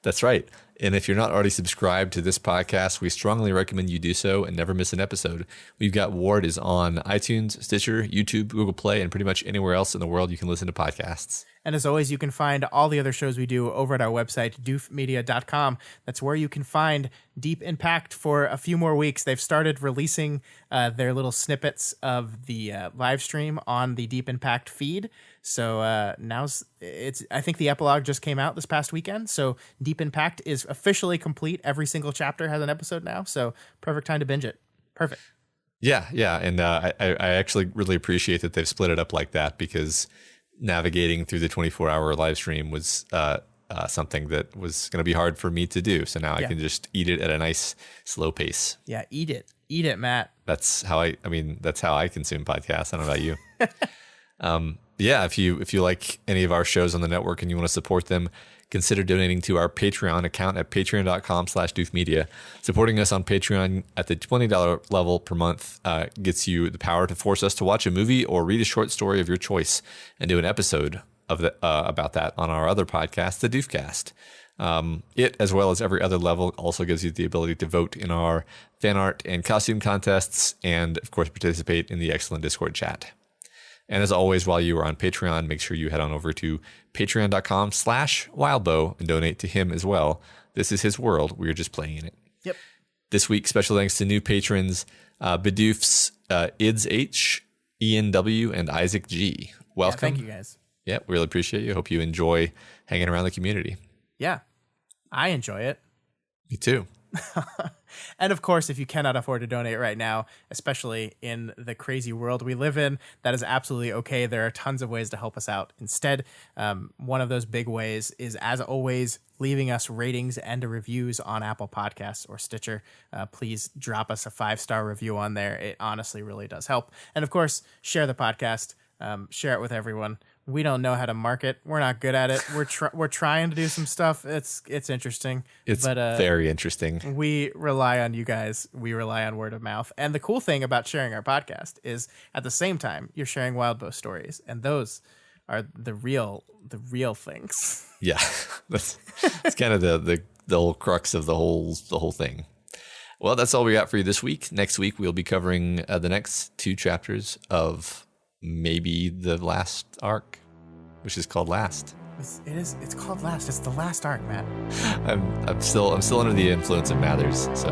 that's right. And if you're not already subscribed to this podcast, we strongly recommend you do so and never miss an episode. We've Got Ward is on iTunes, Stitcher, YouTube, Google Play, and pretty much anywhere else in the world you can listen to podcasts.
And as always, you can find all the other shows we do over at our website, doofmedia.com. That's where you can find Deep Impact for a few more weeks. They've started releasing their little snippets of the live stream on the Deep Impact feed. So I think the epilogue just came out this past weekend. So Deep Impact is officially complete. Every single chapter has an episode now. So perfect time to binge it. Perfect.
Yeah. And I actually really appreciate that they've split it up like that, because navigating through the 24-hour live stream was something that was going to be hard for me to do. So now I can just eat it at a nice slow pace.
Yeah, eat it, Matt.
That's how I consume podcasts. I don't know about you. If you like any of our shows on the network and you want to support them, consider donating to our Patreon account at patreon.com/doofmedia. Supporting us on Patreon at the $20 level per month gets you the power to force us to watch a movie or read a short story of your choice and do an episode of about that on our other podcast, the Doofcast. It, as well as every other level, also gives you the ability to vote in our fan art and costume contests, and of course participate in the excellent Discord chat. And as always, while you are on Patreon, make sure you head on over to patreon.com/Wildbow and donate to him as well. This is his world. We're just playing in it.
Yep.
This week, special thanks to new patrons, Bidoofs, Ids H, Ian W, and Isaac G. Welcome.
Yeah, thank you, guys.
Yeah, we really appreciate you. Hope you enjoy hanging around the community.
Yeah, I enjoy it.
Me too.
And of course, if you cannot afford to donate right now, especially in the crazy world we live in, that is absolutely okay. There are tons of ways to help us out. Instead, one of those big ways is, as always, leaving us ratings and reviews on Apple Podcasts or Stitcher. Please drop us a 5-star review on there. It honestly really does help. And of course, share the podcast. Share it with everyone. We don't know how to market. We're not good at it. We're trying to do some stuff. It's interesting.
It's very interesting.
We rely on you guys. We rely on word of mouth. And the cool thing about sharing our podcast is, at the same time, you're sharing Wildbow stories, and those are the real things.
Yeah, that's kind of the whole crux of the whole thing. Well, that's all we got for you this week. Next week we'll be covering the next 2 chapters of maybe the last arc, which is called Last.
It's called Last. It's the last arc, Matt.
I'm still under the influence of Mathers, so